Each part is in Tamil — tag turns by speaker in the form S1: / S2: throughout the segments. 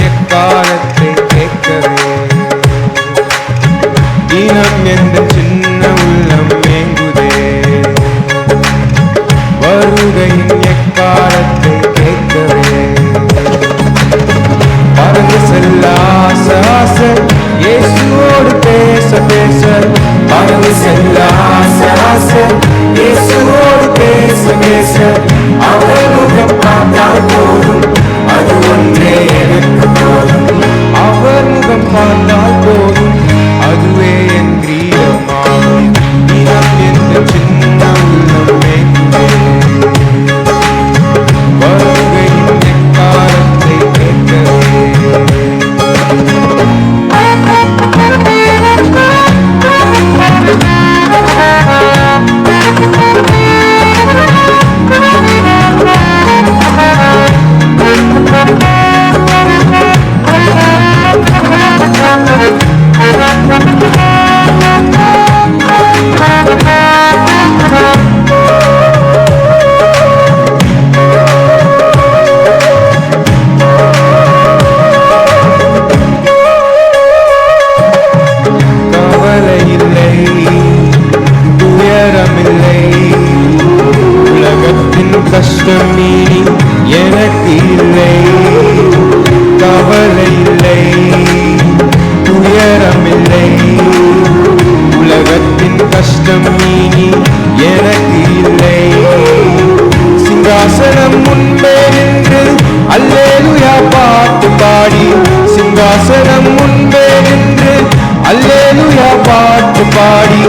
S1: எக்காலத்தை கேட்கவே தினம் எந்த சின்ன உள்ளம் மேங்குதே. வருகையின் எக்காலத்தை கேட்கவே பறந்து செல்ல ஆசை ஆசை இயேசுவோடு பேச பேச. பறந்து செல்ல ஆசை ஆசை இயேசுவோடு பேச பேச. அவர் முகம் பார்த்தால் போதும் அது ஒன்றே எனக்கு போதும். அவர் முகம் பார்த்தால் போதும் அதுவே என் கிரீடமாகும். தினம் எந்த சின்ன உள்ளம் மேங்குதே. வருகையின் எக்காலத்தை கேட்கவே கஷ்டம் நீ எனக்கு இல்லை. கவலை இல்லை துயரமில்லை. உலகத்தின் கஷ்டம் நீ எனக்கு இல்லை. சிங்காசனம் முன்பே நின்று அல்லேலூயா பாட்டு பாடி. சிங்காசனம் முன்பே நின்று அல்லேலூயா பாட்டு பாடி.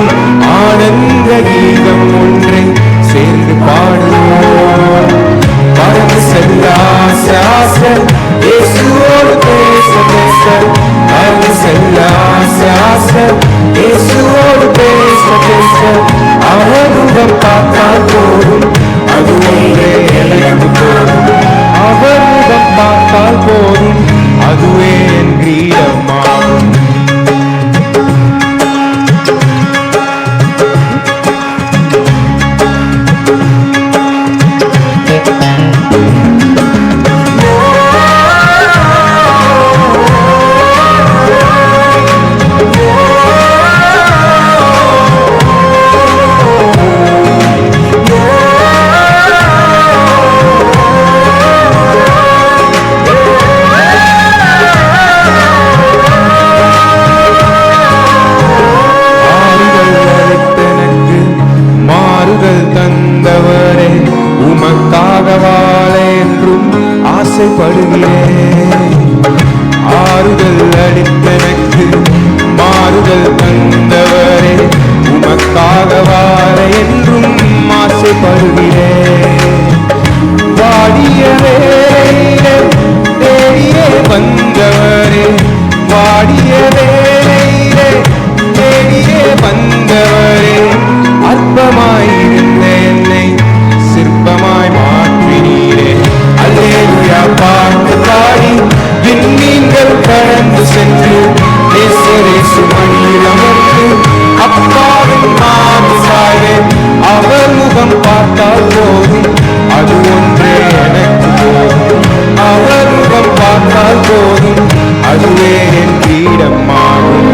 S1: ஆனந்த கீதம் ஒன்றை சேர்ந்து பாடுவோம். பறந்து செல்ல ஆசை ஆசை இயேசுவோடு பேச பேச. பறந்து செல்ல ஆசை ஆசை இயேசுவோடு பேச பேச. அவர் முகம் பார்த்தால் போதும் அது ஒன்றே எனக்கு போதும். அவர் முகம் பார்த்தால் போதும் அதுவே என் கிரீடமாகும். தந்தவரே உமக்காக வாழ என்றும் ஆசைப்படுகிறேன். ஆறுதல் அளித்தனக்கு மாறுதல் தந்தவரே உமக்காக வாழ என்றும் ஆசைப்படுகிறேன். வாடிய வேளையிலே தேடியே வந்தவரே. வாடிய வேளையிலே தேடியே வந்தவரே. அற்பமாயிருந்த என்னை சிற்பமாய் மாற்றினீரே. அல்லேலூயா பாட்டு பாடி விண்மீன்கள் கடந்து சென்று நேசரேசு மணியில் அமர்ந்து அப்பாவின் மாது சாய்வேன். அவர் முகம் பார்த்தால் போதும் அது ஒன்றே எனக்கு போதும். அவர் முகம் பார்த்தால் போதும் அதுவே என் கிரீடமாகும்.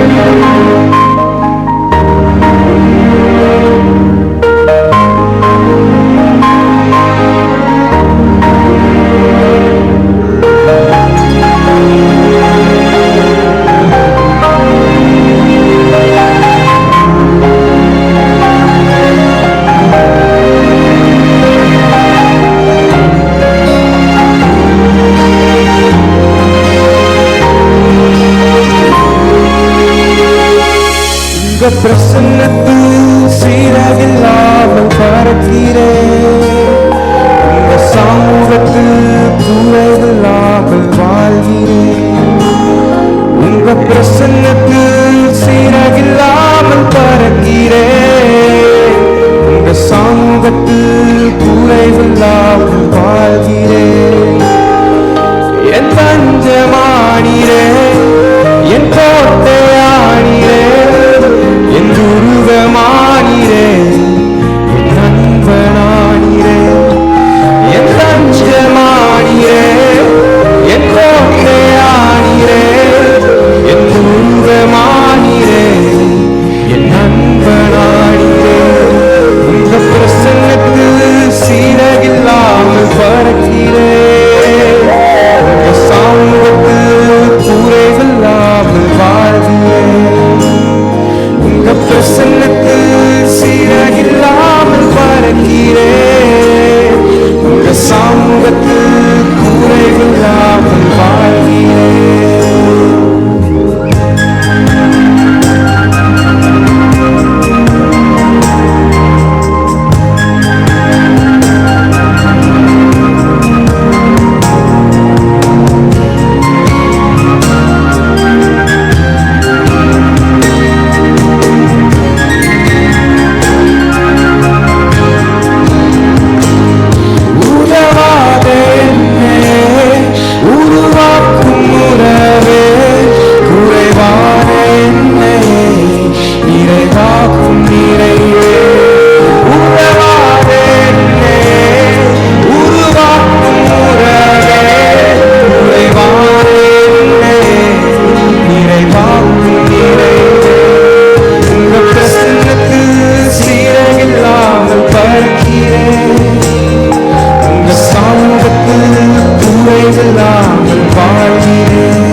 S1: பிரசன்னத்தில் சீராகில்லாமல் பறக்கிறேன். உங்க சமூகத்தில் குறைவில்லாமல் வாழ்கிறேன். உங்க பிரசன்னத்தில் சீராகில்லாமல் பறக்கிறேன். உங்க சமூகத்தில் குறைவில்லாமல் வாழ்கிறேன். என் தஞ்சமானீரே, என் கோட்டையானீரே, என் துருகமானீரே, என் நண்பனானீரே. என் தஞ்சமானீரே, என் கோட்டையானீரே, வாழ்கிறேன்.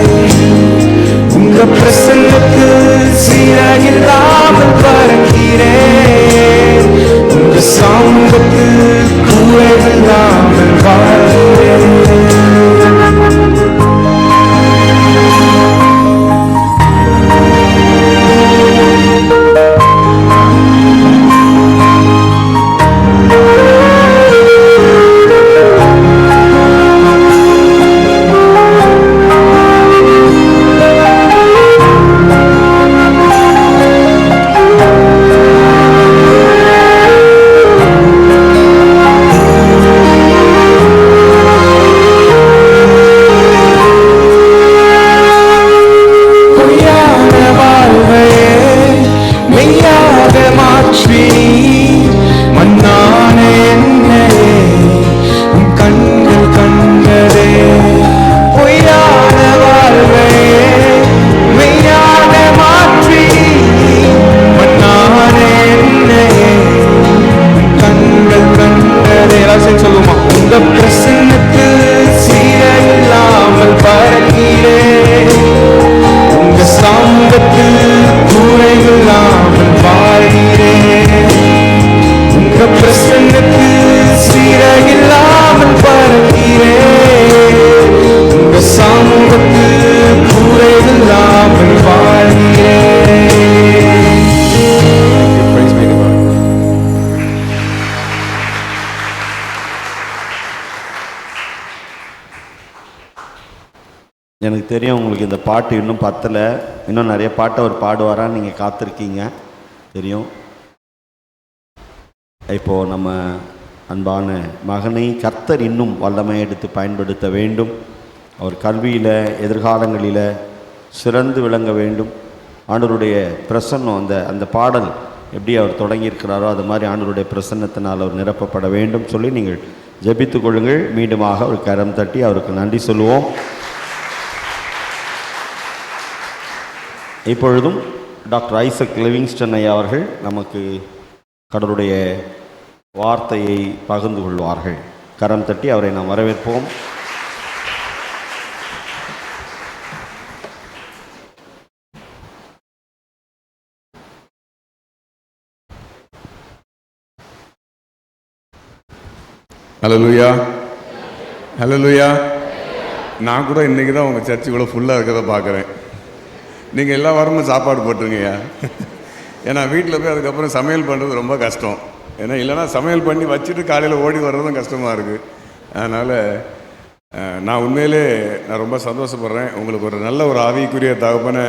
S1: உங்க பிரசன்னத்தில் சீராகில்லாமல் பறக்கிறேன். உங்க சமூகத்தில் கூரையில்லாமல் வாழ்கிறேன்.
S2: எனக்கு தெரியும் உங்களுக்கு இந்த பாட்டு இன்னும் பத்தலை, இன்னும் நிறைய பாட்டை அவர் பாடுவாரான்னு நீங்கள் காத்திருக்கீங்க தெரியும். இப்போது நம்ம அன்பான மகனை கர்த்தர் இன்னும் வல்லமை எடுத்து பயன்படுத்த வேண்டும். அவர் கல்வியில் எதிர்காலங்களில் சிறந்து விளங்க வேண்டும். ஆண்டவருடைய பிரசன்னம் அந்த பாடல் எப்படி அவர் தொடங்கியிருக்கிறாரோ அது மாதிரி ஆண்டவருடைய பிரசன்னத்தினால் அவர் நிரப்பப்பட வேண்டும் சொல்லி நீங்கள் ஜெபித்து கொள்ளுங்கள். மீண்டுமாக ஒரு கரம் தட்டி அவருக்கு நன்றி சொல்லுவோம். இப்பொழுதும் டாக்டர் ஐசக் லிவிங்ஸ்டன் ஐயா அவர்கள் நமக்கு கடவுளுடைய வார்த்தையை பகிர்ந்து கொள்வார்கள். கரம் தட்டி அவரை நாம் வரவேற்போம்.
S3: ஹல்லேலூயா, ஹல்லேலூயா. நான் கூட இன்றைக்கி தான் உங்கள் சர்ச்சு இவ்வளோ ஃபுல்லாக இருக்கிறத பார்க்குறேன். நீங்கள் எல்லா வாரமும் சாப்பாடு போட்டுருங்கய்யா. ஏன்னா வீட்டில் போய் அதுக்கப்புறம் சமையல் பண்ணுறது ரொம்ப கஷ்டம். ஏன்னா இல்லைனா சமையல் பண்ணி வச்சுட்டு காலையில் ஓடி வர்றதும் கஷ்டமாக இருக்குது. அதனால் நான் உண்மையிலே நான் ரொம்ப சந்தோஷப்படுறேன். உங்களுக்கு ஒரு நல்ல ஒரு ஆவிக்குரிய தகப்பனை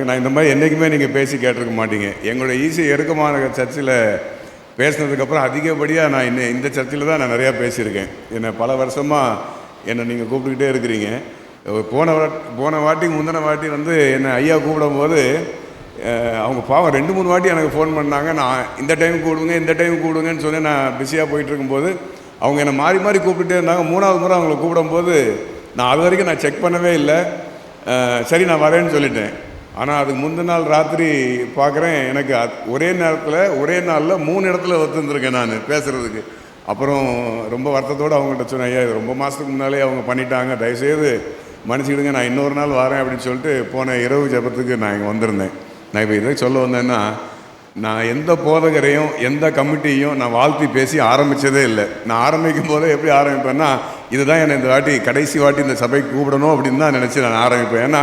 S3: நான் இந்த மாதிரி என்றைக்குமே நீங்கள் பேசி கேட்டிருக்க மாட்டீங்க. எங்களோட ஈஸி எருக்கமான சர்ச்சில் பேசினதுக்கப்புறம் அதிகப்படியாக நான் இந்த சர்ச்சில் தான் நான் நிறையா பேசியிருக்கேன். என்னை பல வருஷமாக என்னை நீங்கள் கூப்பிட்டுக்கிட்டே இருக்கிறீங்க. போன வாட்டிக்கு முந்தின வாட்டி என்னை ஐயா கூப்பிடும்போது அவங்க பாவம் 2-3 வாட்டி எனக்கு ஃபோன் பண்ணாங்க. நான் இந்த டைம் கூப்பிடுங்க இந்த டைம் கூப்பிடுங்கன்னு சொன்னேன். நான் பிஸியாக போயிட்டுருக்கும்போது அவங்க என்னை மாறி மாறி கூப்பிட்டுட்டே இருந்தாங்க. 3ஆவது முறை அவங்கள கூப்பிடும்போது நான் அது வரைக்கும் நான் செக் பண்ணவே இல்லை. சரி நான் வரேன்னு சொல்லிட்டேன். ஆனால் அதுக்கு முந்தின நாள் ராத்திரி பார்க்குறேன் எனக்கு ஒரே நாளில் 3 இடத்துல வந்துருந்துருக்கேன் நான் பேசுகிறதுக்கு. அப்புறம் ரொம்ப வருத்தத்தோடு அவங்கள்ட்ட சொன்னேன், ஐயா இது ரொம்ப மாதத்துக்கு முன்னாலே அவங்க பண்ணிட்டாங்க, தயவுசெய்து மன்னிச்சுக்கிடுங்க, நான் இன்னொரு நாள் வரேன் அப்படின்னு சொல்லிட்டு போன இரவு ஜபத்துக்கு நான் இங்கே வந்திருந்தேன். நான் இப்போ இதை சொல்ல வந்தேன்னா, நான் எந்த போதகரையும் எந்த கமிட்டியும் நான் வாழ்த்தி பேசி ஆரம்பித்ததே இல்லை. நான் ஆரம்பிக்கும் போதே எப்படி ஆரம்பிப்பேன்னா, இதுதான் என்னை இந்த வாட்டி கடைசி வாட்டி இந்த சபைக்கு கூப்பிடணும் அப்படின்னு தான் நினச்சி நான் ஆரம்பிப்பேன். ஏன்னா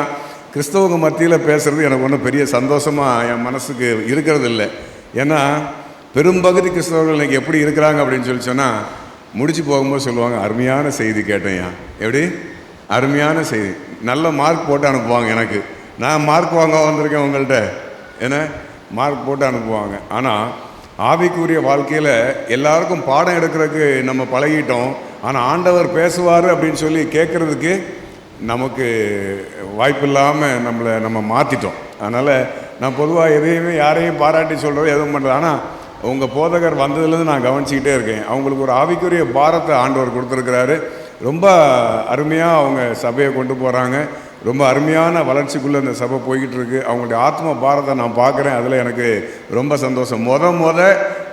S3: கிறிஸ்தவங்க மத்தியில் பேசுகிறது எனக்கு ஒன்றும் பெரிய சந்தோஷமாக என் மனசுக்கு இருக்கிறது இல்லை. ஏன்னா பெரும்பகுதி கிறிஸ்தவர்கள் இன்றைக்கி எப்படி இருக்கிறாங்க அப்படின்னு சொல்லி சொன்னால், முடிச்சு போகும்போது சொல்லுவாங்க, அருமையான செய்தி கேட்டேன்யா. எப்படி அருமையான செய்தி, நல்ல மார்க் போட்டு அனுப்புவாங்க. எனக்கு நான் மார்க் வாங்க வந்திருக்கேன் உங்கள்கிட்ட, ஏன்னா மார்க் போட்டு அனுப்புவாங்க. ஆனால் ஆவிக்குரிய வாழ்க்கையில் எல்லாருக்கும் பாடம் எடுக்கிறதுக்கு நம்ம பழகிட்டோம். ஆனால் ஆண்டவர் பேசுவார் அப்படின்னு சொல்லி கேட்குறதுக்கு நமக்கு வாய்ப்பு இல்லாமல் நம்ம மாற்றிட்டோம். அதனால் நான் பொதுவாக எதையுமே யாரையும் பாராட்டி சொல்கிறது எதுவும் பண்ணுறது. ஆனால் உங்கள் போதகர் வந்ததுலேருந்து நான் கவனிச்சிக்கிட்டே இருக்கேன். அவங்களுக்கு ஒரு ஆவிக்குரிய பாரத்தை ஆண்டவர் கொடுத்துருக்கிறாரு. ரொம்ப அருமையாக அவங்க சபையை கொண்டு போகிறாங்க. ரொம்ப அருமையான வளர்ச்சிக்குள்ளே இந்த சபை போய்கிட்டு இருக்குது. அவங்களுடைய ஆத்ம பாரத்தை நான் பார்க்குறேன். அதில் எனக்கு ரொம்ப சந்தோஷம்.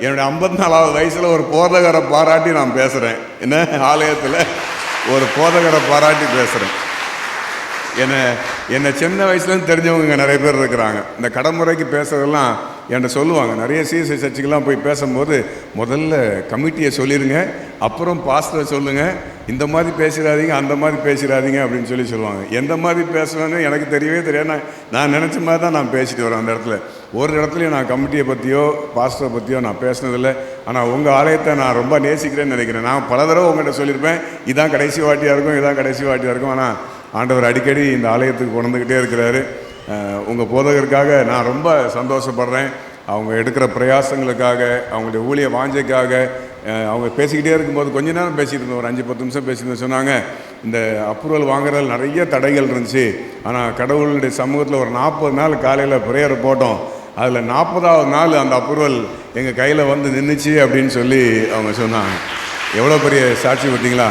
S3: என்னுடைய 54வது வயசில் ஒரு போதகரை பாராட்டி நான் பேசுகிறேன். என்ன ஆலயத்தில் ஒரு போதகரை பாராட்டி பேசுகிறேன். என்னை சின்ன வயசுலேருந்து தெரிஞ்சவங்க நிறைய பேர் இருக்கிறாங்க. இந்த கடமுறைக்கு பேசுறதெல்லாம் என்கிட்ட சொல்லுவாங்க. நிறைய சிஎஸ்ஐ சர்ச்சுக்கெல்லாம் போய் பேசும்போது முதல்ல கமிட்டியை சொல்லிடுங்க, அப்புறம் பாஸ்டரை சொல்லுங்கள், இந்த மாதிரி பேசிடாதீங்க அந்த மாதிரி பேசிடாதீங்க அப்படின்னு சொல்லுவாங்க. எந்த மாதிரி பேசுவேன்னு எனக்கு தெரியவே தெரியாது. நான் நினச்ச மாதிரி தான் நான் பேசிட்டு வரேன். அந்த இடத்துல ஒரு இடத்துலையும் நான் கமிட்டியை பற்றியோ பாஸ்டரை பற்றியோ நான் பேசினதில்லை. ஆனால் உங்கள் ஆலயத்தை நான் ரொம்ப நேசிக்கிறேன்னு நினைக்கிறேன். நான் பல தடவை உங்கள்கிட்ட சொல்லியிருப்பேன், இதான் கடைசி வாட்டியாக இருக்கும், இதான் கடைசி வாட்டியாக இருக்கும். ஆனால் ஆண்டவர் அடிக்கடி இந்த ஆலயத்துக்கு கொண்டுக்கிட்டே இருக்கிறாரு. உங்கள் போதகருக்காக நான் ரொம்ப சந்தோஷப்படுறேன். அவங்க எடுக்கிற பிரயாசங்களுக்காக, அவங்களுடைய ஊழிய வாஞ்சைக்காக. அவங்க பேசிக்கிட்டே இருக்கும்போது கொஞ்ச நேரம் பேசிகிட்டு இருந்தோம், ஒரு 5-10 நிமிஷம் பேசிட்டு சொன்னாங்க, இந்த அப்ரூவல் வாங்குறதுல நிறைய தடைகள் இருந்துச்சு, ஆனால் கடவுளுடைய சமூகத்தில் ஒரு 40 நாள் காலையில் ப்ரேயர் போட்டோம், அதில் 40ஆவது நாள் அந்த அப்ரூவல் எங்கள் கையில் வந்து நின்றுச்சு அப்படின்னு சொல்லி அவங்க சொன்னாங்க. எவ்வளோ பெரிய சாட்சி பார்த்தீங்களா?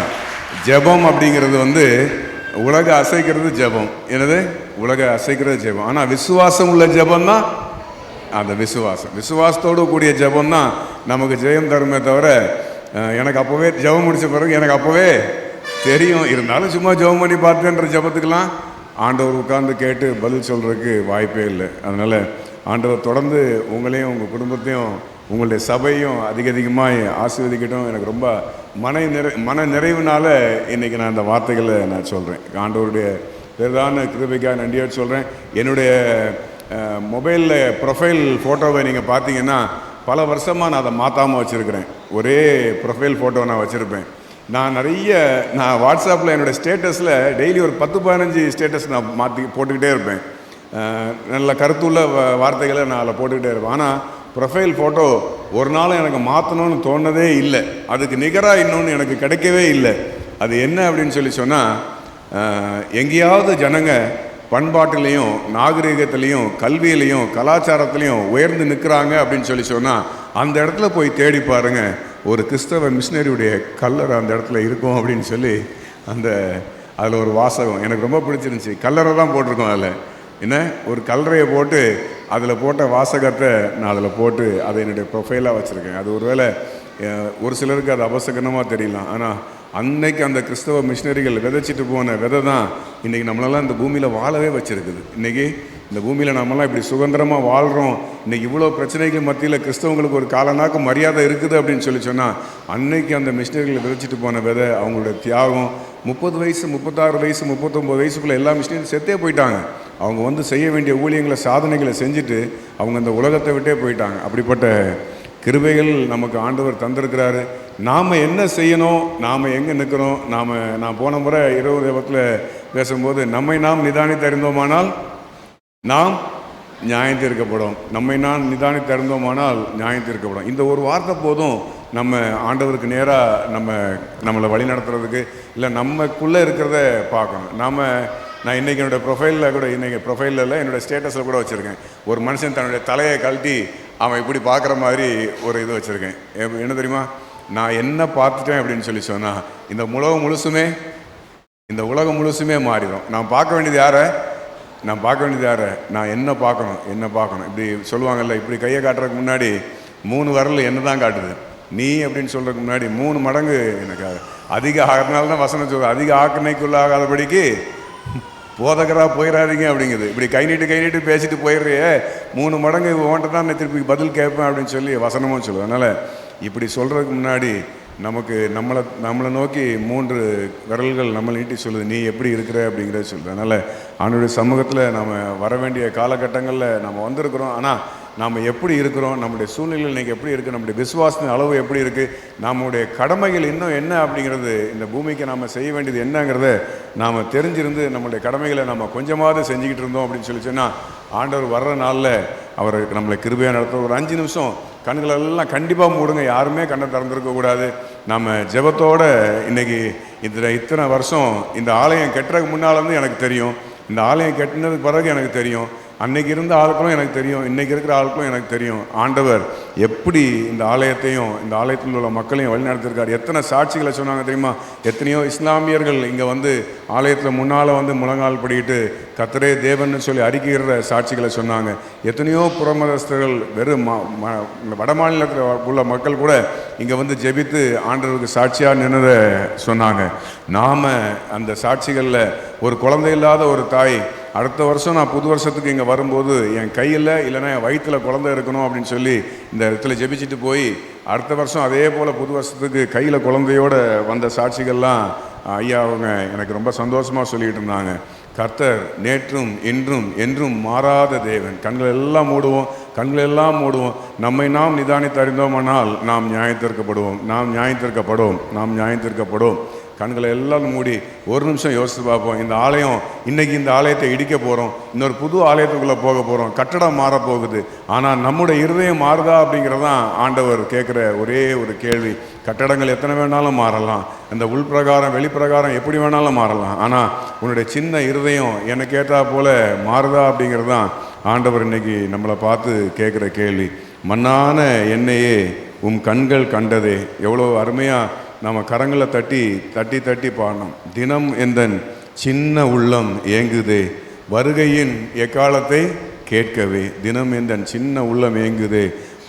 S3: ஜெபம் அப்படிங்கிறது வந்து உலக அசைக்கிறது ஜெபம். என்னது? உலக அசைக்கிறது ஜெபம். ஆனால் விசுவாசம் உள்ள ஜெபம் தான் அந்த விசுவாசத்தோடு கூடிய ஜெபம் தான் நமக்கு ஜெயம் தருமே தவிர, எனக்கு அப்போவே ஜெபம் முடிச்ச பிறகு எனக்கு அப்போவே தெரியும், இருந்தாலும் சும்மா ஜெபம் பண்ணி பார்த்தேன்ற ஜெபத்துக்கெல்லாம் ஆண்டவர் உட்கார்ந்து கேட்டு பதில் சொல்கிறதுக்கு வாய்ப்பே இல்லை. அதனால் ஆண்டவர் தொடர்ந்து உங்களையும் உங்கள் குடும்பத்தையும் உங்களுடைய சபையும் அதிகமாக ஆசீர்வதிக்கட்டும். எனக்கு ரொம்ப மன நிறைவுனால இன்றைக்கி நான் இந்த வார்த்தைகளை நான் சொல்கிறேன். ஆண்டவருடைய பெரிதான கிருபைக்காக நன்றியாக சொல்கிறேன். என்னுடைய மொபைலில் ப்ரொஃபைல் ஃபோட்டோவை நீங்கள் பார்த்தீங்கன்னா பல வருஷமாக நான் அதை மாற்றாமல் வச்சுருக்கிறேன். ஒரே ப்ரொஃபைல் ஃபோட்டோ நான் வச்சுருப்பேன். நான் வாட்ஸ்அப்பில் என்னோடய ஸ்டேட்டஸில் டெய்லி ஒரு 10-15 ஸ்டேட்டஸ் நான் போட்டுக்கிட்டே இருப்பேன். நல்ல கருத்துள்ள வார்த்தைகளை நான் அதில் போட்டுக்கிட்டே இருப்பேன். ஆனால் ப்ரொஃபைல் ஃபோட்டோ ஒரு நாள் எனக்கு மாற்றணும்னு தோணதே இல்லை. அதுக்கு நிகராக இன்னொன்று எனக்கு கிடைக்கவே இல்லை. அது என்ன அப்படின்னு சொன்னால், எங்கேயாவது ஜனங்க பண்பாட்டிலையும் நாகரிகத்திலையும் கல்வியிலையும் கலாச்சாரத்திலையும் உயர்ந்து நிற்கிறாங்க அப்படின்னு சொன்னால் அந்த இடத்துல போய் தேடி பாருங்க, ஒரு கிறிஸ்தவ மிஷினரியுடைய கல்லறை அந்த இடத்துல இருக்கும் அப்படின்னு அதில் ஒரு வாசகம் எனக்கு ரொம்ப பிடிச்சிருந்துச்சி. கல்லறை தான் போட்டிருக்கோம். அதில் என்ன ஒரு கல்லறையை போட்டு அதில் போட்ட வாசகத்தை நான் அதில் போட்டு அதை என்னுடைய ப்ரொஃபைலாக வச்சுருக்கேன். அது ஒரு சிலருக்கு அது அபசகனமாக தெரியலாம். ஆனால் அன்னைக்கு அந்த கிறிஸ்தவ மிஷினரிகள் விதைச்சிட்டு போன விதை தான் இன்றைக்கி நம்மளெல்லாம் இந்த பூமியில் வாழவே வச்சுருக்குது. இன்றைக்கி இந்த பூமியில் நம்மளாம் இப்படி சுதந்திரமாக வாழ்கிறோம். இன்றைக்கி இவ்வளோ பிரச்சனைகள் மத்தியில் கிறிஸ்தவங்களுக்கு ஒரு காலனாக்கு மரியாதை இருக்குது அப்படின்னு சொன்னால் அன்னைக்கு அந்த மிஷினரிகள் விதைச்சிட்டு போன விதை, அவங்களுடைய தியாகம். 30 வயசு 36 வயசு 39 வயசுக்குள்ளே எல்லா மிஷினரியும் செத்தே போயிட்டாங்க. அவங்க செய்ய வேண்டிய ஊழியங்களை சாதனைகளை செஞ்சுட்டு அவங்க அந்த உலகத்தை விட்டே போயிட்டாங்க. அப்படிப்பட்ட கிருபைகள் நமக்கு ஆண்டவர் தந்திருக்கிறாரு. நாம் என்ன செய்யணும், நாம் எங்கே நிற்கிறோம், நான் போன முறை இரவு தேவத்தில் பேசும்போது நாம் நிதானித்தறிந்தோமானால் நாம் நியாயம் தீர்க்கப்படும், நாம் நிதானித்தறிந்தோமானால் நியாயம் தீர்க்கப்படும். இந்த ஒரு வார்த்தை போதும் நம்ம ஆண்டவருக்கு நேராக நம்மளை வழி நடத்துறதுக்கு. இல்லை நமக்குள்ளே இருக்கிறத பார்க்கணும். நான் இன்றைக்கி என்னோடய ப்ரொஃபைலில் கூட, இன்றைக்கி ப்ரொஃபைலில் இல்லை என்னோடய ஸ்டேட்டஸில் கூட வச்சுருக்கேன். ஒரு மனுஷன் தன்னுடைய தலையை கழட்டி அவன் இப்படி பார்க்குற மாதிரி ஒரு இது வச்சுருக்கேன். என்ன தெரியுமா? நான் என்ன பார்த்துட்டேன் அப்படின்னு சொன்னால் இந்த உலகம் முழுசுமே மாறிடும். நான் பார்க்க வேண்டியது யாரை? நான் என்ன பார்க்கணும். இப்படி சொல்லுவாங்கல்ல, இப்படி கையை காட்டுறதுக்கு முன்னாடி 3 விரல் என்ன தான் காட்டுது. நீ அப்படின்னு சொல்கிறதுக்கு முன்னாடி 3 மடங்கு எனக்கு அதிக ஆகிறதுனால தான் வசனம் சொல்லுது, அதிக ஆக்கினைக்குள்ளாகாதபடிக்கு போதகராக போயிடாதீங்க அப்படிங்குது. இப்படி கை நீட்டு பேசிட்டு போயிடுறியே, 3 மடங்கு ஓன்ட்ட தான் நான் திருப்பி பதில் கேட்பேன் அப்படின்னு சொல்லி வசனமும் சொல்லுவேன். அதனால் இப்படி சொல்கிறதுக்கு முன்னாடி நம்மளை நோக்கி 3 விரல்கள் நம்மளை நீட்டி சொல்லுது, நீ எப்படி இருக்கிற அப்படிங்கிறத சொல்லுது. அதனால் அவனுடைய சமூகத்தில் நாம் வர வேண்டிய காலகட்டங்களில் நம்ம வந்திருக்கிறோம். ஆனால் நாம் எப்படி இருக்கிறோம், நம்முடைய சூழ்நிலைகள் இன்றைக்கி எப்படி இருக்குது, நம்முடைய விசுவாசத்தின் அளவு எப்படி இருக்குது, நம்முடைய கடமைகள் இன்னும் என்ன அப்படிங்கிறது, இந்த பூமிக்கு நாம் செய்ய வேண்டியது என்னங்கிறத நாம் தெரிஞ்சிருந்து நம்மளுடைய கடமைகளை நம்ம கொஞ்சமாவது செஞ்சுக்கிட்டு இருந்தோம் அப்படின்னு சொன்னால் ஆண்டவர் வர்ற நாளில் அவர் நம்மளை கிருபையாக நடத்த. ஒரு 5 நிமிஷம் கண்களெல்லாம் கண்டிப்பாக மூடுங்க. யாருமே கண்ணை திறந்துருக்கக்கூடாது. நம்ம ஜெபத்தோடு இன்றைக்கி இத்தனை வருஷம் இந்த ஆலயம் கட்டுறதுக்கு முன்னால் எனக்கு தெரியும், இந்த ஆலயம் கட்டினதுக்கு பிறகு எனக்கு தெரியும், அன்னைக்கு இருந்த ஆட்களும் எனக்கு தெரியும், இன்னைக்கு இருக்கிற ஆட்களும் எனக்கு தெரியும். ஆண்டவர் எப்படி இந்த ஆலயத்தையும் இந்த ஆலயத்தில் உள்ள மக்களையும் வழிநடத்திருக்கார். எத்தனை சாட்சிகளை சொன்னாங்க தெரியுமா? எத்தனையோ இஸ்லாமியர்கள் இங்கே வந்து ஆலயத்தில் முன்னால் வந்து முழங்கால் படிக்கிட்டு கர்த்தரே தேவன் சொல்லி அறிக்கையிற சாட்சிகளை சொன்னாங்க. எத்தனையோ புறமதஸ்தர்கள் வெறும் வட மாநிலத்தில் உள்ள மக்கள் கூட இங்கே வந்து ஜெபித்து ஆண்டவருக்கு சாட்சியாக நின்றதை சொன்னாங்க. நாம் அந்த சாட்சிகளில் ஒரு குழந்தை இல்லாத ஒரு தாய் அடுத்த வருஷம் நான் புது வருஷத்துக்கு இங்கே வரும்போது என் கையில் இல்லைன்னா என் வயிற்றில் குழந்தை இருக்கணும் அப்படின்னு சொல்லி இந்த இடத்துல ஜெபிச்சுட்டு போய் அடுத்த வருஷம் அதே போல் புது வருஷத்துக்கு கையில் குழந்தையோடு வந்த சாட்சிகள்லாம் ஐயா அவங்க எனக்கு ரொம்ப சந்தோஷமாக சொல்லிகிட்டு இருந்தாங்க. கர்த்தர் நேற்றும் இன்றும் என்றும் மாறாத தேவன். கண்கள் எல்லாம் மூடுவோம். நம்மை நாம் நிதானித்து அறிந்தோமானால் நாம் நியாயத்திற்கப்படுவோம். கண்களை எல்லாம் மூடி ஒரு நிமிஷம் யோசித்து பார்ப்போம். இந்த ஆலயம் இன்னைக்கு இந்த ஆலயத்தை இடிக்க போகிறோம், இன்னொரு புது ஆலயத்துக்குள்ளே போக போகிறோம், கட்டடம் மாறப்போகுது. ஆனால் நம்முடைய இருதயம் மாறுதா அப்படிங்கிறதான் ஆண்டவர் கேட்குற ஒரே ஒரு கேள்வி. கட்டடங்கள் எத்தனை வேணாலும் மாறலாம், அந்த உள்பிரகாரம் வெளிப்பிரகாரம் எப்படி வேணாலும் மாறலாம், ஆனால் உன்னுடைய சின்ன இருதயம் எனக்கு ஏற்றா போல மாறுதா அப்படிங்கிறது தான் ஆண்டவர் இன்னைக்கு நம்மளை பார்த்து கேட்குற கேள்வி. மண்ணான என்னையே உம் கண்கள் கண்டதே. எவ்வளோ அருமையாக நம்ம கரங்களை தட்டி பாடணும். தினம் எந்தன் சின்ன உள்ளம் ஏங்குதே வருகையின் எக்காலத்தை கேட்கவே. தினம் எந்தன் சின்ன உள்ளம் ஏங்குதே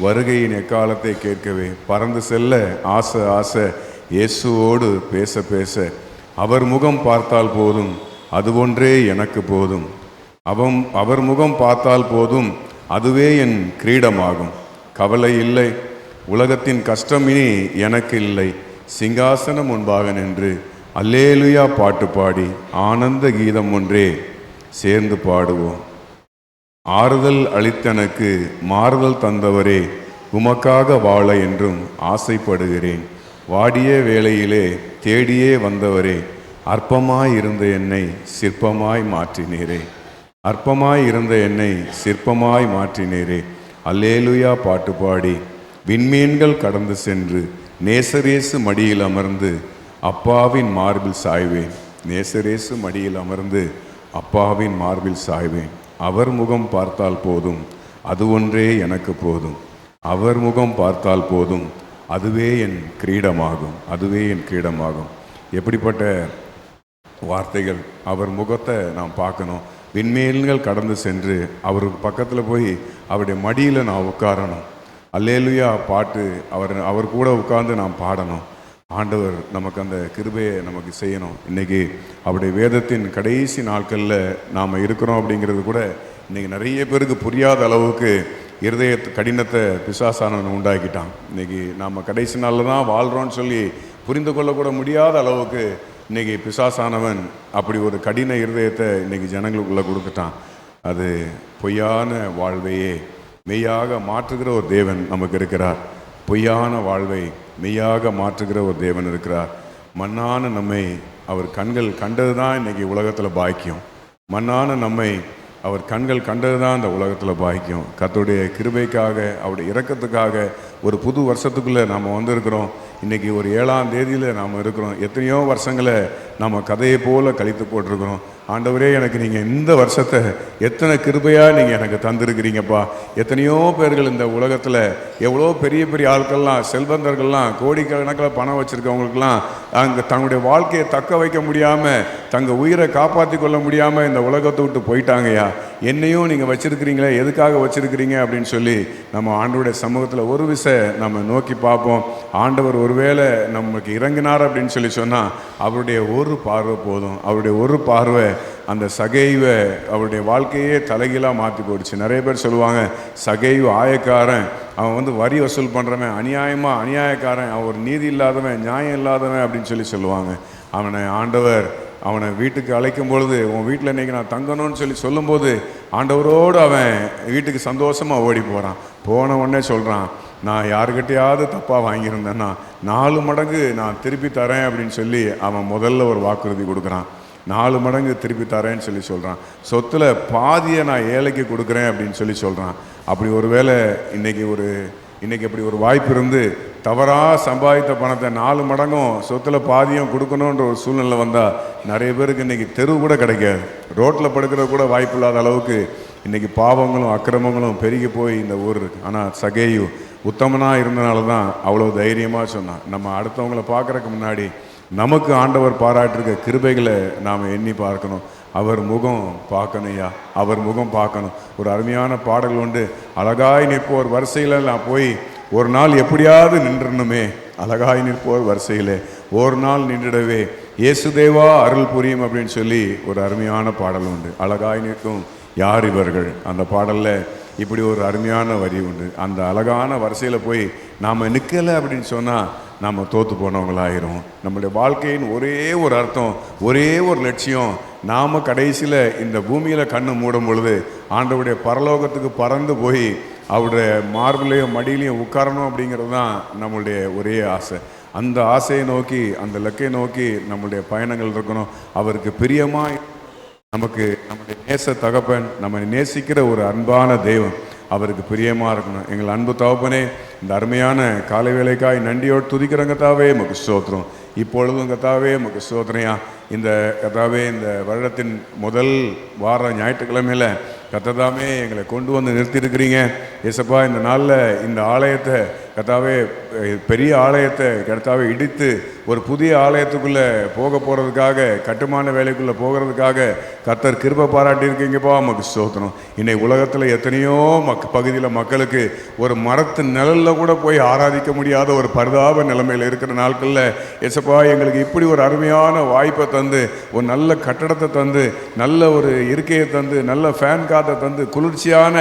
S3: வருகையின் எக்காலத்தை கேட்கவே. பறந்து செல்ல ஆசை இயேசுவோடு பேச அவர் முகம் பார்த்தால் போதும், அது ஒன்றே எனக்கு போதும். அவர் முகம் பார்த்தால் போதும், அதுவே என் கிரீடமாகும். கவலை இல்லை, உலகத்தின் கஷ்டம் இனி எனக்கு இல்லை. சிங்காசனம் முன்பாக நின்று அல்லேலுயா பாட்டு பாடி ஆனந்த கீதம் ஒன்றே சேர்ந்து பாடுவோம். ஆறுதல் அளித்தனக்கு மாறுதல் தந்தவரே, உமக்காக வாழ என்றும் ஆசைப்படுகிறேன். வாடிய வேளையிலே தேடியே வந்தவரே, அற்பமாயிருந்த என்னை சிற்பமாய் மாற்றினீரே. அல்லேலுயா பாட்டு பாடி விண்மீன்கள் கடந்து சென்று நேசரேசு மடியில் அமர்ந்து அப்பாவின் மார்பில் சாய்வேன். அவர் முகம் பார்த்தால் போதும், அது ஒன்றே எனக்கு போதும். அவர் முகம் பார்த்தால் போதும், அதுவே என் கிரீடமாகும். எப்படிப்பட்ட வார்த்தைகள்! அவர் முகத்தை நாம் பார்க்கணும். விண்மீன்கள் கடந்து சென்று அவருக்கு பக்கத்தில் போய் அவருடைய மடியில் நான் உட்காரணும். அல்லேலுயா பாட்டு அவர் கூட உட்கார்ந்து நாம் பாடணும். ஆண்டவர் நமக்கு அந்த கிருபையை நமக்கு செய்யணும். இன்றைக்கி அவருடைய வேதத்தின் கடைசி நாட்களில் நாம் இருக்கிறோம் அப்படிங்கிறது கூட இன்றைக்கி நிறைய பேருக்கு புரியாத அளவுக்கு இருதய கடினத்தை பிசாசானவன் உண்டாக்கிட்டான். இன்றைக்கி நாம் கடைசி நாளில் தான் வாழ்கிறோன்னு சொல்லி புரிந்து கொள்ளக்கூட முடியாத அளவுக்கு இன்றைக்கி பிசாசானவன் அப்படி ஒரு கடின இருதயத்தை இன்றைக்கி ஜனங்களுக்குள்ளே கொடுத்துட்டான். அது பொய்யான வாழ்வையே மெய்யாக மாற்றுகிற ஒரு தேவன் நமக்கு இருக்கிறார். பொய்யான வாழ்வை மெய்யாக மாற்றுகிற ஒரு தேவன் இருக்கிறார். மண்ணான நம்மை அவர் கண்கள் கண்டது தான் இன்றைக்கி உலகத்தில் பாக்கியம். மண்ணான நம்மை அவர் கண்கள் கண்டது தான் இந்த உலகத்தில் பாக்கியம். கர்த்தருடைய கிருபைக்காக அவருடைய இரக்கத்துக்காக ஒரு புது வருஷத்துக்குள்ளே நாம் வந்திருக்கிறோம். இன்றைக்கி ஒரு 7ஆம் தேதியில் நாம் இருக்கிறோம். எத்தனையோ வருஷங்களை நம்ம கதையை போல் கழித்து போட்டிருக்கிறோம். ஆண்டவரே, எனக்கு நீங்கள் இந்த வருஷத்தை எத்தனை கிருபையாக நீங்கள் எனக்கு தந்திருக்கிறீங்கப்பா. எத்தனையோ பேர்கள் இந்த உலகத்தில் எவ்வளோ பெரிய பெரிய ஆட்கள்லாம், செல்வந்தர்கள்லாம், கோடிக்கணக்கில் பணம் வச்சுருக்கவங்களுக்கெல்லாம் அங்கே தங்களுடைய வாழ்க்கையை தக்க வைக்க முடியாமல், தங்கள் உயிரை காப்பாற்றி கொள்ள முடியாமல் இந்த உலகத்தை விட்டு போயிட்டாங்கய்யா. என்னையும் நீங்கள் வச்சுருக்கிறீங்களே, எதுக்காக வச்சுருக்கிறீங்க அப்படின்னு சொல்லி நம்ம ஆண்டவருடைய சமூகத்தில் ஒரு விஷயம் நம்ம நோக்கி பார்ப்போம். ஆண்டவர் ஒருவேளை நமக்கு இறங்கினார் அப்படின்னு சொல்லி சொன்னால் அவருடைய ஒரு பார்வை போதும். அவருடைய ஒரு பார்வை அந்த சகைவை அவருடைய வாழ்க்கையே தலைகீழாக மாற்றி போயிடுச்சு. நிறைய பேர் சொல்லுவாங்க, சகைவு ஆயக்காரன், அவன் வரி வசூல் பண்ணுறவன், அநியாயக்காரன், அவன் ஒரு நீதி இல்லாதவன், நியாயம் இல்லாதவன் அப்படின்னு சொல்லுவாங்க. அவனை வீட்டுக்கு அழைக்கும் பொழுது, உன் வீட்டில் இன்றைக்கி நான் தங்கணும்னு சொல்லும்போது ஆண்டவரோடு அவன் வீட்டுக்கு சந்தோஷமாக ஓடி போன உடனே சொல்கிறான், நான் யாருக்கிட்டையாவது தப்பாக வாங்கியிருந்தேன்னா 4 மடங்கு நான் திருப்பி தரேன் அப்படின்னு சொல்லி அவன் முதல்ல ஒரு வாக்குறுதி கொடுக்குறான். 4 மடங்கு திருப்பி தரேன்னு சொல்கிறான். சொத்தில் பாதியை நான் ஏழைக்கு கொடுக்குறேன் அப்படின்னு சொல்கிறான். அப்படி ஒரு வேளை இன்றைக்கி அப்படி ஒரு வாய்ப்பு இருந்து தவறாக சம்பாதித்த பணத்தை 4 மடங்கும் சொத்தில் பாதியும் கொடுக்கணுன்ற ஒரு சூழ்நிலை வந்தால் நிறைய பேருக்கு இன்றைக்கி தெரு கூட கிடைக்காது. ரோட்டில் படுக்கிற கூட வாய்ப்பு இல்லாத அளவுக்கு இன்றைக்கி பாவங்களும் அக்கிரமங்களும் பெருகி போய் இந்த ஊர் இருக்குது. ஆனால் சகேயு உத்தமனாக இருந்தனால தான் அவ்வளோ தைரியமாக சொன்னான். நம்ம அடுத்தவங்கள பார்க்குறதுக்கு முன்னாடி நமக்கு ஆண்டவர் பாராட்டிருக்க கிருபைகளை நாம் எண்ணி பார்க்கணும். அவர் முகம் பார்க்கணும்யா, அவர் முகம் பார்க்கணும். ஒரு அருமையான பாடல் உண்டு, அழகாய் நிற்போர் வரிசையில் நான் போய் ஒரு நாள் எப்படியாவது நின்றுணுமே, அழகாய் நிற்போர் வரிசையில் ஒரு நாள் நின்றுடவே இயேசுதேவா அருள் புரியும் அப்படின்னு சொல்லி ஒரு அருமையான பாடல் உண்டு. அழகாய் நிற்கும் யார் இவர்கள், அந்த பாடலில் இப்படி ஒரு அருமையான வரி உண்டு. அந்த அழகான வரிசையில் போய் நாம் நிற்கலை அப்படின்னு சொன்னால் நாம் தோற்று போனவங்களாயிரும். நம்முடைய வாழ்க்கையின் ஒரே ஒரு அர்த்தம், ஒரே ஒரு லட்சியம், நாம் கடைசியில் இந்த பூமியில் கண்ணு மூடும் பொழுது ஆண்டவருடைய பரலோகத்துக்கு பறந்து போய் அவருடைய மார்பிலையும் மடியிலையும் உட்காரணும் அப்படிங்கிறது தான் நம்மளுடைய ஒரே ஆசை. அந்த ஆசையை நோக்கி, அந்த இலக்கை நோக்கி நம்மளுடைய பயணங்கள் இருக்கணும். அவருக்கு பிரியமாக நமக்கு நம்முடைய நேச தகப்பன், நம்ம நேசிக்கிற ஒரு அன்பான தெய்வம் அவருக்கு பிரியமாக இருக்கணும். எங்கள் அன்பு தகப்பனே, இந்த அருமையான காலை வேலைக்காய் நன்றியோடு துதிக்கிறங்க தாவே உமக்கு ஸ்தோத்திரம். இப்பொழுதும் கத்தாவே உமக்கு ஸ்தோத்திரையா. இந்த கத்தாவே இந்த வருடத்தின் முதல் வார ஞாயிற்றுக்கிழமையில் கத்ததாமே எங்களை கொண்டு வந்து நிறுத்தியிருக்கிறீங்க ஏசப்பா. இந்த நாளில் இந்த ஆலயத்தை கத்தாவே, பெரிய ஆலயத்தை கத்தாவே இடித்து ஒரு புதிய ஆலயத்துக்குள்ளே போக போகிறதுக்காக, கட்டுமான வேலைக்குள்ளே போகிறதுக்காக கத்தர் கிருபை பாராட்டியிருக்கீங்கப்பா, நமக்கு ஸ்தோத்திரம். இன்னைக்கு உலகத்தில் எத்தனையோ பகுதியில் மக்களுக்கு ஒரு மரத்து நிழலில் கூட போய் ஆராதிக்க முடியாத ஒரு பரிதாப நிலைமையில் இருக்கிற நாட்களில் ஏசப்பா எங்களுக்கு இப்படி ஒரு அருமையான வாய்ப்பை தந்து, ஒரு நல்ல கட்டடத்தை தந்து, நல்ல ஒரு இருக்கையை தந்து, நல்ல ஃபேன் காற்றை தந்து, குளிர்ச்சியான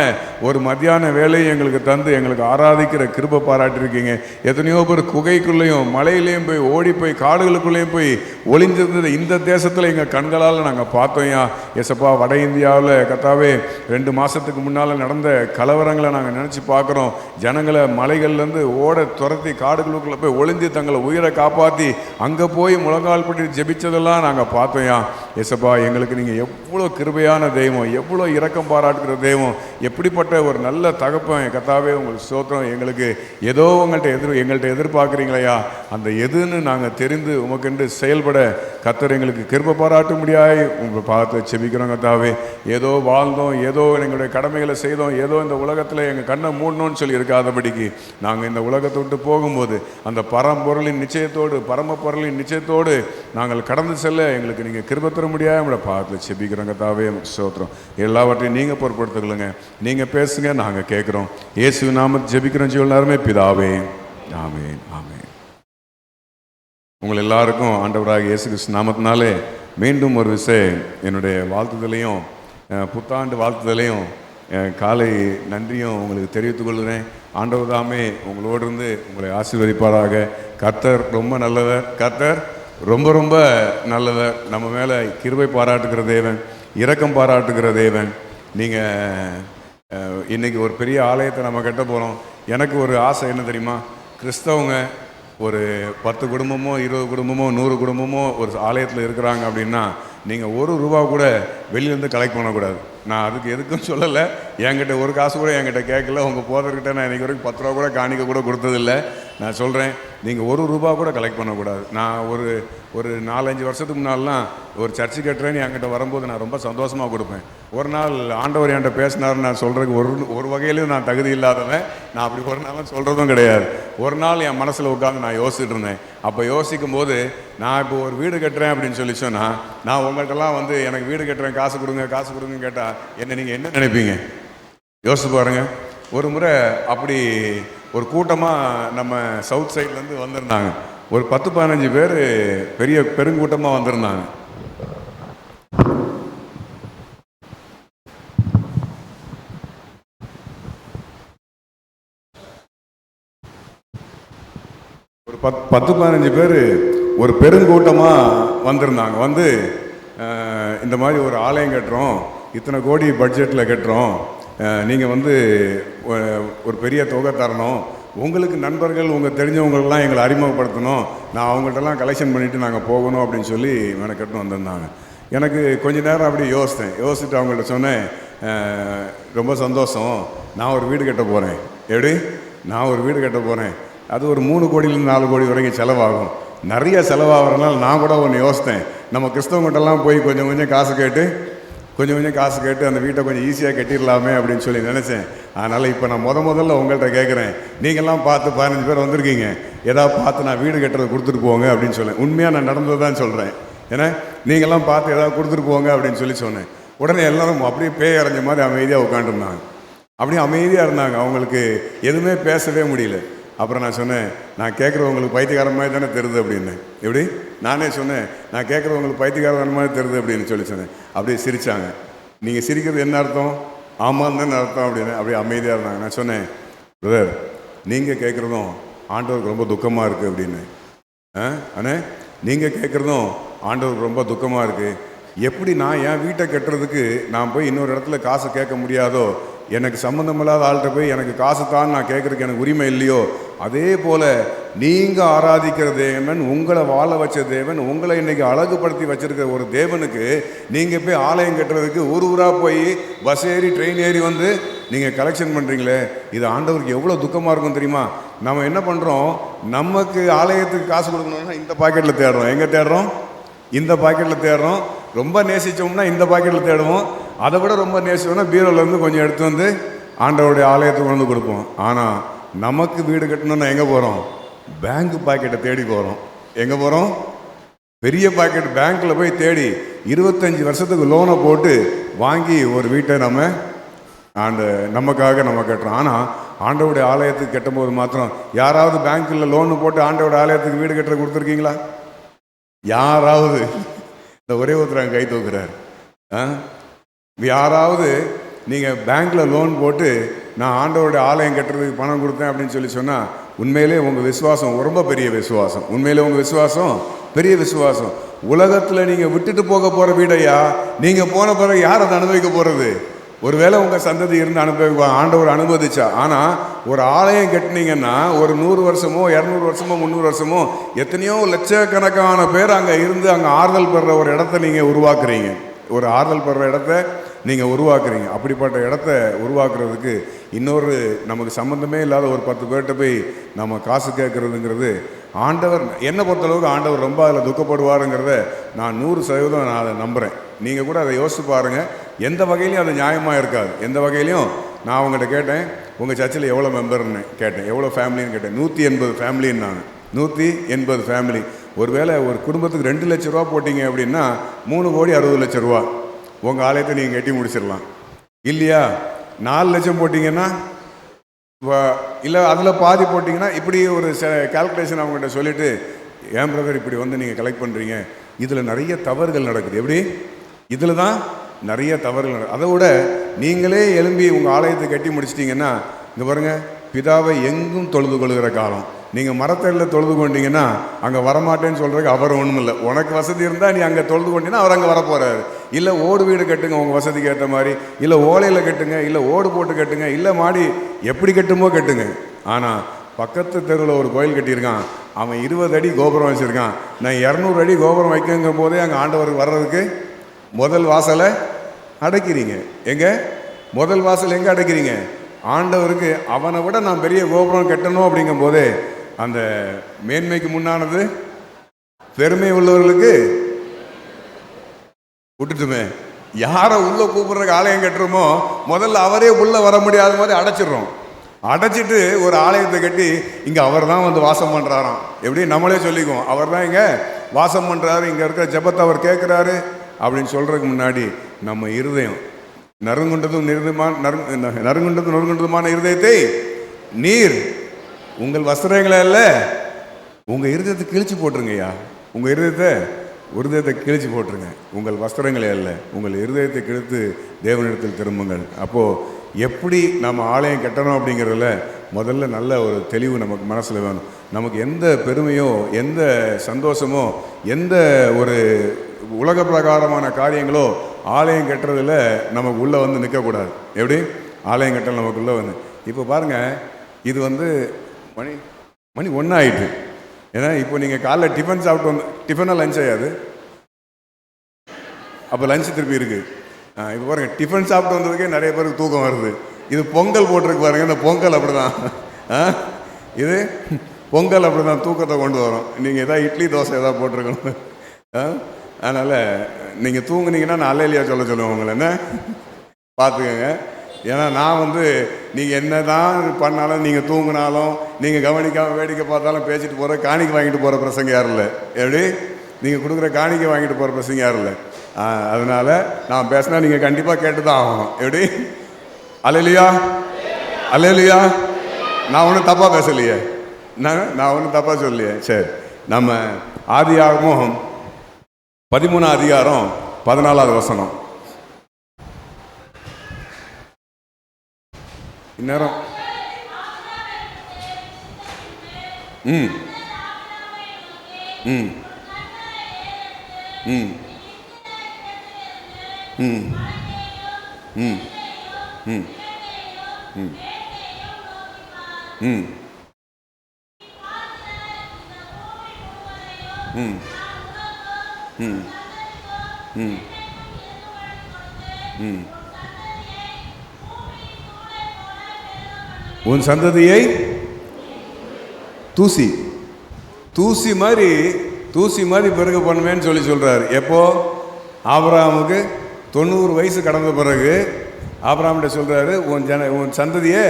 S3: ஒரு மத்தியான வேலையை எங்களுக்கு தந்து எங்களுக்கு ஆராதிக்கிற கிருபை பாராட்டியிருக்கீங்க. எத்தனையோ பேர் குகைக்குள்ளேயும் மலையிலையும் போய் ஓடி போய் காடுகளுக்குள்ளேயும் போய் ஒளிஞ்சிருந்தது இந்த தேசத்தில் எங்கள் கண்களால் நாங்கள் பார்த்தோம்யா ஏசப்பா. வட இந்தியாவில் கத்தாவே 2 மாதத்துக்கு முன்னால் நடந்த கலவரங்களை நாங்கள் நினச்சி பார்க்குறோம். ஜனங்களை மலைகள்லேருந்து ஓட துரத்தி காடுகளுக்குள்ளே போய் ஒளிஞ்சு தங்களை உயிரை காப்பாற்றி அங்கே போய் முழங்கால் பட்டி ஜெபிச்சதெல்லாம் நாங்கள் பார்த்தோம்யா ஏசப்பா. எங்களுக்கு நீங்கள் எவ்வளோ கிருபையான தெய்வம், எவ்வளோ இரக்கம் பாராட்டுகிற தெய்வம், எப்படிப்பட்ட ஒரு நல்ல தகப்பன் கத்தாவே. உங்களுக்கு ஸ்தோத்திரம். எங்களுக்கு ஏதோ எங்கள்கிட்ட எதிர்பார்க்குறீங்களையா, அந்த எதுன்னு நாங்கள் தெரிந்து உமக்கென்று செயல்பட கத்தர் எங்களுக்கு கிருபை பாராட்ட முடியாது உங்களை பார்த்து செபிக்கிறோம் கத்தாவே. ஏதோ வாழ்ந்தோம், ஏதோ எங்களுடைய கடமைகளை செய்தோம், ஏதோ இந்த உலகத்தில் எங்கள் கண்ணை மூடணும்னு சொல்லி இருக்காதபடிக்கு நாங்கள் இந்த உலகத்தை விட்டு போகும்போது அந்த பரம்பொருளின் நிச்சயத்தோடு, பரம பொருளின் நிச்சயத்தோடு நாங்கள் கடந்து செல்ல எங்களுக்கு நீங்கள் கிருபை தர முடியாது உங்களை பார்த்து செபிக்கிறோம் கத்தாவே. ஸ்தோத்திரம். எல்லாவற்றையும் நீங்கள் பொறுப்படுத்துக்கலுங்க, நீங்கள் பேசுங்க, நாங்கள் கேட்குறோம். இயேசு நாமத்தை ஜெபிக்கிறோம் எல்லாருமே பிதாவே, ஆமென் ஆமென். உங்கள் எல்லாருக்கும் ஆண்டவராக இயேசு கிறிஸ்து நாமத்தினாலே மீண்டும் ஒரு விஷயம் என்னுடைய வாழ்த்துதலையும் புத்தாண்டு வாழ்த்துதலையும் காலை நன்றியும் உங்களுக்கு தெரிவித்துக் கொள்கிறேன். ஆண்டவர் தாமே உங்களோடு இருந்து உங்களை ஆசீர்வதிப்பாராக. கர்த்தர் ரொம்ப நல்லவர், கர்த்தர் ரொம்ப ரொம்ப நல்லவர். நம்ம மேலே கிருபை பாராட்டுகிற தேவன், இரக்கம் பாராட்டுகிற தேவன். நீங்கள் இன்றைக்கி ஒரு பெரிய ஆலயத்தை நம்ம கட்ட போகிறோம். எனக்கு ஒரு ஆசை என்ன தெரியுமா, கிறிஸ்தவங்க ஒரு 10 குடும்பமோ 20 குடும்பமோ 100 குடும்பமோ ஒரு ஆலயத்தில் இருக்கிறாங்க அப்படின்னா நீங்கள் ₹1 கூட வெளியிலேருந்து கலெக்ட் பண்ணக்கூடாது. நான் அதுக்கு எதுக்கும் சொல்லலை. என்கிட்ட ஒரு காசு கூட என்கிட்ட கேட்கல. உங்கள் போதர்கிட்ட நான் இன்றைக்கி வரைக்கும் 10 ரூபா கூட காணிக்க கூட கொடுத்ததில்லை. நான் சொல்கிறேன், நீங்கள் ₹1 கூட கலெக்ட் பண்ணக்கூடாது. நான் ஒரு 4-5 வருஷத்துக்கு முன்னாலாம் ஒரு சர்ச்சு கட்டுறேன்னு என்கிட்ட வரும்போது நான் ரொம்ப சந்தோஷமாக கொடுப்பேன். ஒரு நாள் ஆண்டவர் என்கிட்ட பேசினார். நான் சொல்கிறதுக்கு ஒரு வகையிலையும் நான் தகுதி இல்லாதவன். நான் அப்படி ஒரு நாளும் சொல்கிறதும் கிடையாது. ஒரு நாள் என் மனசில் உட்காந்து நான் யோசிச்சுட்டு இருந்தேன். அப்போ யோசிக்கும் போது நான் இப்போ ஒரு வீடு கட்டுறேன் அப்படின்னு சொல்லி சொன்னால், நான் உங்கள்கிட்டலாம் வந்து எனக்கு வீடு கட்டுறேன் காசு கொடுங்கன்னு கேட்டால் நீங்கள் என்ன நினைப்பீங்க? யோசிச்சு பாருங்க. ஒரு முறை அப்படி ஒரு கூட்டமாக நம்ம சவுத் சைட்லேருந்து வந்திருந்தாங்க. ஒரு 10-15 பேர் பெரிய பெருங்கூட்டமாக வந்திருந்தாங்க. ஒரு 10-15 பேர் ஒரு பெருங்கூட்டமாக வந்திருந்தாங்க. வந்து இந்த மாதிரி ஒரு ஆலயம் கட்டுறோம், இத்தனை கோடி பட்ஜெட்டில் கட்டுறோம், நீங்கள் வந்து ஒரு பெரிய தொகை தரணும், உங்களுக்கு நண்பர்கள் உங்கள் தெரிஞ்சவங்களெலாம் எங்களை அறிமுகப்படுத்தணும், நான் அவங்கள்ட்டலாம் கலெக்ஷன் பண்ணிவிட்டு நாங்கள் போகணும் அப்படின்னு சொல்லி மெனக்கட்டு வந்திருந்தாங்க. எனக்கு கொஞ்ச நேரம் அப்படி யோசிச்சுட்டு அவங்கள்ட்ட சொன்னேன், ரொம்ப சந்தோஷம், நான் ஒரு வீடு கட்ட போகிறேன். எப்படி? நான் ஒரு வீடு கட்ட போகிறேன். அது ஒரு 3 கோடியிலேருந்து 4 கோடி வரைக்கும் செலவாகும். நிறைய செலவாகிறதுனால நான் கூட ஒன்று யோசித்தேன், நம்ம கிறிஸ்தவங்கிட்டலாம் போய் கொஞ்சம் காசு கேட்டு கொஞ்சம் கொஞ்சம் காசு கேட்டு அந்த வீட்டை கொஞ்சம் ஈஸியாக கட்டிடலாமே அப்படின்னு சொல்லி நினச்சேன். அதனால் இப்போ நான் முதல்ல உங்கள்கிட்ட கேட்குறேன், நீங்கள்லாம் பார்த்து 15 பேர் வந்திருக்கீங்க, ஏதாவது பார்த்து நான் வீடு கட்டுறது கொடுத்துட்டு போங்க அப்படின்னு சொன்னேன். உண்மையாக நான் நடந்தது தான் சொல்கிறேன். ஏன்னா நீங்கள்லாம் பார்த்து ஏதாவது கொடுத்துட்டு போங்க அப்படின்னு சொல்லி சொன்னேன். உடனே எல்லோரும் அப்படியே பேய் அரைஞ்ச மாதிரி அமைதியாக உட்காந்துருந்தாங்க. அப்படியே அமைதியாக இருந்தாங்க. அவங்களுக்கு எதுவுமே பேசவே முடியல. அப்புறம் நான் சொன்னேன், நான் கேட்குறவங்களுக்கு பைத்தியக்காரன் மாதிரி தானே தெரியுது அப்படின்னு. எப்படி நானே சொன்னேன், நான் கேட்குறவங்களுக்கு பைத்தியக்காரன் மாதிரி தெரியுது அப்படின்னு சொல்லி சொன்னேன். அப்படியே சிரித்தாங்க. நீங்கள் சிரிக்கிறது என்ன அர்த்தம்? ஆமான்னு தானே அர்த்தம் அப்படின்னு. அப்படியே அமைதியாக இருந்தாங்க. நான் சொன்னேன், பிரதர் நீங்கள் கேட்குறதும் ஆண்டவருக்கு ரொம்ப துக்கமாக இருக்குது அப்படின்னு. அண்ணே நீங்கள் கேட்குறதும் ஆண்டவருக்கு ரொம்ப துக்கமாக இருக்குது. எப்படி நான் என் வீட்டை கட்டுறதுக்கு நான் போய் இன்னொரு இடத்துல காசு கேட்க முடியாதோ, எனக்கு சம்மந்தமில்லாத ஆள்கிட்ட போய் எனக்கு காசு தான் நான் கேட்குறதுக்கு எனக்கு உரிமை இல்லையோ, அதே போல் நீங்கள் ஆராதிக்கிற தேவன், உங்களை வாழ வச்ச தேவன், உங்களை இன்றைக்கி அழகுபடுத்தி வச்சுருக்கிற ஒரு தேவனுக்கு நீங்கள் போய் ஆலயம் கட்டுறதுக்கு ஊராக போய் பஸ் ஏறி ட்ரெயின் ஏறி வந்து நீங்கள் கலெக்ஷன் பண்ணுறீங்களே, இது ஆண்டவருக்கு எவ்வளோ துக்கமாக இருக்கும் தெரியுமா? நம்ம என்ன பண்ணுறோம், நமக்கு ஆலயத்துக்கு காசு கொடுக்கணும்னா இந்த பாக்கெட்டில் தேடுறோம். எங்கே தேடுறோம்? இந்த பாக்கெட்டில் தேடுறோம். ரொம்ப நேசித்தோம்னா இந்த பாக்கெட்டில் தேடுவோம். அதை விட ரொம்ப நேசிச்சோம்னா பீரோலேருந்து கொஞ்சம் எடுத்து வந்து ஆண்டவருடைய ஆலயத்துக்கு வந்து கொடுப்போம். ஆனால் நமக்கு வீடு கட்டணும்னா எங்கே போகிறோம்? பேங்க் பாக்கெட்டை தேடி போகிறோம். எங்கே போகிறோம்? பெரிய பாக்கெட் பேங்க்கில் போய் தேடி 25 வருஷத்துக்கு லோனை போட்டு வாங்கி ஒரு வீட்டை நமக்காக நம்ம கட்டுறோம். ஆனால் ஆண்டவருடைய ஆலயத்துக்கு கட்டும்போது மாத்திரம் யாராவது பேங்க்கில் லோனு போட்டு ஆண்டவருடைய ஆலயத்துக்கு வீடு கட்டுற கொடுத்துருக்கீங்களா? யாராவது? இந்த ஒரே ஒருத்தர் கை தூக்குறாரு. யாராவது நீங்கள் பேங்க்கில் லோன் போட்டு நான் ஆண்டவருடைய ஆலயம் கட்டுறதுக்கு பணம் கொடுத்தேன் அப்படின்னு சொல்லி சொன்னால் உண்மையிலே உங்கள் விசுவாசம் ரொம்ப பெரிய விசுவாசம். உண்மையிலே உங்கள் விசுவாசம் பெரிய விசுவாசம். உலகத்தில் நீங்கள் விட்டுட்டு போக போகிற வீடையா நீங்கள் போன பிறகு யார் அதை அனுபவிக்க போகிறது? ஒருவேளை உங்கள் சந்ததி இருந்து ஆண்டவர் அனுமதிச்சா. ஆனால் ஒரு ஆலயம் கட்டினீங்கன்னா ஒரு 100 வருஷமோ 200 வருஷமோ 300 வருஷமோ எத்தனையோ லட்சக்கணக்கான பேர் அங்கே இருந்து அங்கே ஆறுதல் பெறுற ஒரு இடத்த நீங்கள் உருவாக்குறீங்க. ஒரு ஆறுதல் பெறுற இடத்த நீங்கள் உருவாக்குறீங்க. அப்படிப்பட்ட இடத்த உருவாக்குறதுக்கு இன்னொரு நமக்கு சம்மந்தமே இல்லாத ஒரு 10 பேர்கிட்ட போய் நம்ம காசு கேட்குறதுங்கிறது ஆண்டவர் என்னை பொறுத்தளவுக்கு ஆண்டவர் ரொம்ப அதில் துக்கப்படுவாருங்கிறத நான் 100% நான் அதை நம்புகிறேன். நீங்கள் கூட அதை யோசிச்சு பாருங்கள். எந்த வகையிலையும் அது நியாயமாக இருக்காது. எந்த வகையிலையும் நான் அவங்ககிட்ட கேட்டேன், உங்கள் சர்ச்சில் எவ்வளோ மெம்பர்னு கேட்டேன், எவ்வளோ ஃபேமிலின்னு கேட்டேன். 180 ஃபேமிலின்னு. நான் 180 ஃபேமிலி. ஒருவேளை ஒரு குடும்பத்துக்கு 2 லட்ச ரூபா போட்டிங்க அப்படின்னா 3 கோடி 60 லட்ச ரூபா உங்கள் ஆலயத்தை நீங்கள் கட்டி முடிச்சிடலாம் இல்லையா? 4 லட்சம் போட்டிங்கன்னா இல்லை அதில் பாதி போட்டிங்கன்னா இப்படி ஒரு கால்குலேஷன் அவங்ககிட்ட சொல்லிவிட்டு, ஏன் பிரதர் இப்படி வந்து நீங்கள் கலெக்ட் பண்ணுறீங்க, இதில் நிறைய தவறுகள் நடக்குது. எப்படி? இதில் தான் நிறைய தவறுகள் நடக்குது. அதை விட நீங்களே எழும்பி உங்கள் ஆலயத்தை கட்டி முடிச்சிட்டிங்கன்னா, இங்கே பாருங்கள், பிதாவை எங்கும் தொழுது கொள்கிற காலம். நீங்கள் மரத்தடியில் தொழுது கொண்டீங்கன்னா அங்கே வரமாட்டேன்னு சொல்கிறதுக்கு அவர் ஒன்றும் இல்லை. உனக்கு வசதி இருந்தால் நீ அங்கே தொழுது கொண்டீங்கன்னா அவர் அங்கே வரப்போகிறாரு. இல்லை ஓடு வீடு கட்டுங்க உங்கள் வசதிக்கு ஏற்ற மாதிரி, இல்லை ஓலையில் கட்டுங்க, இல்லை ஓடு போட்டு கட்டுங்க, இல்லை மாடி எப்படி கட்டுமோ கட்டுங்க. ஆனால் பக்கத்து தெருவில் ஒரு கோயில் கட்டியிருக்கான், அவன் 20 அடி கோபுரம் வச்சுருக்கான். நான் 200 அடி கோபுரம் வைக்கங்கிற போதே அங்கே ஆண்டவருக்கு வர்றதுக்கு முதல் வாசலை அடைக்கிறீங்க. எங்கே முதல் வாசல் எங்கே அடைக்கிறீங்க? ஆண்டவருக்கு அவனை விட நான் பெரிய கோபுரம் கட்டணும் அப்படிங்கும் போதே அந்த மேன்மைக்கு முன்னானது பெருமை உள்ளவர்களுக்கு விட்டுட்டுமே. யாரை உள்ள கூப்பிடுறதுக்கு ஆலயம் கட்டுறோமோ முதல்ல அவரே உள்ள வர முடியாத மாதிரி அடைச்சிடுறோம். அடைச்சிட்டு ஒரு ஆலயத்தை கட்டி இங்கே அவர் தான் வந்து வாசம் பண்ணுறாராம். எப்படி நம்மளே சொல்லிக்குவோம், அவர் தான் இங்கே வாசம் பண்ணுறாரு, இங்கே இருக்கிற ஜெபத்தை அவர் கேட்குறாரு அப்படின்னு சொல்கிறதுக்கு முன்னாடி நம்ம இருதயம் நறுங்குண்டதும் நறுங்குண்டதுமான இருதயத்தை நீர் உங்கள் வஸ்திரங்களை அல்ல உங்கள் இருதயத்தை கிழிச்சு போட்டுருங்கய்யா. உங்கள் இருதயத்தை கிழிச்சு போட்டுருங்க. உங்கள் வஸ்திரங்களே அல்ல உங்கள் இருதயத்தை கிழித்து தேவனிடத்தில் திரும்புங்கள். அப்போது எப்படி நம்ம ஆலயம் கட்டணும் அப்படிங்கிறதுல முதல்ல நல்ல ஒரு தெளிவு நமக்கு மனசில் வேணும். நமக்கு எந்த பெருமையோ எந்த சந்தோஷமோ எந்த ஒரு உலக பிரகாரமான காரியங்களோ ஆலயம் கட்டுறதுல நமக்கு உள்ளே வந்து நிற்கக்கூடாது. எப்படி? ஆலயம் கட்டல் நமக்குள்ளே வந்து இப்போ பாருங்கள், இது வந்து மணி 1 ஆகிட்டு. ஏன்னா இப்போ நீங்கள் காலைல டிஃபன் சாப்பிட்டு வந்து டிஃபனாக லஞ்ச் ஆகாது, அப்போ லஞ்சு திருப்பி இருக்குது. இப்போ பாருங்கள், டிஃபன் சாப்பிட்டு வந்ததுக்கே நிறைய பேருக்கு தூக்கம் வருது. இது பொங்கல் போட்டிருக்கு பாருங்கள், இந்த பொங்கல் அப்படி தான். இது பொங்கல் அப்படி தான் தூக்கத்தை கொண்டு வரும். நீங்கள் எதாவது இட்லி தோசை எதாவது போட்டிருக்கணும். அதனால் நீங்கள் தூங்குனீங்கன்னா நான் அல்லையா சொல்லுவேன் உங்களை, என்ன பார்த்துக்கோங்க. ஏன்னா நான் வந்து நீங்கள் என்ன தான் பண்ணாலும், நீங்கள் தூங்கினாலும், நீங்கள் கவனிக்காமல் வேடிக்கை பார்த்தாலும் பேசிட்டு போகிற காணிக்கை வாங்கிட்டு போகிற பிரசங்க யாரும் இல்லை. எப்படி நீங்கள் கொடுக்குற காணிக்கை வாங்கிட்டு போகிற பிரசங்க யாரும் இல்லை. அதனால் நான் பேசினா நீங்கள் கண்டிப்பாக கேட்டு தான் ஆகணும். எப்படி அல்லேலூயா அல்லேலூயா. நான் ஒன்றும் தப்பாக பேசலையே, நான் ஒன்றும் தப்பாக சொல்லலையே. சரி, நம்ம ஆதியாகமம் 13 அதிகாரம் 14வது வசனம். இந்நேரம் ம் ம் ம் ம் ம் ம் ம் ம் ம் ம் ம் ம் உன் சந்ததியை தூசி தூசி மாதிரி பிறகு பண்ணுவேன்னு சொல்கிறார். எப்போ? ஆபிரகாமுக்கு 90 வயசு கடந்த பிறகு ஆபிரகாம்கிட்ட சொல்கிறாரு, உன் சந்ததியை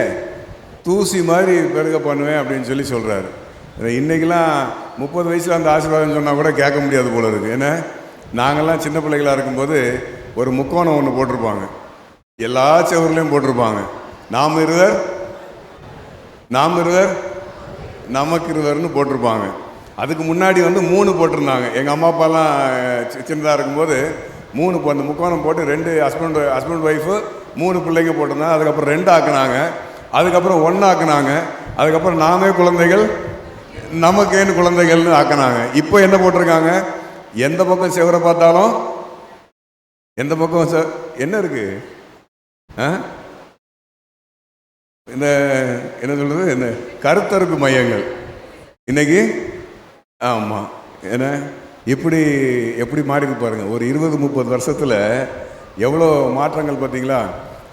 S3: தூசி மாதிரி பெருக பண்ணுவேன் அப்படின்னு சொல்கிறாரு. இன்றைக்கெலாம் 30 வயசில் அந்த ஆசீர்வாதம் சொன்னால் கூட கேட்க முடியாது போல இருக்குது. ஏன்னா நாங்கள்லாம் சின்ன பிள்ளைகளாக இருக்கும்போது ஒரு முக்கோணம் ஒன்று போட்டிருப்பாங்க, எல்லா செவர்லேயும் போட்டிருப்பாங்க, நாம் இருவர் நமக்கு இருவர்னு போட்டிருப்பாங்க. அதுக்கு முன்னாடி வந்து 3 போட்டிருந்தாங்க. எங்கள் அம்மா அப்பாலாம் சின்னதாக இருக்கும்போது 3 அந்த முக்கோணம் போட்டு 2 ஹஸ்பண்ட் ஒய்ஃபு 3 பிள்ளைங்க போட்டிருந்தாங்க. அதுக்கப்புறம் 2 ஆக்குனாங்க, அதுக்கப்புறம் 1 ஆக்குனாங்க, அதுக்கப்புறம் நாமே குழந்தைகள் நமக்கேன்னு குழந்தைகள்னு ஆக்கினாங்க. இப்போ என்ன போட்டிருக்காங்க? எந்த பக்கம் செவரை பார்த்தாலும், எந்த பக்கம் என்ன இருக்கு, இந்த என்ன சொல்றது, இந்த கருத்தருக்கு மையங்கள் இன்னைக்கு. ஆமாம், ஏன்னா எப்படி மாறி பாருங்க. ஒரு 20-30 வருஷத்தில் எவ்வளோ மாற்றங்கள் பார்த்தீங்களா?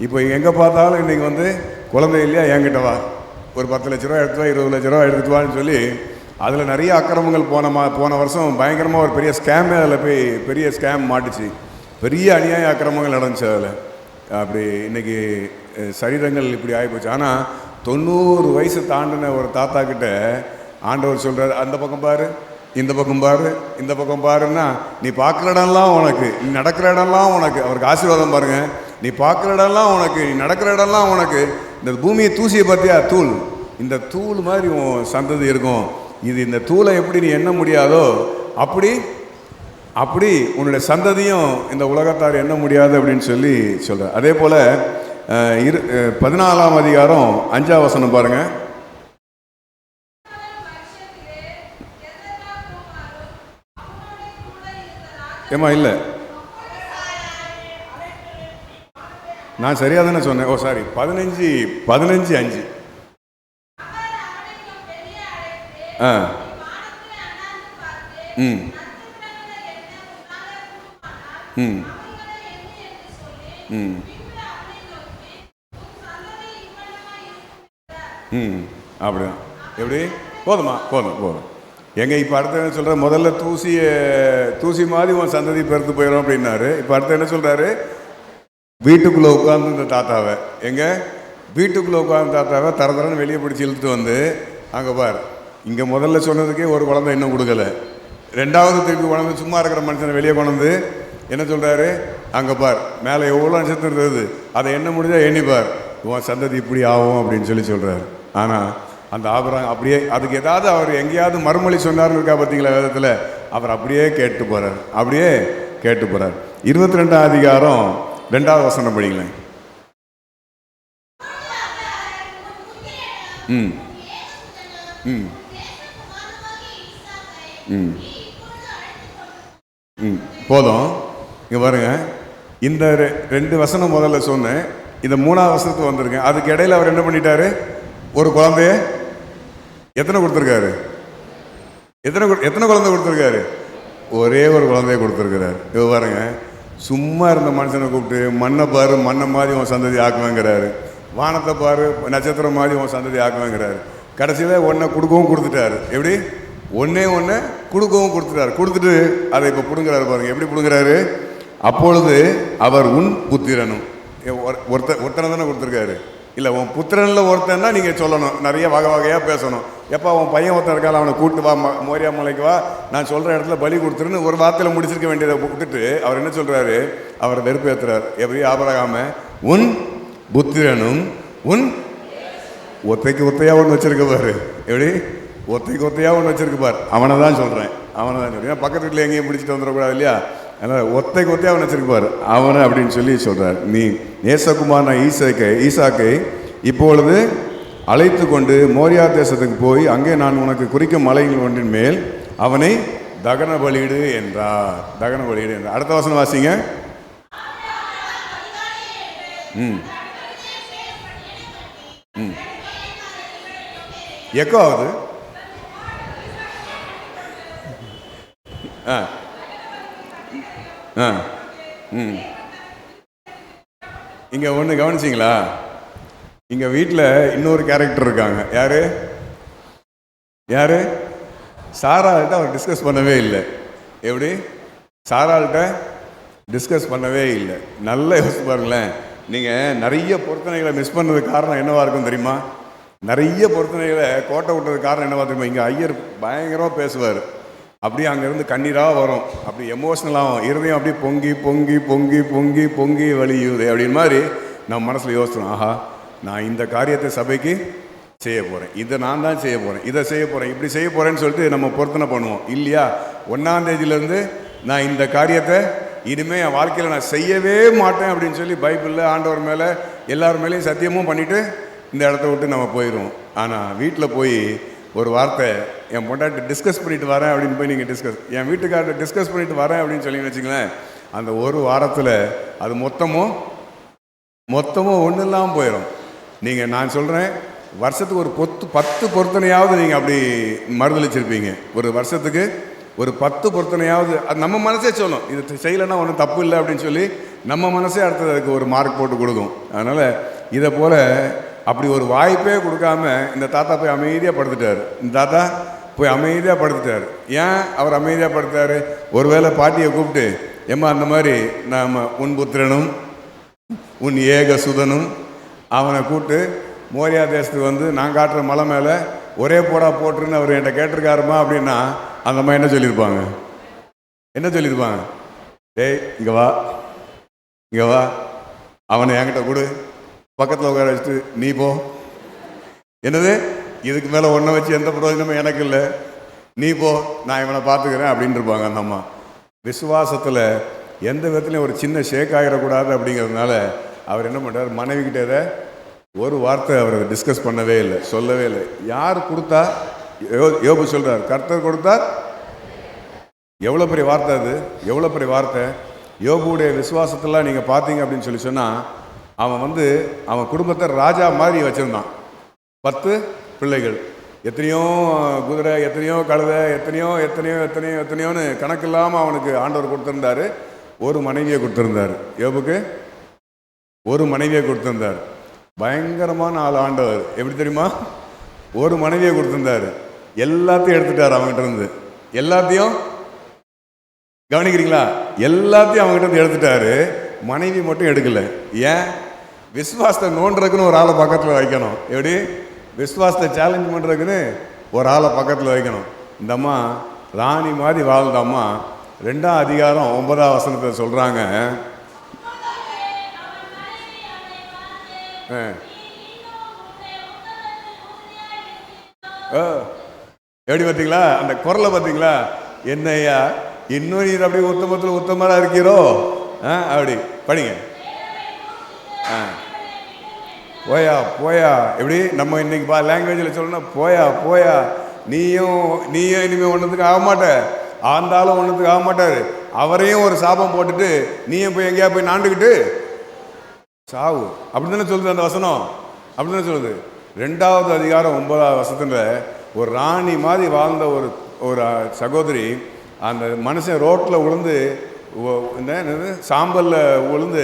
S3: இப்போ எங்கே பார்த்தாலும் இன்றைக்கி வந்து குழந்தை இல்லையா, என்கிட்ட வா, ஒரு 10 லட்ச ரூபா எடுத்து வா, 20 லட்ச ரூபா எடுத்துட்டு வான்னு சொல்லி அதில் நிறைய அக்கிரமங்கள் போன வருஷம் பயங்கரமாக ஒரு பெரிய ஸ்கேமே, அதில் போய் பெரிய ஸ்கேம் மாட்டுச்சு, பெரிய அநியாய அக்கிரமங்கள் நடந்துச்சு அதில். அப்படி இன்றைக்கி சரீரங்கள் இப்படி ஆகிப்போச்சு. ஆனால் 90 வயசு தாண்டின ஒரு தாத்தா கிட்ட ஆண்டவர் சொல்கிறார், அந்த பக்கம் பாரு, இந்த பக்கம் பாரு, இந்த பக்கம் பாருன்னா, நீ பார்க்குற இடம்லாம் உனக்கு, நீ நடக்கிற இடம்லாம் உனக்கு. அவருக்கு ஆசீர்வாதம் பாருங்கள், நீ பார்க்குற இடம்லாம் உனக்கு, நீ நடக்கிற இடம்லாம் உனக்கு. இந்த பூமியை தூசியை பார்த்தியா, தூள், இந்த தூள் மாதிரி உன் சந்ததி இருக்கும். இந்த தூளை எப்படி நீ எண்ண முடியாதோ அப்படி உன்னுடைய சந்ததியும் இந்த உலகத்தார் எண்ண முடியாது அப்படின்னு சொல்ற. அதே போல் 14ஆம் அதிகாரம் 5ஆம் வசனம் பாருங்க. ஏமா இல்லை, நான் சரியாக தானே சொன்னேன். ஓ சாரி, 15:5. ம் ம் ம் ம் அப்படிதான். எப்படி? போதும். எங்க இப்போ அடுத்த என்ன சொல்கிற, முதல்ல தூசி மாதிரி உன் சந்ததி பெருத்து போயிடும் அப்படின்னாரு. இப்போ அடுத்த என்ன சொல்கிறாரு, வீட்டுக்குள்ளே உட்கார்ந்து இந்த தாத்தாவை, வீட்டுக்குள்ளே உட்கார்ந்து தாத்தாவை தரன்னு வெளியே பிடிச்சி இழுத்துட்டு வந்து, அங்கே பார், இங்கே முதல்ல சொன்னதுக்கே ஒரு குழந்தை இன்னும் கொடுக்கல, 2வது திருப்பி குழந்தை சும்மா இருக்கிற மனுஷனை வெளியே கொண்டு என்ன சொல்கிறாரு, அங்கே பார், மேலே எவ்வளோ நட்சத்திரம் இருக்குது, அதை என்ன முடிஞ்சா எண்ணிப்பார், உன் சந்ததி இப்படி ஆகும் அப்படின்னு சொல்கிறாரு. ஆனால் அந்த ஆபிரகாம் அப்படியே, அதுக்கு ஏதாவது அவர் எங்கேயாவது மறுமொழி சொன்னார்னு இருக்கா பார்த்தீங்களா வேதத்தில், அவர் அப்படியே கேட்டு போகிறார். 22ஆம் அதிகாரம் 2வது வசனம் படிங்களேன். ம் ம் ம் ம் போதும். இங்கே பாருங்க, இந்த 2 வசனம் முதல்ல சொன்னேன், இந்த 3ஆவது வசனத்துக்கு வந்திருக்கேன். அதுக்கு இடையில அவர் என்ன பண்ணிட்டாரு, ஒரு குழந்தைய எத்தனை கொடுத்துருக்காரு, எத்தனை குழந்தை கொடுத்துருக்காரு, ஒரே ஒரு குழந்தைய கொடுத்துருக்கிறார். இப்போ பாருங்க, சும்மா இருந்த மனுஷனை கூப்பிட்டு மண்ணை பாரு, மண்ணை மாதிரி உன் சந்ததி ஆக்குவேங்கிறாரு, வானத்தை பாரு, நட்சத்திரம் மாதிரி உன் சந்ததி ஆக்குவேங்கிறாரு. கடைசியில் ஒன்றை கொடுத்துட்டாரு. எப்படி? ஒன்று கொடுக்கவும் கொடுத்துட்டாரு. கொடுத்துட்டு அதை இப்போ பிடுங்குறாரு பாருங்க. எப்படி பிடுங்குறாரு? அப்பொழுது அவர் உன் புத்திரனும். ஒருத்தனை தானே கொடுத்துருக்காரு. இல்லை, உன் புத்திரனில் ஒருத்தன்னா நீங்கள் சொல்லணும், நிறைய வகை வகையாக பேசணும். எப்போ உன் பையன் ஒருத்தன் இருக்கால, அவனை கூட்டு வா, மோரியா மலைக்கு வா, நான் சொல்கிற இடத்துல பலி கொடுத்துருன்னு ஒரு வார்த்தையில் முடிச்சிருக்க வேண்டியதை விட்டுட்டு அவர் என்ன சொல்கிறாரு, அவரை வெறுப்பேற்றுறாரு. எப்படி ஆபிரகாம உன் புத்திரனும் உன் ஒத்தைக்கு ஒத்தையாக ஒன்று வச்சிருக்க பாரு. எப்படி ஒத்தைக்கு ஒத்தையாக ஒன்று வச்சிருக்க பாரு. அவனை தான் சொல்கிறேன், அவனை தான் சொல்கிறேன். ஏன்னா பக்கத்து வீட்டில் எங்கேயும் பிடிச்சிட்டு வந்துடக்கூடாது இல்லையா? அதனால் ஒத்தைக்கு ஒத்தையாக அவனை வச்சிருப்பார் அவனை அப்படின்னு சொல்லி சொல்கிறார். நீ நேசகுமாரன் ஈசாக்கை இப்பொழுது அழைத்து கொண்டு மோரியா தேசத்துக்கு போய் அங்கே நான் உனக்கு குறிக்கும் மலைகள் ஒன்றின் மேல் அவனை தகன பலியிடு என்றார். தகன பலியிடு என்றார். அடுத்த வசனம் வாசிங்க. எக்கோ ஆகுது. இங்க ஒன்று கவனிச்சிங்களா? இங்க வீட்டில் இன்னொரு கேரக்டர் இருக்காங்க. யாரு யாரு? சாராள்கிட்ட அவர் டிஸ்கஸ் பண்ணவே இல்லை. எப்படி? சாராள்கிட்ட டிஸ்கஸ் பண்ணவே இல்லை. நல்லா யோசிச்சு பாருங்களேன். நீங்கள் நிறைய பொருத்தனைகளை மிஸ் பண்ணதுக்கு காரணம் என்னவா இருக்கும் தெரியுமா? நிறைய பொருத்தனைகளை கோட்டை விட்டதுக்கு காரணம் என்னவா தெரியுமா? இங்கே ஐயர் பயங்கரமாக பேசுவார். அப்படியே அங்கேருந்து கண்ணீராக வரும், அப்படி எமோஷ்னலாகும், இருதயம் அப்படியே பொங்கி பொங்கி பொங்கி பொங்கி பொங்கி வலியுது அப்படின்னு மாதிரி நம்ம மனசில் யோசிச்சோம். ஆஹா, நான் இந்த காரியத்தை சபைக்கு செய்ய போகிறேன், இதை நான் தான் செய்ய போகிறேன், இதை செய்ய போகிறேன், இப்படி செய்ய போகிறேன்னு சொல்லிட்டு நம்ம பொருத்தனை பண்ணுவோம் இல்லையா? 1ஆம் தேதியிலேருந்து நான் இந்த காரியத்தை இனிமேல் என் வாழ்க்கையில் நான் செய்யவே மாட்டேன் அப்படின்னு சொல்லி பைபிளில் ஆண்டவர் மேலே எல்லார் மேலேயும் சத்தியமும் பண்ணிவிட்டு இந்த இடத்த விட்டு நம்ம போயிடுவோம். ஆனால் வீட்டில் போய் ஒரு வார்த்தை, என் பொண்டாட்டி டிஸ்கஸ் பண்ணிட்டு வரேன் அப்படின்னு போய் நீங்கள் என் வீட்டுக்கார்ட்ட டிஸ்கஸ் பண்ணிட்டு வரேன் அப்படின்னு சொல்லி வச்சுங்களேன், அந்த ஒரு வாரத்தில் அது மொத்தமும் ஒன்றும் இல்லாமல் போயிடும். நீங்கள் நான் சொல்கிறேன், வருஷத்துக்கு ஒரு 10 பொருத்தனையாவது நீங்கள் அப்படி மறுதளிச்சிருப்பீங்க. ஒரு வருஷத்துக்கு ஒரு 10 பொருத்தனையாவது அது நம்ம மனசே சொல்லும், இது செய்யலைன்னா ஒன்றும் தப்பு இல்லை அப்படின்னு சொல்லி நம்ம மனசே அடுத்தது அதுக்கு ஒரு மார்க் போட்டு கொடுக்கும். அதனால் இதை போல் அப்படி ஒரு வாய்ப்பே கொடுக்காம இந்த தாத்தா போய் அமைதியாக படுத்துட்டார். இந்த தாத்தா போய் அமைதியாக படுத்துட்டார். ஏன் அவர் அமைதியாக படுத்தார்? ஒருவேளை பாட்டியை கூப்பிட்டு, ஏம்மா அந்த மாதிரி நாம் உன் புத்திரனும் உன் ஏக சுதனும் அவனை கூப்பிட்டு மோரியா தேசத்துக்கு வந்து நான் காட்டுற மலை மேலே ஒரே போடா போட்டுருன்னு அவர் என்கிட்ட கேட்டிருக்காருமா அப்படின்னா அந்த மாதிரி என்ன சொல்லியிருப்பாங்க? டேய் இங்கே வா, அவனை என்கிட்ட கொடு, பக்கத்தில் உட்கார வச்சுட்டு நீ போ. என்னது, இதுக்கு மேலே ஒன்றை வச்சு எந்த பிரயோஜனமும் எனக்கு இல்லை, நீ போ, நான் இவனை பார்த்துக்கிறேன் அப்படின்னு இருப்பாங்க அந்த அம்மா. விசுவாசத்தில் எந்த விதத்துலையும் ஒரு சின்ன ஷேக் ஆகிடக்கூடாது அப்படிங்கிறதுனால அவர் என்ன பண்ணுறார், மனைவிக்கிட்டே ஒரு வார்த்தை அவர் டிஸ்கஸ் பண்ணவே இல்லை, சொல்லவே இல்லை. யார் கொடுத்தா? யோபு சொல்கிறார், கர்த்தர் கொடுத்தார். எவ்வளோ பெரிய வார்த்தை அது, எவ்வளோ பெரிய வார்த்தை. யோபுடைய விசுவாசத்தெல்லாம் நீங்கள் பார்த்தீங்க அப்படின்னு சொல்லி சொன்னால், அவன் குடும்பத்தை ராஜா மாதிரி வச்சுருந்தான். 10 பிள்ளைகள், எத்தனையோ குதிரை, எத்தனையோ கழுதை, எத்தனையோன்னு கணக்கு இல்லாமல் அவனுக்கு ஆண்டவர் கொடுத்துருந்தாரு. ஒரு மனைவியை கொடுத்துருந்தார். யோபுக்கு ஒரு மனைவியை கொடுத்துருந்தார். பயங்கரமான ஆள் ஆண்டவர். எப்படி தெரியுமா? ஒரு மனைவியை கொடுத்துருந்தாரு, எல்லாத்தையும் எடுத்துட்டார் அவங்ககிட்ட இருந்து. எல்லாத்தையும் கவனிக்கிறீங்களா? எல்லாத்தையும் அவங்ககிட்ட இருந்து எடுத்துட்டாரு, மனைவி மட்டும் எடுக்கல. ஏன்? விசுவாசத்தை நோண்டுறதுக்குன்னு ஒரு ஆளை பக்கத்தில் வைக்கணும். எப்படி? விசுவாசத்தை சேலஞ்ச் பண்ணுறதுக்குன்னு ஒரு ஆளை பக்கத்தில் வைக்கணும். இந்த அம்மா ராணி மாதிரி வாழ்ந்த அம்மா 2ஆம் அதிகாரம் 9ஆம் வசனத்தை சொல்கிறாங்க. எப்படி பார்த்தீங்களா? அந்த குரலை பார்த்தீங்களா? என்னையா இன்னும் நீர் அப்படியே உத்தமராக இருக்கிறோ அப்படி படிங்க. போயா எப்படி நம்ம இன்னைக்கு லாங்குவேஜில் சொல்லணும், போயா நீயும் இனிமேல் ஒன்றுத்துக்கு ஆக மாட்ட, ஆந்தாலும் ஒன்றுத்துக்கு ஆக மாட்டார். அவரையும் ஒரு சாபம் போட்டுட்டு நீயும் போய் எங்கேயா போய் நாண்டுக்கிட்டு சாவு அப்படி தானே சொல்லுது அந்த வசனம். அப்படி தானே சொல்லுது. 2ஆவது அதிகாரம் 9ஆவது வசனத்தில் ஒரு ராணி மாதிரி வாழ்ந்த ஒரு சகோதரி, அந்த மனுஷன் ரோட்டில் விழுந்து சாம்பலில் விழுந்து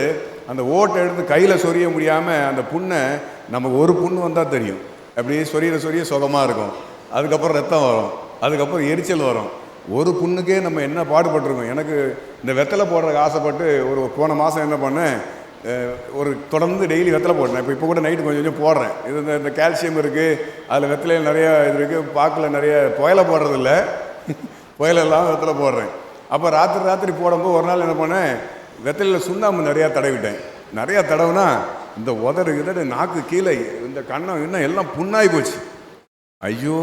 S3: அந்த ஓட்டை எடுத்து கையில் சொரிய முடியாமல் அந்த புண்ணை, நமக்கு ஒரு புண்ணு வந்தால் தெரியும், அப்படியே சொரிய சுகமாக இருக்கும். அதுக்கப்புறம் ரத்தம் வரும், அதுக்கப்புறம் எரிச்சல் வரும், ஒரு புண்ணுக்கே நம்ம என்ன பாடுபட்டிருக்கோம். எனக்கு இந்த வெத்தலை போடுறதுக்கு ஆசைப்பட்டு போன மாதம் என்ன பண்ணேன், தொடர்ந்து டெய்லி வெத்தலை போடுறேன். இப்போ கூட நைட்டு கொஞ்சம் கொஞ்சம் போடுறேன். இது இந்த கால்சியம் இருக்குது, அதில் வெத்தலையில் நிறையா இது இருக்குது, பாக்கில் நிறைய புயலை போடுறதில்ல, புயலெல்லாம் வெத்தலை போடுறேன். அப்போ ராத்திரி போடும்போது ஒரு நாள் என்ன பண்ணேன், வெத்தலையில் சுண்ணாம்பு நிறையா தடவிட்டேன். நிறையா தடவுனா இந்த உதறு நாக்கு கீழே இந்த கண்ணம் இன்னும் எல்லாம் புண்ணாகி போச்சு. ஐயோ,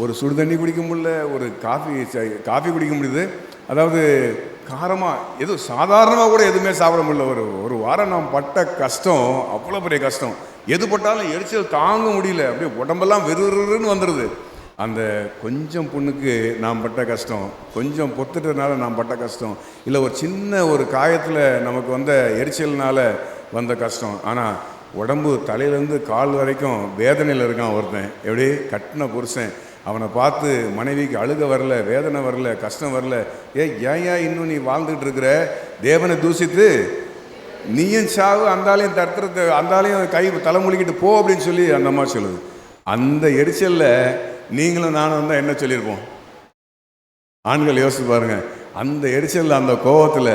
S3: ஒரு சுடு தண்ணி குடிக்க முடியல, ஒரு காஃபி குடிக்க முடியுது, அதாவது காரமாக எதுவும் சாதாரணமாக கூட எதுவுமே சாப்பிட முடியல. ஒரு வாரம் நான் பட்ட கஷ்டம் அவ்வளோ பெரிய கஷ்டம். எது பட்டாலும் எரிச்சல் தாங்க முடியல, அப்படியே உடம்பெல்லாம் வெறுன்னு வந்துடுது. அந்த கொஞ்சம் புண்ணுக்கு நான் பட்ட கஷ்டம், கொஞ்சம் பொத்துட்டதுனால நான் பட்ட கஷ்டம், இல்லை ஒரு சின்ன ஒரு காயத்தில் நமக்கு வந்த எரிச்சல்னால வந்த கஷ்டம். ஆனால் உடம்பு தலையிலேருந்து கால் வரைக்கும் வேதனையில் இருக்கான் ஒருத்தன். எப்படி கட்டின புருஷன், அவனை பார்த்து மனைவிக்கு அழுக வரல, வேதனை வரல, கஷ்டம் வரல. ஏன் இன்னும் நீ வாழ்ந்துட்டு இருக்கிற, தேவனை தூசித்து நீயும் சாவு, அந்தாலையும் தடுத்துறது, அந்தாலையும் கை தலைமொழிக்கிட்டு போ அப்படின்னு சொல்லி அந்த அம்மா சொல்லுது. அந்த எரிச்சலில் நீங்களும் நானும் வந்தால் என்ன சொல்லியிருப்போம்? ஆண்கள் யோசிச்சு பாருங்க. அந்த எரிச்சலில் அந்த கோபத்தில்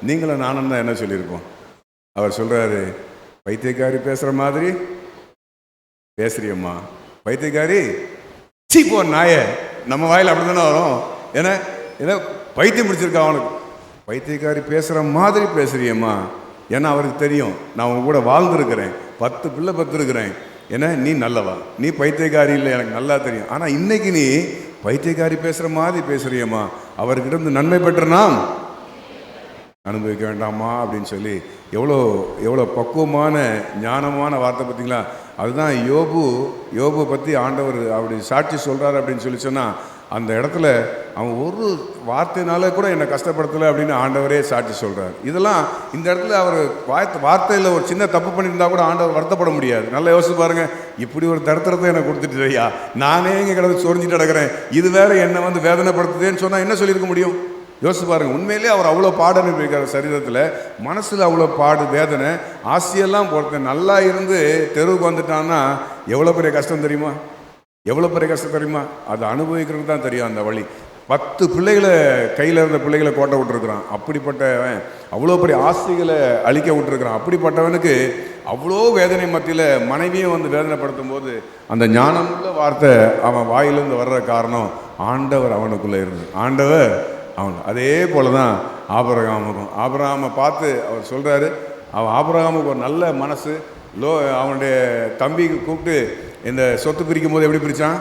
S3: நீங்களும் நானும் தான் என்ன சொல்லியிருப்போம்? அவர் சொல்கிறாரு, பைத்தியக்காரி பேசுகிற மாதிரி பேசுறியம்மா, பைத்தியக்காரி சீப்போ நாய. நம்ம வாயில் அப்படி தானே வரும். ஏன்னா பைத்தியம் பிடிச்சிருக்கா அவனுக்கு, பைத்தியக்காரி பேசுகிற மாதிரி பேசுறியம்மா. ஏன்னா அவருக்கு தெரியும் நான் உங்க கூட வாழ்ந்துருக்கிறேன், 10 பிள்ளை பெற்றிருக்கிறேன். ஏன்னா நீ நல்லவா, நீ பைத்தியக்காரி இல்லை, எனக்கு நல்லா தெரியும். ஆனால் இன்னைக்கு நீ பைத்தியக்காரி பேசுகிற மாதிரி பேசுறியம்மா, அவர்கிட்ட இருந்து நன்மை பெற்ற நாம் அனுபவிக்க வேண்டாமா அப்படின்னு சொல்லி எவ்வளோ பக்குவமான ஞானமான வார்த்தை பார்த்தீங்களா? அதுதான் யோபு பற்றி ஆண்டவர் அப்படி சாட்சி சொல்கிறார் அப்படின்னு சொல்லி சொன்னால், அந்த இடத்துல அவன் ஒரு வார்த்தையினால கூட என்னை கஷ்டப்படுத்தலை அப்படின்னு ஆண்டவரே சாட்சி சொல்கிறார். இதெல்லாம் இந்த இடத்துல அவர் வார்த்தையில் ஒரு சின்ன தப்பு பண்ணியிருந்தா கூட ஆண்டவர் வருத்தப்பட முடியாது. நல்லா யோசிச்சு பாருங்கள், இப்படி ஒரு தரித்திரத்தை எனக்கு கொடுத்துட்டு ஐயா, நானே இங்கே கிடந்து சொரிஞ்சிட்டு கிடக்கிறேன், இது வேற என்னை வந்து வேதனைப்படுத்துதேன்னு சொன்னால் என்ன சொல்லியிருக்க முடியும்? யோசிச்சு பாருங்க. உண்மையிலே அவர் அவ்வளோ பாடு அனுப்பியிருக்கார் சரீரத்தில், மனசில் அவ்வளோ பாடு, வேதனை, ஆசையெல்லாம் பொறுத்த நல்லா இருந்து தெருவுக்கு வந்துட்டான்னா எவ்வளோ பெரிய கஷ்டம் தெரியுமா? எவ்வளோ பெரிய கஷ்டம் தெரியுமா? அதை அனுபவிக்கிறது தான் தெரியும் அந்த வழி. 10 பிள்ளைகளை கையில் இருந்த பிள்ளைகளை கோட்டை விட்டுருக்குறான். அப்படிப்பட்டவன் அவ்வளோ பெரிய ஆசைகளை அழிக்க விட்டுருக்குறான். அப்படிப்பட்டவனுக்கு அவ்வளோ வேதனை மத்தியில் மனைவியும் வந்து வேதனைப்படுத்தும் போது அந்த ஞானமுள்ள வார்த்தை அவன் வாயிலிருந்து வர்ற காரணம் ஆண்டவர் அவனுக்குள்ளே இருந்து. ஆண்டவர் அவன் அதே போல தான் ஆபிரகாமுக்கும். ஆபிரகாமை பார்த்து அவர் சொல்கிறாரு, அவன் ஆபிரகாமுக்கு ஒரு நல்ல மனசு. அவனுடைய தம்பிக்கு கூப்பிட்டு இந்த சொத்து பிரிக்கும் போது எப்படி பிரித்தான்?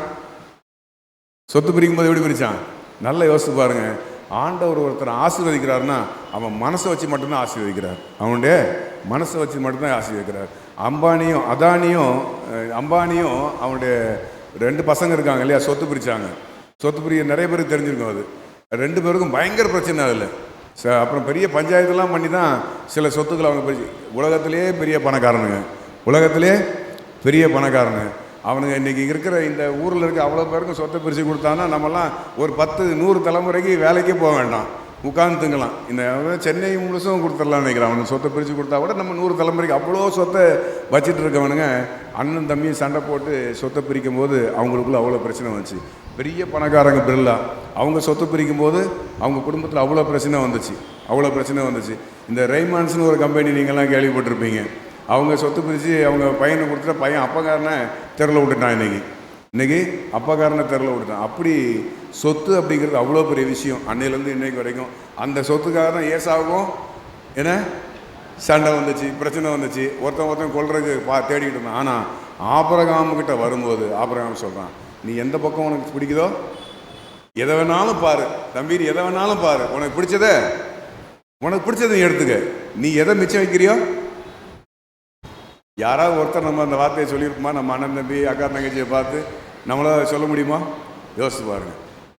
S3: நல்லா யோசித்து பாருங்க. ஆண்டவர் ஒருத்தர் ஆசீர்வதிக்கிறாருன்னா அவன் மனசை வச்சு மட்டும்தான் ஆசீர்வதிக்கிறார். அவனுடைய மனசை வச்சு மட்டும்தான் ஆசீர்வதிக்கிறார். அம்பானியும் அவனுடைய 2 பசங்க இருக்காங்க இல்லையா, சொத்து பிரித்தாங்க. சொத்து பிரிக்க நிறைய பேருக்கு தெரிஞ்சிருக்கும். அது 2 பேருக்கும் பயங்கர பிரச்சனை. அதில் அப்புறம் பெரிய பஞ்சாயத்துலாம் பண்ணி தான் சில சொத்துக்களை அவங்க பிரிச்சு. உலகத்திலே பெரிய பணக்காரனுங்க அவனுங்க. இன்றைக்கி இருக்கிற இந்த ஊரில் இருக்க அவ்வளோ பேருக்கும் சொத்தை பிரித்து கொடுத்தான்னா நம்மலாம் ஒரு 10-100 தலைமுறைக்கு வேலைக்கே போக வேண்டாம், உட்காந்து திங்கலாம். இந்த சென்னை முழுசும் கொடுத்துடலாம்னு நினைக்கிறான். அவனுக்கு சொத்தை பிரித்து கொடுத்தா கூட நம்ம 100 தலைமுறைக்கு அவ்வளோ சொத்தை வச்சுட்டு இருக்கவனுங்க அண்ணன் தம்பியும் சண்டை போட்டு சொத்தை பிரிக்கும் போது அவங்களுக்குள்ள அவ்வளோ பிரச்சனை வந்துச்சு. பெரிய பணக்காரங்க பிர்லா அவங்க சொத்து பிரிக்கும் போது அவங்க குடும்பத்தில் அவ்வளோ பிரச்சனை வந்துச்சு. இந்த ரெய்மான்ஸ்னு ஒரு கம்பெனி நீங்கள்லாம் கேள்விப்பட்டிருப்பீங்க. அவங்க சொத்து பிரித்து அவங்க பையனை கொடுத்துட்ட, பையன் அப்பக்காரனை தெருவில் விட்டுட்டான். இன்னைக்கு அப்பக்காரனை தெருவில் விட்டுட்டான். அப்படி சொத்து அப்படிங்கிறது அவ்வளோ பெரிய விஷயம். அன்னையிலேருந்து இன்னைக்கு வரைக்கும் அந்த சொத்துக்காக தான் ஏசாவுக்கும் சண்டை வந்துச்சு, பிரச்சனை வந்துச்சு, ஒருத்தன் கொல்றதுக்கு தேடிக்கிட்டு இருந்தான். ஆனால் ஆபிரகாமுக்கிட்ட வரும்போது ஆபிரகாம் சொல்கிறான், நீ எந்த பக்கம் உனக்கு பிடிக்குதோ எதை வேணாலும் பாரு தம்பி, எதை வேணாலும் பாரு, உனக்கு பிடிச்சதை நீ எடுத்துக்க, நீ எதை மிச்சம் வைக்கிறியோ. யாராவது ஒருத்தர் நம்ம அந்த வார்த்தையை சொல்லியிருப்போமா? நம்ம அண்ணன் தம்பி அக்கா தங்கச்சியை பார்த்து நம்மளால் சொல்ல முடியுமா? யோசிச்சு பாருங்க.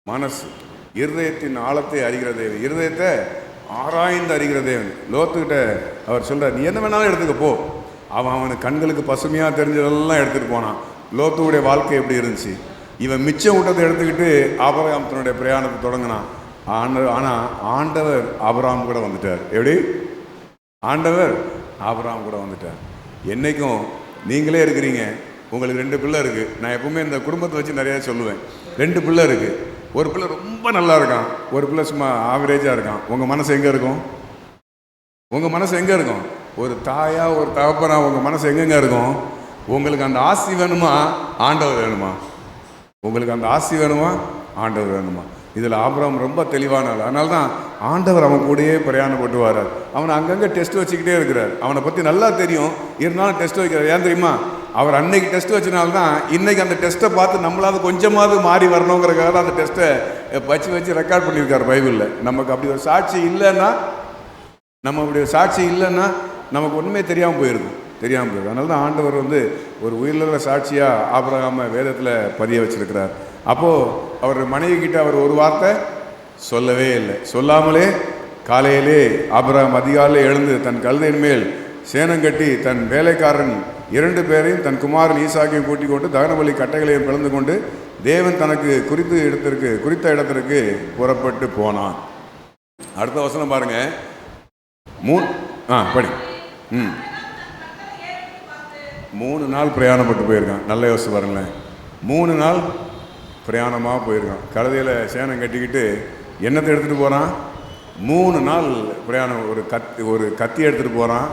S3: மனசு இருதயத்தின் ஆழத்தை அறிகிற தேவன், இருதயத்தை ஆராய்ந்து அறிகிற தேவன். லோத்துக்கிட்ட அவர் சொல்கிறார், நீ என்ன வேணாலும் எடுத்துக்க போ. அவனுக்கு கண்களுக்கு பசுமையாக தெரிஞ்சதெல்லாம் எடுத்துகிட்டு போனான். லோத்துடைய வாழ்க்கை எப்படி இருந்துச்சு? இவன் மிச்சம் விட்டதை எடுத்துக்கிட்டு ஆபிரகாம் தன்னுடைய பிரயாணத்தை தொடங்கினான். ஆனால் ஆண்டவர் ஆபிரகாம் கூட வந்துட்டார். எப்படி? ஆண்டவர் ஆபிரகாம் கூட வந்துட்டார். என்றைக்கும் நீங்களே இருக்கிறீங்க, உங்களுக்கு 2 பிள்ளை இருக்குது. நான் எப்பவுமே இந்த குடும்பத்தை வச்சு நிறையா சொல்லுவேன். 2 பிள்ளை இருக்குது. ஒரு பிள்ளை ரொம்ப ரொம்ப நல்லா இருக்கான், ஒரு பிள்ளை சும்மா ஆவரேஜாக இருக்கான். உங்கள் மனசு எங்கே இருக்கும்? உங்கள் மனசு எங்கே இருக்கும்? ஒரு தாயா ஒரு தகப்பனா உங்கள் மனசு எங்கெங்க இருக்கும்? உங்களுக்கு அந்த ஆசி வேணுமா, ஆண்டவர் வேணுமா? உங்களுக்கு அந்த ஆசி வேணுமா, ஆண்டவர் வேணுமா? இதில் ஆபிரகாம் ரொம்ப தெளிவான ஆள். அதனால தான் ஆண்டவர் அவன் கூடயே பிரயாணப்பட்டு வர்றார். அவனை அங்கங்கே டெஸ்ட் வச்சுக்கிட்டே இருக்கிறார். அவனை பற்றி நல்லா தெரியும், இருந்தாலும் டெஸ்ட் வைக்கிறார். ஏன் தெரியுமா? அவர் அன்னைக்கு டெஸ்ட் வச்சனால்தான் இன்னைக்கு அந்த டெஸ்ட்டை பார்த்து நம்மளாவது கொஞ்சமாவது மாறி வரணுங்கிறக்காக தான் அந்த டெஸ்ட்டை வச்சு ரெக்கார்ட் பண்ணியிருக்கார் பைபிளில். நமக்கு அப்படி ஒரு சாட்சி இல்லைன்னா, நமக்கு ஒன்றுமே தெரியாமல் போயிருக்கும். அதனால தான் ஆண்டவர் ஒரு உயிருள்ள சாட்சியாக ஆபிரகாமை வேதத்தில் பதிய வச்சிருக்கிறார். அப்போது அவர் மனைவி கிட்ட அவர் ஒரு வார்த்தை சொல்லவே இல்லை. சொல்லாமலே காலையிலே ஆபிரகாம் அதிகாலையில் எழுந்து தன் கழுதையின் மேல் சேனம் கட்டி தன் வேலைக்காரன் 2 பேரையும் தன் குமாரன் ஈசாக்கையும் கூட்டிக் கொண்டு தகனபலி கட்டைகளையும் பிளந்து கொண்டு தேவன் தனக்கு குறித்த இடத்திற்கு புறப்பட்டு போனான். அடுத்த வசனம் பாருங்க. படி. 3 நாள் பிரயாணப்பட்டு போயிருக்கான். நல்ல யோசிச்சு பாருங்களேன். 3 நாள் பிரயாணமாக போயிருக்கான். கழுதையில் சேனம் கட்டிக்கிட்டு என்னத்தை எடுத்துகிட்டு போகிறான்? 3 நாள் பிரயாணம். ஒரு கத்தி எடுத்துகிட்டு போகிறான்,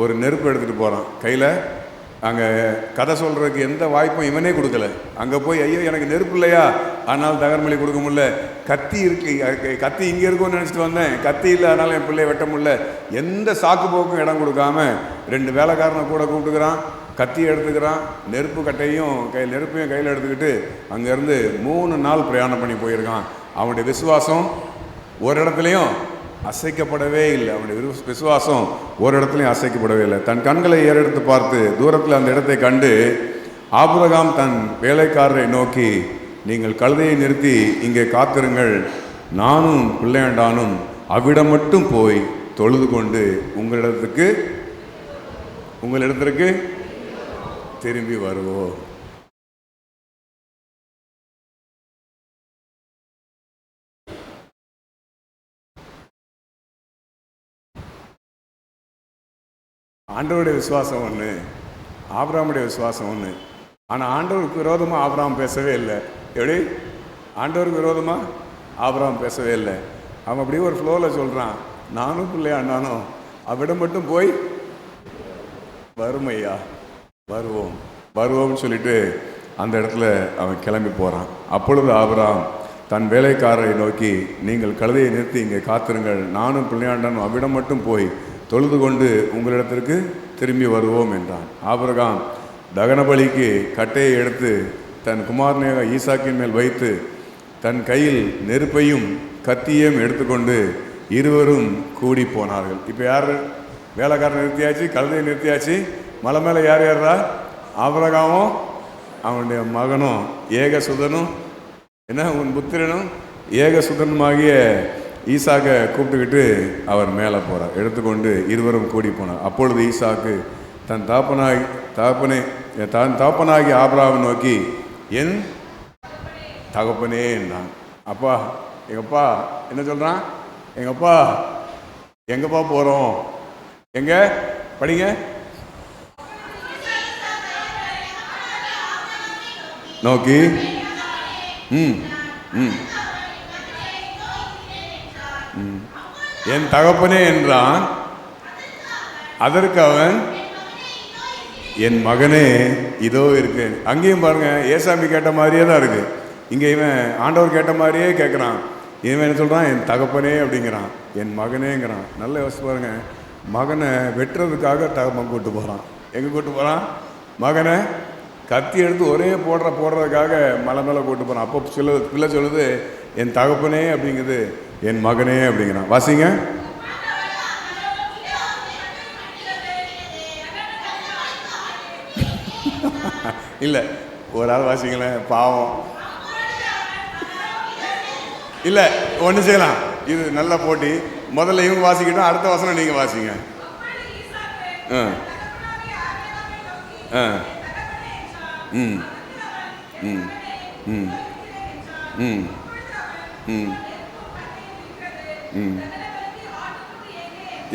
S3: ஒரு நெருப்பு எடுத்துகிட்டு போகிறான் கையில். அங்கே கதை சொல்கிறதுக்கு எந்த வாய்ப்பும் இவனே கொடுக்கல. அங்கே போய் ஐயோ எனக்கு நெருப்பு இல்லையா, அதனால் தகர்மொழி கொடுக்க முடியல, கத்தி இருக்கு, கத்தி இங்கே இருக்கும்னு நினச்சிட்டு வந்தேன், கத்தி இல்லை அதனால் என் பிள்ளையை வெட்ட முடியல, எந்த சாக்கு போக்கும் இடம் கொடுக்காம 2 வேலைக்காரனை கூட கூப்பிட்டுக்கிறான், கத்தி எடுத்துக்கிறான், நெருப்பையும் கையில் எடுத்துக்கிட்டு அங்கேருந்து 3 நாள் பிரயாணம் பண்ணி போயிருக்கான். அவனுடைய விசுவாசம் ஒரு இடத்துலையும் அசைக்கப்படவே இல்லை. அவனுடைய விசுவாசம் ஒரு இடத்துலையும் அசைக்கப்படவே இல்லை. தன் கண்களை ஏறெடுத்து பார்த்து தூரத்தில் அந்த இடத்தை கண்டு ஆபிரகாம் தன் வேலைக்காரரை நோக்கி, நீங்கள் கழுதையை நிறுத்தி இங்கே காத்திருங்கள், நானும் பிள்ளையாண்டானும் அவ்விடம் மட்டும் போய் தொழுது கொண்டு உங்களிடத்திற்கு திரும்பி வருவோம். ஆண்டவருடைய விசுவாசம் ஒன்று, ஆபிரகாமுடைய விசுவாசம் ஒன்று. ஆனால் ஆண்டவருக்கு விரோதமாக ஆபிரகாம் பேசவே இல்லை. எப்படி? ஆண்டவருக்கு விரோதமாக ஆபிரகாம் பேசவே இல்லை. அவன் அப்படியே ஒரு ஃப்ளோவில் சொல்கிறான், நானும் பிள்ளையாண்டானும் அவ்விடம் மட்டும் போய் வருமையா வருவோம்னு சொல்லிட்டு அந்த இடத்துல அவன் கிளம்பி போகிறான். அப்பொழுது ஆபிரகாம் தன் வேலைக்காரரை நோக்கி, நீங்கள் கழுதையை நிறுத்தி இங்கே காத்திருங்கள், நானும் பிள்ளையாண்டானும் அவ்விடம் மட்டும் போய் தொழுது கொண்டு உங்களிடத்திற்கு திரும்பி வருவோம் என்றான். ஆபிரகாம் தகனபலிக்கு கட்டையை எடுத்து தன் குமாரனாக ஈசாக்கின் மேல் வைத்து தன் கையில் நெருப்பையும் கத்தியையும் எடுத்துக்கொண்டு இருவரும் கூடி போனார்கள். இப்போ யார்? வேலைக்காரன் நிறுத்தியாச்சு, கழுதையை நிறுத்தியாச்சு. மலை மேலே யார் ஏறா? ஆபிரகாமும் அவனுடைய மகனும் ஏகசுதனும் உன் புத்திரனும் ஏகசுதனுமாகிய ஈசாக்கை கூப்பிட்டுக்கிட்டு அவர் மேலே போகிறார். எடுத்துக்கொண்டு இருவரும் கூடி போனார். அப்பொழுது ஈசாக்கு தன் தாப்பனாகி ஆபிரகாமை நோக்கி, என் தகப்பனே என்றான். அப்பா, எங்கப்பா என்ன சொல்கிறான்? எங்கப்பா எங்கப்பா போகிறோம்? எங்க படிங்க. நோக்கி என் தகப்பனே என்றான். அதற்கு அவன், என் மகனே இதோ இருக்கு. அங்கேயும் பாருங்க, ஏசாமி கேட்ட மாதிரியே தான் இருக்கு. இங்கே இவன் ஆண்டவர் கேட்ட மாதிரியே கேட்குறான். இவன் என்ன சொல்கிறான்? என் தகப்பனே அப்படிங்கிறான், என் மகனேங்கிறான். நல்ல யோசிச்சு பாருங்க. மகனை வெட்டுறதுக்காக தகப்பன் கூப்பிட்டு போகிறான். எங்கே கூப்பிட்டு போகிறான்? மகனை கத்தி எடுத்து ஒரே போடுறதுக்காக மலை மேலே கூப்பிட்டு போகிறான். அப்போ பிள்ளை சொல்லுது, என் தகப்பனே அப்படிங்குது, என் மகனே அப்படிங்கிறான். வாசிங்க. இல்லை, ஒரு ஆள் வாசிங்களேன், பாவம். இல்லை, ஒன்று செய்யலாம், இது நல்ல போட்டி. முதல்ல இவங்க வாசிக்கிட்டோம், அடுத்த வசனம் நீங்கள் வாசிங்க.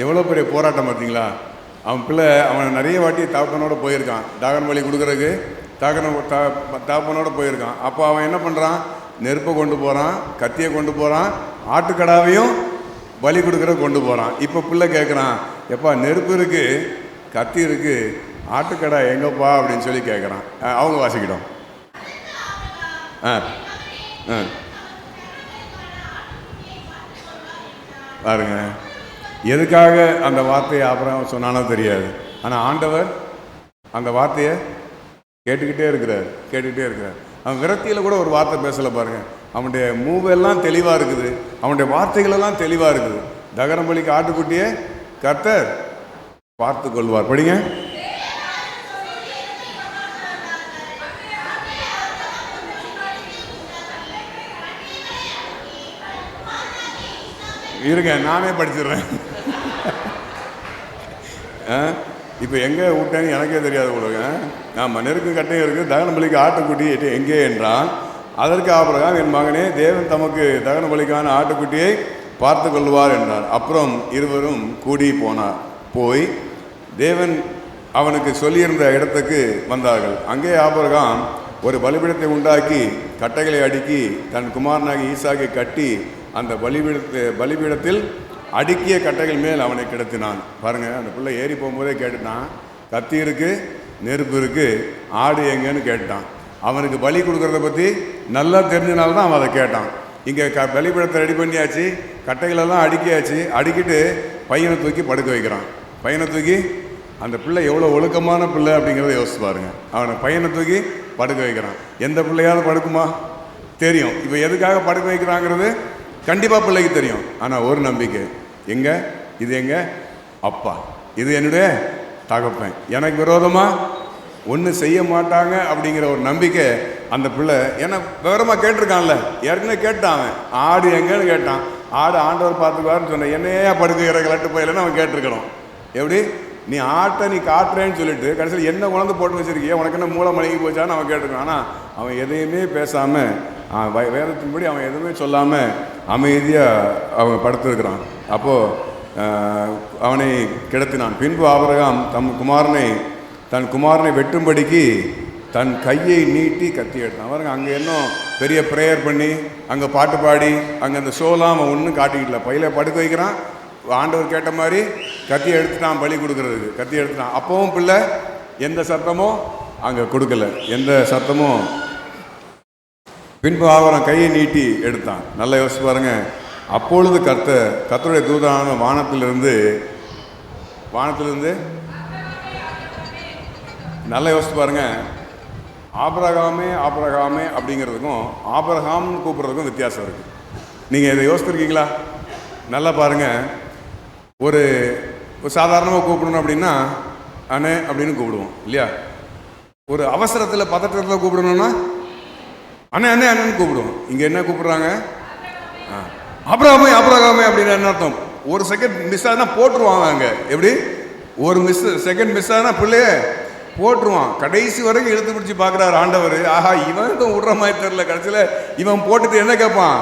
S3: எவ்வளோ பெரிய போராட்டம் பார்த்தீங்களா? அவன் பிள்ளை அவன் நிறைய வாட்டி தகப்பனோட போயிருக்கான். தகன பலி கொடுக்குறதுக்கு தகப்பனோட போயிருக்கான். அப்போ அவன் என்ன பண்ணுறான்? நெருப்பை கொண்டு போகிறான், கத்தியை கொண்டு போகிறான், ஆட்டுக்கடாவையும் பலி கொடுக்குற கொண்டு போகிறான். இப்போ பிள்ளை கேட்குறான், எப்பா நெருப்பு இருக்குது, கத்தி இருக்குது, ஆட்டுக்கடா எங்கப்பா அப்படின்னு சொல்லி கேட்குறான். அவங்க வாசிக்கிட்டோம். பாருங்க, எதுக்காக அந்த வார்த்தையை அப்புறம் சொன்னானோ தெரியாது. ஆனால் ஆண்டவர் அந்த வார்த்தையை கேட்டுக்கிட்டே இருக்கிறார். அவன் விரக்தியில் கூட ஒரு வார்த்தை பேசலை பாருங்க. அவனுடைய மூவெல்லாம் தெளிவாக இருக்குது, அவனுடைய வார்த்தைகளெல்லாம் தெளிவாக இருக்குது. தகன பலிக்கு ஆட்டுக்குட்டியே கர்த்தர் பார்த்து கொள்வார். படிங்க. இருங்க, நானே படிச்சிடுறேன். இப்போ எங்கே விட்டேன்னு எனக்கே தெரியாது உங்களுக்கு. ஆமாம், நெருக்கு கட்டையும் இருக்குது, தகன பலிக்கு ஆட்டுக்குட்டி எங்கே என்றான். அதற்கு ஆபிரகாம், என் மகனே, தேவன் தமக்கு தகன பலிக்கான ஆட்டுக்குட்டியை பார்த்து கொள்வார் என்றார். அப்புறம் இருவரும் கூடி போய் தேவன் அவனுக்கு சொல்லியிருந்த இடத்துக்கு வந்தார்கள். அங்கே ஆபிரகாம் ஒரு பலிபீடத்தை உண்டாக்கி கட்டைகளை அடுக்கி தன் குமாரனாகி ஈசாக்கை கட்டி அந்த பலிபீடத்தில் அடுக்கிய கட்டைகள் மேல் அவனை கிடத்தினான். பாருங்கள், அந்த பிள்ளை ஏறி போகும்போதே கேட்டுட்டான், கத்தி இருக்குது, நெருப்பு இருக்குது, ஆடு எங்கன்னு கேட்டான். அவனுக்கு பலி கொடுக்குறத பற்றி நல்லா தெரிஞ்சனால்தான் அவன் அதை கேட்டான். இங்கே பலிபீடத்தை ரெடி பண்ணியாச்சு, கட்டைகளெல்லாம் அடுக்கியாச்சு. அடுக்கிட்டு பையனை தூக்கி படுக்க வைக்கிறான். பையனை தூக்கி, அந்த பிள்ளை எவ்வளோ ஒழுக்கமான பிள்ளை அப்படிங்கிறத யோசிச்சு பாருங்க. அவனை பையனை தூக்கி படுக்க வைக்கிறான். எந்த பிள்ளையாவது படுக்குமா? தெரியும். இப்போ எதுக்காக படுக்க வைக்கிறாங்கிறது கண்டிப்பாக பிள்ளைக்கு தெரியும். ஆனால் ஒரு நம்பிக்கை, இது எங்க அப்பா, இது என்னுடைய தகப்பன், எனக்கு விரோதமாக ஒன்றும் செய்ய மாட்டாங்க அப்படிங்கிற ஒரு நம்பிக்கை அந்த பிள்ளை. ஏன்னா விவரமாக கேட்டிருக்கான்ல, ஏற்கனவே கேட்டான். அவன் ஆடு எங்கன்னு கேட்டான். ஆடு ஆண்டவர் பார்த்துக்குவாருன்னு சொன்னேன். என்னையா படுக்கிற கலட்டு போயிலன்னு அவன் கேட்டிருக்கணும். எப்படி நீ ஆட்டை நீ காட்டுறேன்னு சொல்லிட்டு கடைசியில் என்ன குழந்தை போட்டு வச்சிருக்கிய, உனக்கு என்ன மூளை மணிக்கு போச்சான்னு அவன் கேட்டிருக்கான். ஆனால் அவன் எதையுமே பேசாமல், வேதத்தின்படி அவன் எதுவுமே சொல்லாமல் அமைதியாக அவன் படுத்திருக்கிறான். அப்போது அவனை கிடத்தினான். பின்பு ஆபிரகாம் தன் குமாரனை வெட்டும்படிக்கு தன் கையை நீட்டி கத்தி எடுத்தான். பாருங்க, அங்கே இன்னும் பெரிய ப்ரேயர் பண்ணி அங்கே பாட்டு பாடி அங்கே அந்த ஷோலாம் அவன் ஒன்றும் காட்டிக்கிட்டல. பையில படுக்க வைக்கிறான். ஆண்டவர் கேட்ட மாதிரி கத்தியை எடுத்துட்டான், பலி கொடுக்கறதுக்கு கத்தி எடுத்துட்டான். அப்பவும் பிள்ளை எந்த சத்தமும் அங்கே கொடுக்கல, எந்த சத்தமும். பின்பு ஆவரம் கையை நீட்டி எடுத்தான். நல்லா யோசிச்சு பாருங்க. அப்பொழுது கர்த்தருடைய தூதனான வானத்திலிருந்து நல்லா யோசிச்சு பாருங்க. ஆபிரகாமே அப்படிங்கிறதுக்கும் ஆபிரகாம்னு கூப்பிட்றதுக்கும் வித்தியாசம் இருக்குது. நீங்கள் இதை யோசிச்சிருக்கீங்களா? நல்லா பாருங்கள். ஒரு சாதாரணமாக கூப்பிடணும் அப்படின்னா அண்ணே அப்படின்னு கூப்பிடுவோம் இல்லையா? ஒரு அவசரத்தில் பதற்றத்தில் கூப்பிடணும்னா அண்ணன்னு கூப்பிடுவோம். இங்கே என்ன கூப்பிடுறாங்க? ஆபிரகாமே அப்படின்னு என்ன அர்த்தம்? ஒரு செகண்ட் மிஸ் ஆகுனா போட்டுருவாங்க. அங்கே எப்படி ஒரு செகண்ட் மிஸ் ஆகுனா பிள்ளைய போட்டுருவான். கடைசி வரைக்கும் இழுத்து பிடிச்சி பார்க்குறாரு ஆண்டவர். ஆஹா, இவன் விடுற மாதிரி தெரில. கடைசியில் இவன் போட்டுட்டு என்ன கேட்பான்?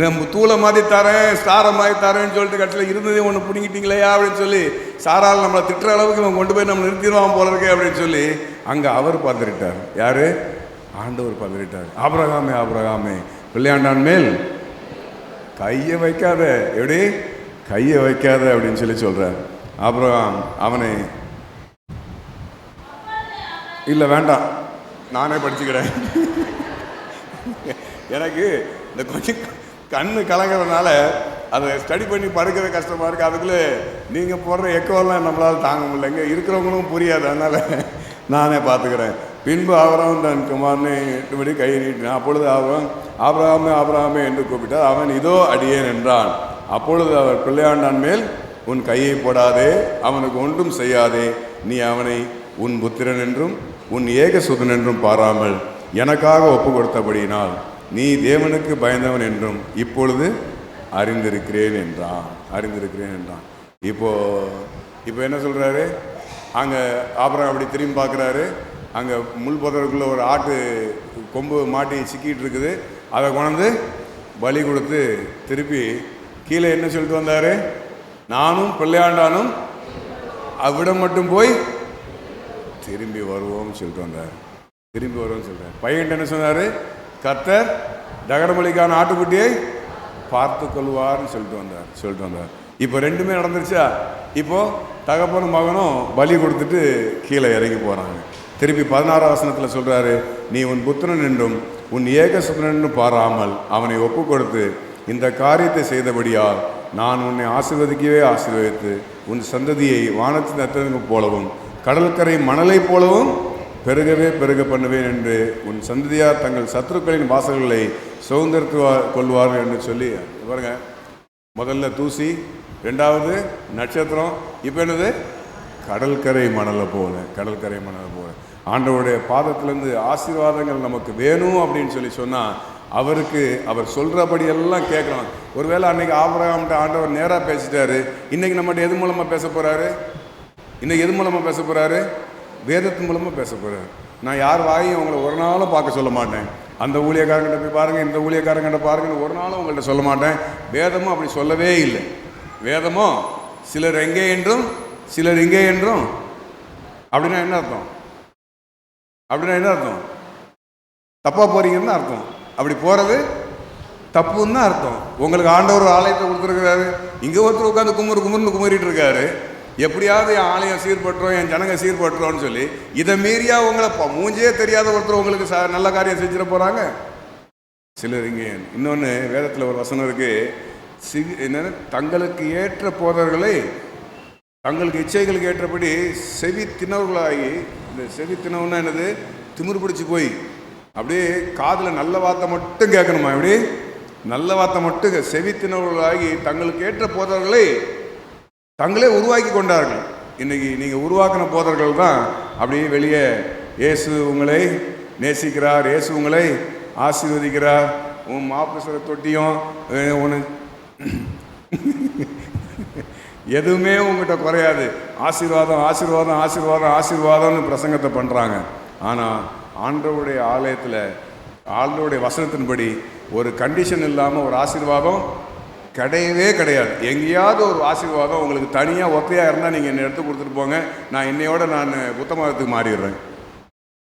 S3: நம்ம தூளை மாதிரி தரேன், ஸ்டாரை மாதிரி தரேன்னு சொல்லிட்டு கடைசியில் இருந்ததே ஒன்று பிடிங்கிட்டீங்களேயா அப்படின்னு சொல்லி சாரால் நம்மளை திட்டுற அளவுக்கு இவன் கொண்டு போய் நம்ம நிறுத்திடுவான் போல இருக்கே அப்படின்னு சொல்லி அங்கே அவர் பார்த்துட்டார். யார்? ஆண்டவர் பார்த்துட்டார். ஆபிரகாமே பிள்ளையாண்டான் மேல் கையை வைக்காத. எப்படி கையை வைக்காத அப்படின்னு சொல்லி சொல்கிறார். ஆபிரகாம் அவனை, இல்லை வேண்டாம் நானே படிச்சுக்கிறேன், எனக்கு இந்த கொஞ்சம் கண்ணு கலங்கிறதுனால அதை ஸ்டடி பண்ணி படுக்கிற கஷ்டமாக இருக்குது. அதுக்குள்ளே நீங்கள் போடுற எக்கோலாம் நம்மளால் தாங்க முடியல, இங்கே இருக்கிறவங்களும் புரியாது, அதனால் நானே பார்த்துக்கிறேன். பின்பு ஆபிரகாம் தன் குமாரனை எட்டுபடி கையை நீட்டினான். அப்பொழுது ஆபிரகாமே என்று கூப்பிட்டார். அவன் இதோ அடியேன் என்றான். அப்பொழுது அவர் பிள்ளையாண்டான் மேல் உன் கையை போடாதே, அவனுக்கு ஒன்றும் செய்யாதே. நீ அவனை உன் புத்திரன் என்றும் உன் ஏகசுதன் என்றும் பாராமல் எனக்காக ஒப்பு கொடுத்தபடியினால் நீ தேவனுக்கு பயந்தவன் என்றும் இப்பொழுது அறிந்திருக்கிறேன் என்றான். இப்போ என்ன சொல்கிறாரு? அங்கே ஆபிரகாம் அப்படி திரும்பி பார்க்குறாரு. அங்கே முள் புதருக்குள்ளே ஒரு ஆட்டு கொம்பு மாட்டி சிக்கிட்டு இருக்குது. அதை கொண்டு பலி கொடுத்து திருப்பி கீழே என்ன சொல்லிட்டு வந்தார்? நானும் பிள்ளையாண்டானும் அவ்விடம் மட்டும் போய் திரும்பி வருவோம்னு சொல்லிட்டு வந்தார். திரும்பி வரும்னு சொல்கிறார். பையன் என்ன சொன்னார்? கர்த்தர் தகனபலிக்கான ஆட்டுக்குட்டியை பார்த்து கொள்வார்னு சொல்லிட்டு வந்தார். இப்போ ரெண்டுமே நடந்துருச்சா? இப்போ தகப்பனும் மகனும் பலி கொடுத்துட்டு கீழே இறங்கி போகிறாங்க. திருப்பி 16ஆம் வசனத்தில் சொல்கிறாரு, நீ உன் புத்திரன் என்றும் உன் ஏகசுதன் என்றும் பாராமல் அவனை ஒப்பு கொடுத்து இந்த காரியத்தை செய்தபடியால் நான் உன்னை ஆசீர்வதிக்கவே ஆசீர்வதித்து உன் சந்ததியை வானத்தின் நட்சத்திரங்கள் போலவும் கடற்கரை மணலை போலவும் பெருகவே பெருக பண்ணுவேன் என்று உன் சந்ததியார் தங்கள் சத்துருக்களின் வாசல்களை சுதந்திரத்து கொள்வார்கள் என்று சொல்லி பாருங்க. முதல்ல தூசி, ரெண்டாவது நட்சத்திரம், இப்போ என்னது? கடற்கரை மணலை போல. கடற்கரை மணலை போல ஆண்டவருடைய பாதத்திலேருந்து ஆசீர்வாதங்கள் நமக்கு வேணும் அப்படின்னு சொல்லி சொன்னால் அவருக்கு அவர் சொல்கிறபடியெல்லாம் கேட்கலாம். ஒருவேளை அன்றைக்கி ஆபிரகாம்கிட்ட ஆண்டவர் நேராக பேசிட்டாரு. இன்றைக்கி நம்மகிட்ட எது மூலமாக பேச போகிறாரு? இன்றைக்கி எது மூலமாக பேச போகிறாரு? வேதத்தின் மூலமாக பேச போகிறாரு. நான் யார் வாயும் உங்களை ஒரு நாளும் பார்க்க சொல்ல மாட்டேன். அந்த ஊழியக்காரங்கிட்ட போய் பாருங்கள், இந்த ஊழியக்காரங்கிட்ட பாருங்கன்னு ஒரு நாளும் உங்கள்கிட்ட சொல்ல மாட்டேன். வேதமும் அப்படி சொல்லவே இல்லை. வேதமோ சிலர் எங்கே என்றும் சிலர் இங்கே என்றும். அப்படின்னா என்ன அர்த்தம்? தப்பாக போகிறீங்கன்னு அர்த்தம். அப்படி போகிறது தப்புன்னு தான் அர்த்தம். உங்களுக்கு ஆண்டவர் ஒரு ஆலயத்தை கொடுத்துருக்கிறாரு. இங்கே ஒருத்தர் உட்காந்து குமுறுன்னு குமுறிட்டு இருக்காரு. எப்படியாவது என் ஆலயம் சீர்பற்றோம், என் ஜனங்க சீர்பற்றோன்னு சொல்லி இதை மீறியா உங்களை மூஞ்சே தெரியாத ஒருத்தர் உங்களுக்கு நல்ல காரியம் செஞ்சிட போகிறாங்க. சிலர் இங்கே இன்னொன்று வேதத்தில் ஒரு வசனம் இருக்குது. என்னென்ன தங்களுக்கு ஏற்ற போதர்களை தங்களுக்கு இச்சைகளுக்கு ஏற்றபடி செவி திணவர்களாகி, இந்த செவி திணவுன்னா என்னது? திமிரு பிடிச்சி போய் அப்படியே காதில் நல்ல வார்த்தை மட்டும் கேட்கணுமா? எப்படி நல்ல வார்த்தை மட்டும் செவி திணவர்களாகி தங்களுக்கு ஏற்ற போதர்களை தங்களே உருவாக்கி கொண்டார்கள். இன்றைக்கி நீங்கள் உருவாக்கின போதர்கள் தான் அப்படியே வெளியே இயேசு உங்களை நேசிக்கிறார், இயேசு உங்களை ஆசீர்வதிக்கிறார், உன் மாப்பிச தொட்டியும் உன எதுவுமே உங்கள்கிட்ட குறையாது. ஆசீர்வாதம் ஆசீர்வாதம் ஆசீர்வாதம் ஆசீர்வாதம்னு பிரசங்கத்தை பண்ணுறாங்க. ஆனால் ஆண்டவருடைய ஆலயத்தில் ஆண்டவருடைய வசனத்தின்படி ஒரு கண்டிஷன் இல்லாமல் ஒரு ஆசீர்வாதம் கிடையவே கிடையாது. எங்கேயாவது ஒரு ஆசீர்வாதம் உங்களுக்கு தனியாக ஒத்தையாக இருந்தால் நீங்கள் என்னை எடுத்து கொடுத்துட்டு போங்க, நான் நான் புத்தமதத்துக்கு மாறிடுறேன்.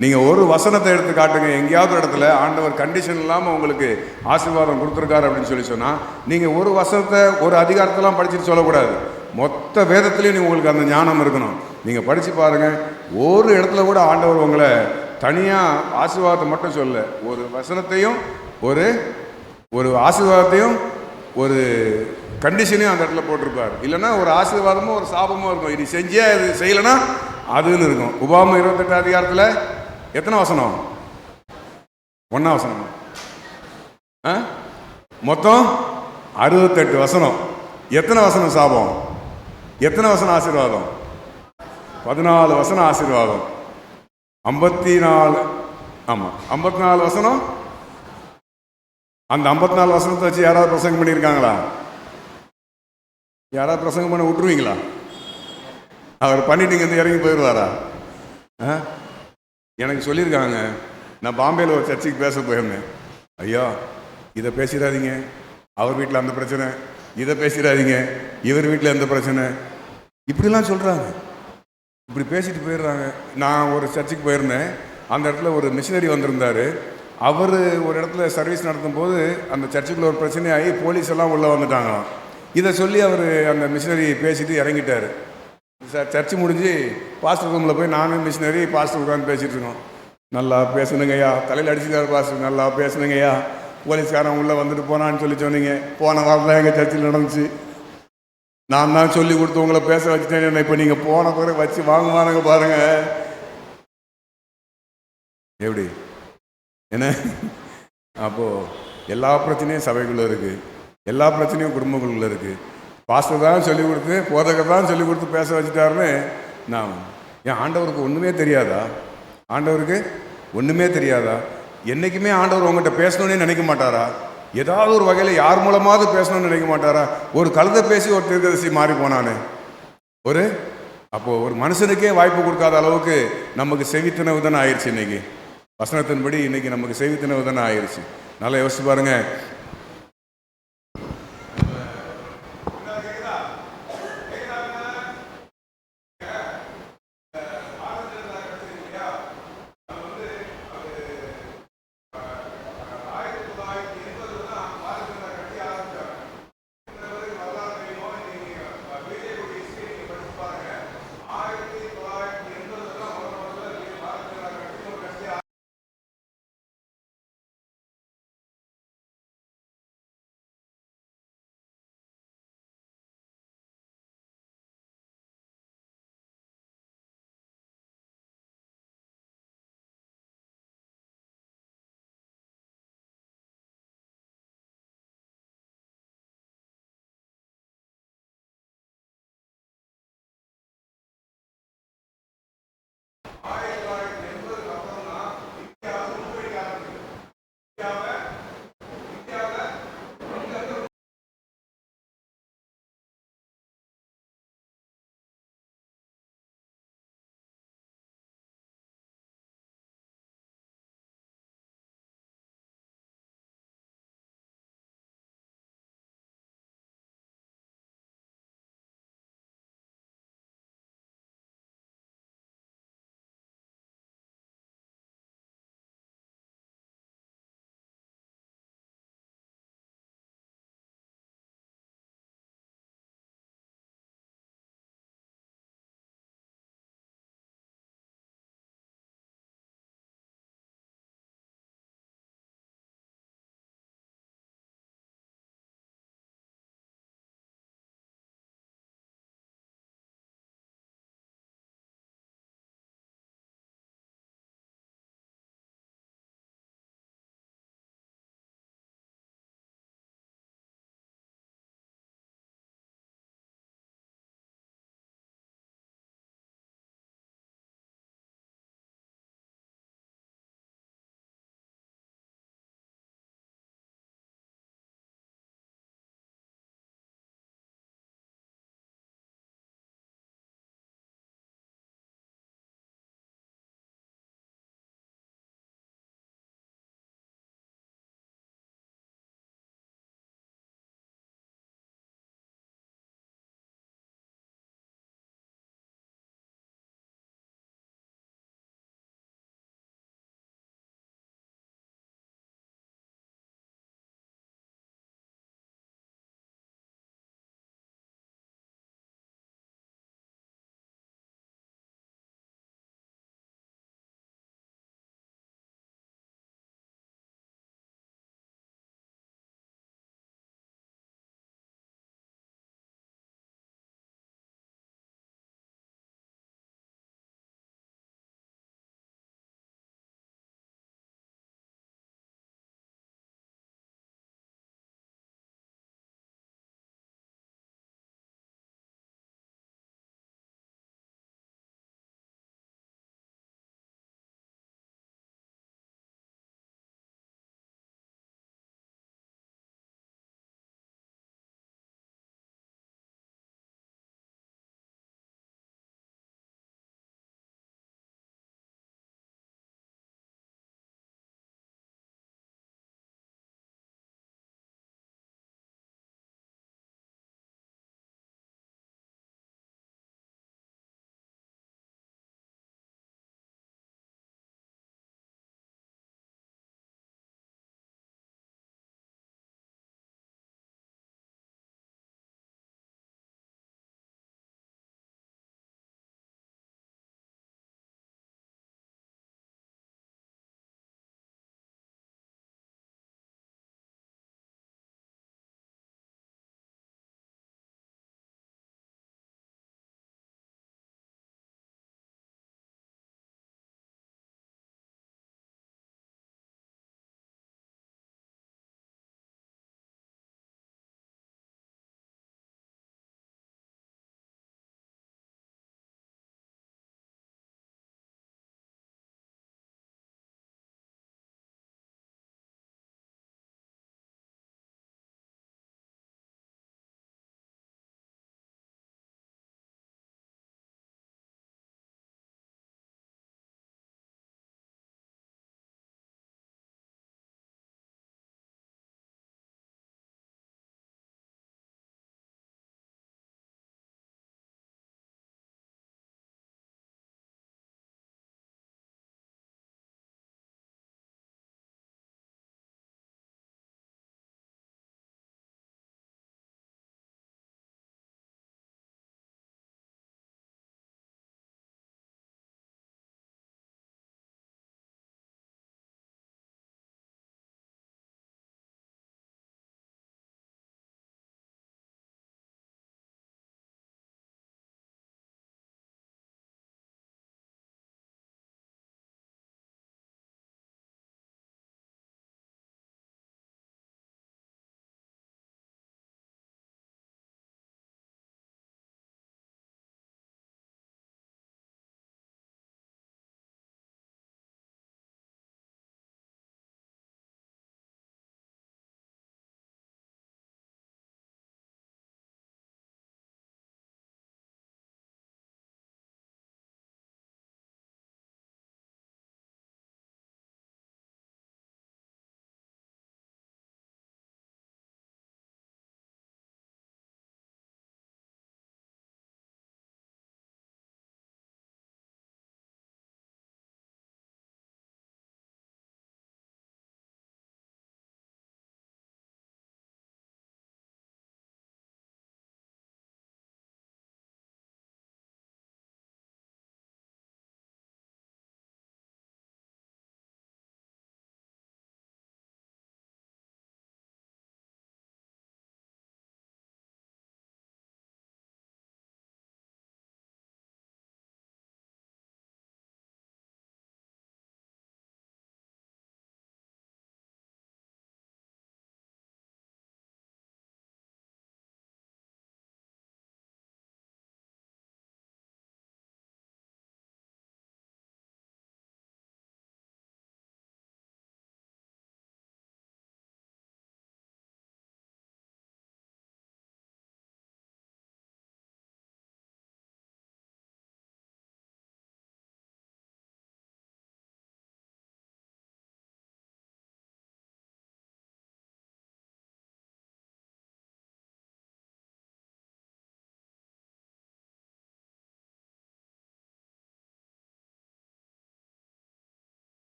S3: நீங்கள் ஒரு வசனத்தை எடுத்து காட்டுங்க, எங்கேயாவது இடத்துல ஆண்டவர் கண்டிஷன் இல்லாமல் உங்களுக்கு ஆசீர்வாதம் கொடுத்துருக்காரு அப்படின்னு சொல்லி சொன்னால் நீங்கள் ஒரு வசனத்தை ஒரு அதிகாரத்தெல்லாம் படிச்சுட்டு சொல்லக்கூடாது. மொத்த வேதத்துலேயும் உங்களுக்கு அந்த ஞானம் இருக்கணும். நீங்கள் படித்து பாருங்கள், ஒரு இடத்துல கூட ஆண்டவர் உங்களை தனியாக ஆசீர்வாதத்தை மட்டும் சொல்ல, ஒரு வசனத்தையும் ஒரு ஒரு ஆசீர்வாதத்தையும் ஒரு கண்டிஷனையும் அந்த இடத்துல போட்டிருப்பார். இல்லைன்னா ஒரு ஆசீர்வாதமும் ஒரு சாபமும் இருக்கும். இது செஞ்சே இது செய்யலைன்னா அதுன்னு இருக்கும். உபாகமம் 28 அதிகாரத்தில் எத்தனை வசனம்? 1 வசனம். மொத்தம் 68 வசனம். எத்தனை வசனம் சாபம்? எத்தனை வசனம் ஆசீர்வாதம்? 14 வசனம் ஆசீர்வாதம். 54 ஆமாம் 54 வசனம். அந்த 54 வசனத்தை வச்சு யாராவது பிரசங்கம் பண்ணியிருக்காங்களா? யாராவது பிரசங்கம் பண்ண விட்டுருவீங்களா? அவர் பண்ணிட்டு இங்கேருந்து இறங்கி போயிடுவாரா? எனக்கு சொல்லியிருக்காங்க, நான் பாம்பேயில் ஒரு சர்ச்சுக்கு பேச போயிருந்தேன். ஐயா இதை பேசிடாதீங்க, அவர் வீட்டில் அந்த பிரச்சனை, இதை பேசிடாதீங்க, இவர் வீட்டில் எந்த பிரச்சனை, இப்படிலாம் சொல்கிறாங்க. இப்படி பேசிட்டு போயிடுறாங்க. நான் ஒரு சர்ச்சுக்கு போயிருந்தேன். அந்த இடத்துல ஒரு மிஷினரி வந்திருந்தார். அவர் ஒரு இடத்துல சர்வீஸ் நடத்தும் போது அந்த சர்ச்சுக்குள்ள ஒரு பிரச்சனையாகி போலீஸ் எல்லாம் உள்ளே வந்துட்டாங்களாம். இதை சொல்லி அவர் அந்த மிஷினரி பேசிட்டு இறங்கிட்டார். சர்ச்சு முடிஞ்சு பாஸ்டர் ரூமில் போய் நானும் மிஷினரி பாஸ்டர் உட்காந்து பேசிகிட்டு இருக்கோம். நல்லா பேசணுங்கய்யா, தலையில் அடிச்சுக்காரு பாஸ்டர், நல்லா பேசணுங்கய்யா, போலீஸ்காரன் உள்ளே வந்துட்டு போனான்னு சொல்லி சொன்னீங்க. போன வாரம் தான் எங்கள் சர்ச்சில் நடந்துச்சு. நான் தான் சொல்லி கொடுத்து உங்களை பேச வச்சுட்டேன். இப்போ நீங்கள் போன பிறகு வச்சு வாங்குவானுங்க பாருங்கள். எப்படி என்ன? அப்போது எல்லா பிரச்சனையும் சபைக்குள்ளே இருக்குது, எல்லா பிரச்சனையும் குடும்பங்களுக்குள்ளே இருக்குது. பாஸ்டர் தான் சொல்லிக் கொடுத்து, போதகர் தான் சொல்லிக் கொடுத்து பேச வச்சுட்டாருன்னு நான் என் ஆண்டவருக்கு ஒன்றுமே தெரியாதா? ஆண்டவருக்கு ஒன்றுமே தெரியாதா? என்றைக்குமே ஆண்டவர் உங்கள்கிட்ட பேசணுன்னே நினைக்க மாட்டாரா? ஏதாவது ஒரு வகையில் யார் மூலமாவது பேசணும்னு நினைக்க மாட்டாரா? ஒரு கழுதை பேசி ஒரு தீர்க்கதரிசி மாறி போனானே அப்போது ஒரு மனுஷனுக்கே வாய்ப்பு கொடுக்காத அளவுக்கு நமக்கு செவித்தினவு தானே ஆயிடுச்சு. இன்னைக்கு வசனத்தின்படி இன்னைக்கு நமக்கு செவித்தினவு தானே ஆயிடுச்சு. நல்லா யோசிச்சு பாருங்க.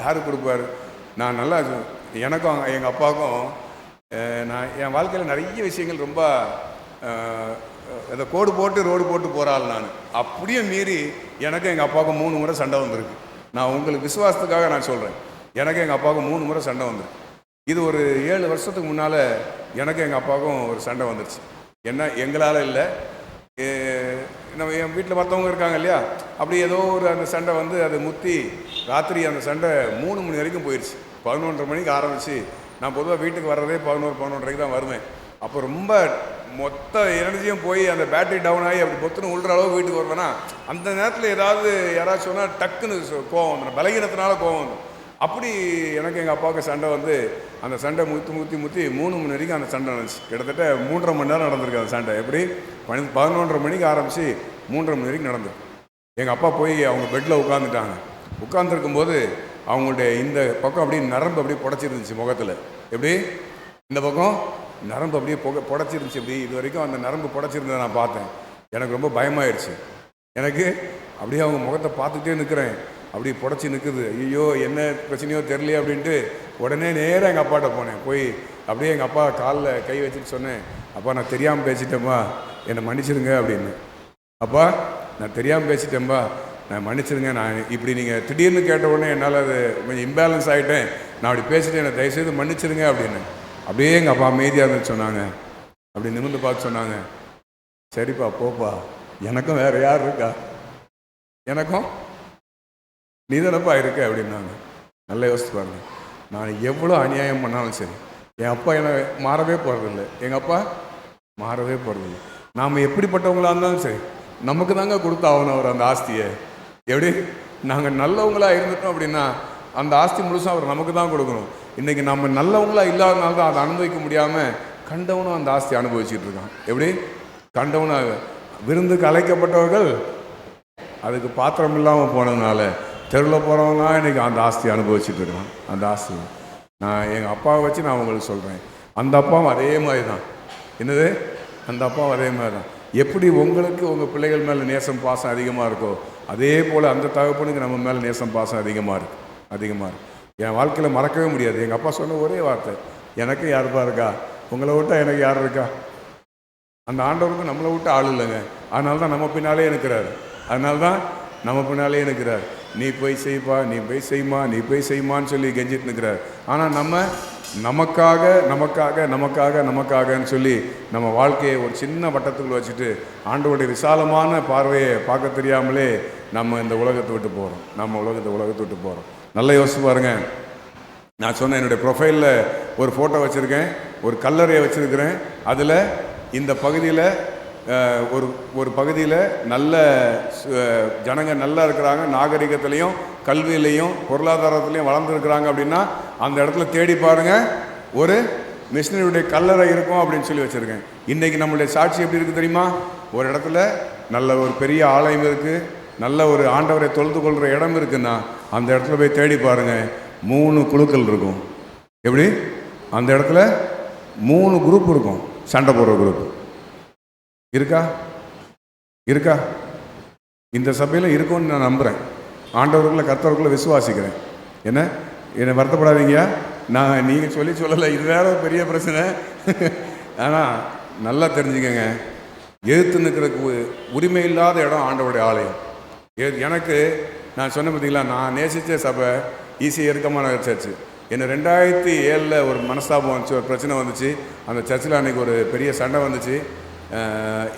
S3: யார் கொடுப்பாரு? நான் நல்லா எனக்கும் எங்கள் அப்பாவுக்கும் நான் என் வாழ்க்கையில் நிறைய விஷயங்கள் ரொம்ப அதை கோடு போட்டு ரோடு போட்டு போகிறாள். நான் அப்படியே மீறி எனக்கும் எங்கள் அப்பாவுக்கும் 3 முறை சண்டை வந்திருக்கு. நான் உங்களுக்கு விசுவாசத்துக்காக நான் சொல்கிறேன். எனக்கு எங்கள் அப்பாவுக்கும் 3 முறை சண்டை வந்திருக்கு. இது ஒரு 7 வருஷத்துக்கு முன்னால் எனக்கு எங்கள் அப்பாவுக்கும் ஒரு சண்டை வந்துடுச்சு. என்ன எங்களால் இல்லை, நம்ம என் வீட்டில் மற்றவங்க இருக்காங்க இல்லையா, அப்படி ஏதோ ஒரு அந்த சண்டை வந்து அது முத்தி ராத்திரி அந்த சண்டை 3 மணி வரைக்கும் போயிடுச்சு. 11:30 மணிக்கு ஆரம்பித்து நான் பொதுவாக வீட்டுக்கு வர்றதே 11-11:30 தான் வருவேன். அப்போ ரொம்ப மொத்த எனர்ஜியும் போய் அந்த பேட்டரி டவுன் ஆகி அப்படி பொத்துன்னு உள்ற அளவுக்கு வீட்டுக்கு வருவேன்னா அந்த நேரத்தில் ஏதாவது யாராவது சொன்னால் டக்குன்னு கோவம் வந்துடும், பலகீனத்தினால கோவம் வந்துடும். அப்படி எனக்கு எங்கள் அப்பாவுக்கு சண்டை வந்து அந்த சண்டை முற்றி 3 மணி வரைக்கும் அந்த சண்டை நடந்துச்சு. கிட்டத்தட்ட 3.5 மணி நேரம் நடந்திருக்கு அந்த சண்டை. எப்படி 11:30 மணிக்கு ஆரம்பித்து 3:30 மணி வரைக்கும் நடந்திருக்கு. எங்கள் அப்பா போய் அவங்க பெட்டில் உட்காந்துட்டாங்க. உட்காந்துருக்கும்போது அவங்களுடைய இந்த பக்கம் அப்படியே நரம்பு அப்படியே புடச்சிருந்துச்சு முகத்தில். எப்படி இந்த பக்கம் நரம்பு அப்படியே புடச்சிருந்துச்சு. இப்படி இது வரைக்கும் அந்த நரம்பு புடச்சிருந்ததை நான் பார்த்தேன். எனக்கு ரொம்ப பயமாயிடுச்சு. எனக்கு அப்படியே அவங்க முகத்தை பார்த்துக்கிட்டே நிற்கிறேன். அப்படி புடச்சி நிற்குது. ஐயோ என்ன பிரச்சனையோ தெரியலையே அப்படின்ட்டு உடனே நேராக எங்கள் அப்பாட்ட போனேன். போய் அப்படியே எங்கள் அப்பா காலில் கை வச்சுட்டு சொன்னேன், அப்பா நான் தெரியாமல் பேசிட்டேன்பா, என்னை மன்னிச்சிருங்க அப்படின்னு. அப்பா நான் தெரியாமல் பேசிட்டேன்பா, நான் மன்னிச்சிருங்க. நான் இப்படி நீங்கள் திடீர்னு கேட்ட உடனே என்னால் அது கொஞ்சம் இம்பேலன்ஸ் ஆகிட்டேன், நான் அப்படி பேசிட்டேன், என்னை தயவுசெய்து மன்னிச்சிருங்க அப்படின்னு. அப்படியே எங்கள் அப்பா அமைதியாக இருந்து சொன்னாங்க. அப்படி நிமிர்ந்து பார்த்து சொன்னாங்க, சரிப்பா போப்பா, எனக்கும் வேறு யார் இருக்கா, எனக்கும் நீ தானப்பா இருக்க அப்படின்னாங்க. நல்லா யோசிச்சு பாருங்க. நான் எவ்வளோ அநியாயம் பண்ணாலும் சரி என் அப்பா என்னை மாறவே போகிறதில்லை, எங்கள் அப்பா மாறவே போகிறதில்லை. நாம் எப்படிப்பட்டவங்களாக இருந்தாலும் சரி நமக்கு தாங்க கொடுத்தாகணும் அவர் அந்த ஆஸ்தியை. எப்படி நாங்கள் நல்லவங்களாக இருந்துட்டோம் அப்படின்னா அந்த ஆஸ்தி முழுசும் அவர் நமக்கு தான் கொடுக்கணும். இன்றைக்கி நம்ம நல்லவங்களாக இல்லாதனால தான் அதை அனுபவிக்க முடியாமல் கண்டவனும் அந்த ஆஸ்தி அனுபவிச்சுட்டு இருக்கான். எப்படி கண்டவனாக விருந்துக்கு அழைக்கப்பட்டவர்கள் அதுக்கு பாத்திரம் இல்லாமல் போனதுனால தெருவில் போகிறவங்க இன்றைக்கி அந்த ஆஸ்தி அனுபவிச்சுட்டு இருக்கான். அந்த ஆஸ்தி நான் எங்கள் அப்பாவை வச்சு நான் உங்களுக்கு சொல்கிறேன், அந்த அப்பாவும் அதே மாதிரி தான். என்னது அந்த அப்பாவும் அதே மாதிரி தான். எப்படி உங்களுக்கு உங்கள் பிள்ளைகள் மேலே நேசம் பாசம் அதிகமாக இருக்கோ அதே போல் அந்த தகப்பனுக்கு நம்ம மேலே நேசம் பாசம் அதிகமாக இருக்குது. என் வாழ்க்கையில் மறக்கவே முடியாது. எங்கள் அப்பா சொன்ன ஒரே வார்த்தை, எனக்கு யாருப்பா இருக்கா, உங்களை விட்டால் எனக்கு யார் இருக்கா. அந்த ஆண்டவருக்கு நம்மளை விட்டு ஆள் இல்லைங்க. அதனால தான் நம்ம பின்னாலே இருக்கிறார். நீ போய் செய்ப்பா, நீ போய் செய்யுமா, நீ போய் செய்யுமான்னு சொல்லி கெஞ்சிட்டு நிற்கிறார். ஆனால் நம்ம நமக்காகன்னு சொல்லி நம்ம வாழ்க்கையை ஒரு சின்ன வட்டத்துக்குள்ள வச்சுட்டு ஆண்டவருடைய விசாலமான பார்வையை பார்க்க தெரியாமலே நம்ம இந்த உலகத்தை விட்டு போகிறோம். நல்லா யோசிச்சு பாருங்க. நான் சொன்னேன், என்னுடைய ப்ரொஃபைலில் ஒரு ஃபோட்டோ வச்சுருக்கேன், ஒரு கல்லறையை வச்சுருக்கிறேன். அதில் இந்த பகுதியில் ஒரு பகுதியில் நல்ல ஜனங்க நல்லா இருக்கிறாங்க, நாகரிகத்திலையும் கல்வியிலையும் பொருளாதாரத்துலையும் வளர்ந்துருக்கிறாங்க அப்படின்னா அந்த இடத்துல தேடி பாருங்கள் ஒரு மிஷினரியுடைய கல்லறை இருக்கும் அப்படின்னு சொல்லி வச்சுருக்கேன். இன்றைக்கி நம்மளுடைய சாட்சி எப்படி இருக்குது தெரியுமா? ஒரு இடத்துல நல்ல ஒரு பெரிய ஆலயம் இருக்குது, நல்ல ஒரு ஆண்டவரை தொழுது கொள்கிற இடம் இருக்குன்னா அந்த இடத்துல போய் தேடி பாருங்கள் 3 குழுக்கள் இருக்கும். எப்படி அந்த இடத்துல 3 குரூப் இருக்கும், சண்டை போடுற குரூப் இருக்கா? இந்த சபையில் இருக்கும்னு நான் நம்புகிறேன். ஆண்டவர்களை கர்த்தவர்களை விசுவாசிக்கிறேன். என்னை வருத்தப்படாதீங்க, நான் நீங்கள் சொல்லலை, இது வேற பெரிய பிரச்சனை. ஆனால் நல்லா தெரிஞ்சுக்கங்க, எதிர்த்து நிற்கிறதுக்கு உரிமை இல்லாத இடம் ஆண்டவருடைய ஆலயம். எனக்கு நான் சொன்ன பார்த்தீங்களா, நான் நேசித்த சபை ஈஸியாக இறுக்கமான சர்ச்சு. என்ன 2007 ஒரு மனஸ்தாபம் வந்துச்சு, ஒரு பிரச்சனை வந்துச்சு. அந்த சர்ச்சில் அன்றைக்கி ஒரு பெரிய சண்டை வந்துச்சு.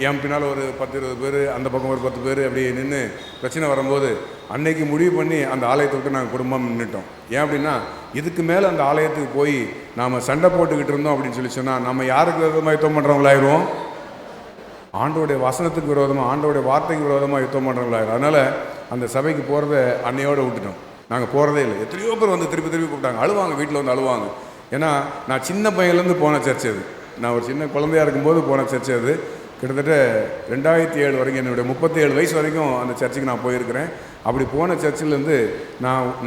S3: என் பின்னால் ஒரு 10-20 பேர், அந்த பக்கம் ஒரு 10 பேர் அப்படி நின்று பிரச்சனை வரும்போது அன்னைக்கு முடிவு பண்ணி அந்த ஆலயத்தை விட்டு நாங்கள் குடும்பம் நின்றுட்டோம். ஏன் அப்படின்னா இதுக்கு மேலே அந்த ஆலயத்துக்கு போய் நாம் சண்டை போட்டுக்கிட்டு இருந்தோம் அப்படின்னு சொன்னால் நம்ம யாருக்கு விரோதமாக யுத்தம் பண்ணுறவங்களாயிரும்? ஆண்டோடைய வசனத்துக்கு விரோதமாக, ஆண்டோடைய வார்த்தைக்கு விரோதமாக யுத்தம் பண்ணுறவங்களாயிரும். அதனால் அந்த சபைக்கு போகிறத அன்னையோடு விட்டுட்டோம். நாங்கள் போகிறதே இல்லை. எத்தனையோ பேர் வந்து திருப்பி கூப்பிட்டாங்க, அழுவாங்க, வீட்டில் வந்து அழுவாங்க. ஏன்னா நான் சின்ன பையன்லேருந்து போன சர்ச் அது. நான் ஒரு சின்ன குழந்தையாக இருக்கும்போது போன சர்ச் அது. கிட்டத்தட்ட 2007 வரைக்கும், என்னுடைய 37 வயசு வரைக்கும் அந்த சர்ச்சுக்கு நான் போயிருக்கிறேன். அப்படி போன சர்ச்சிலேருந்து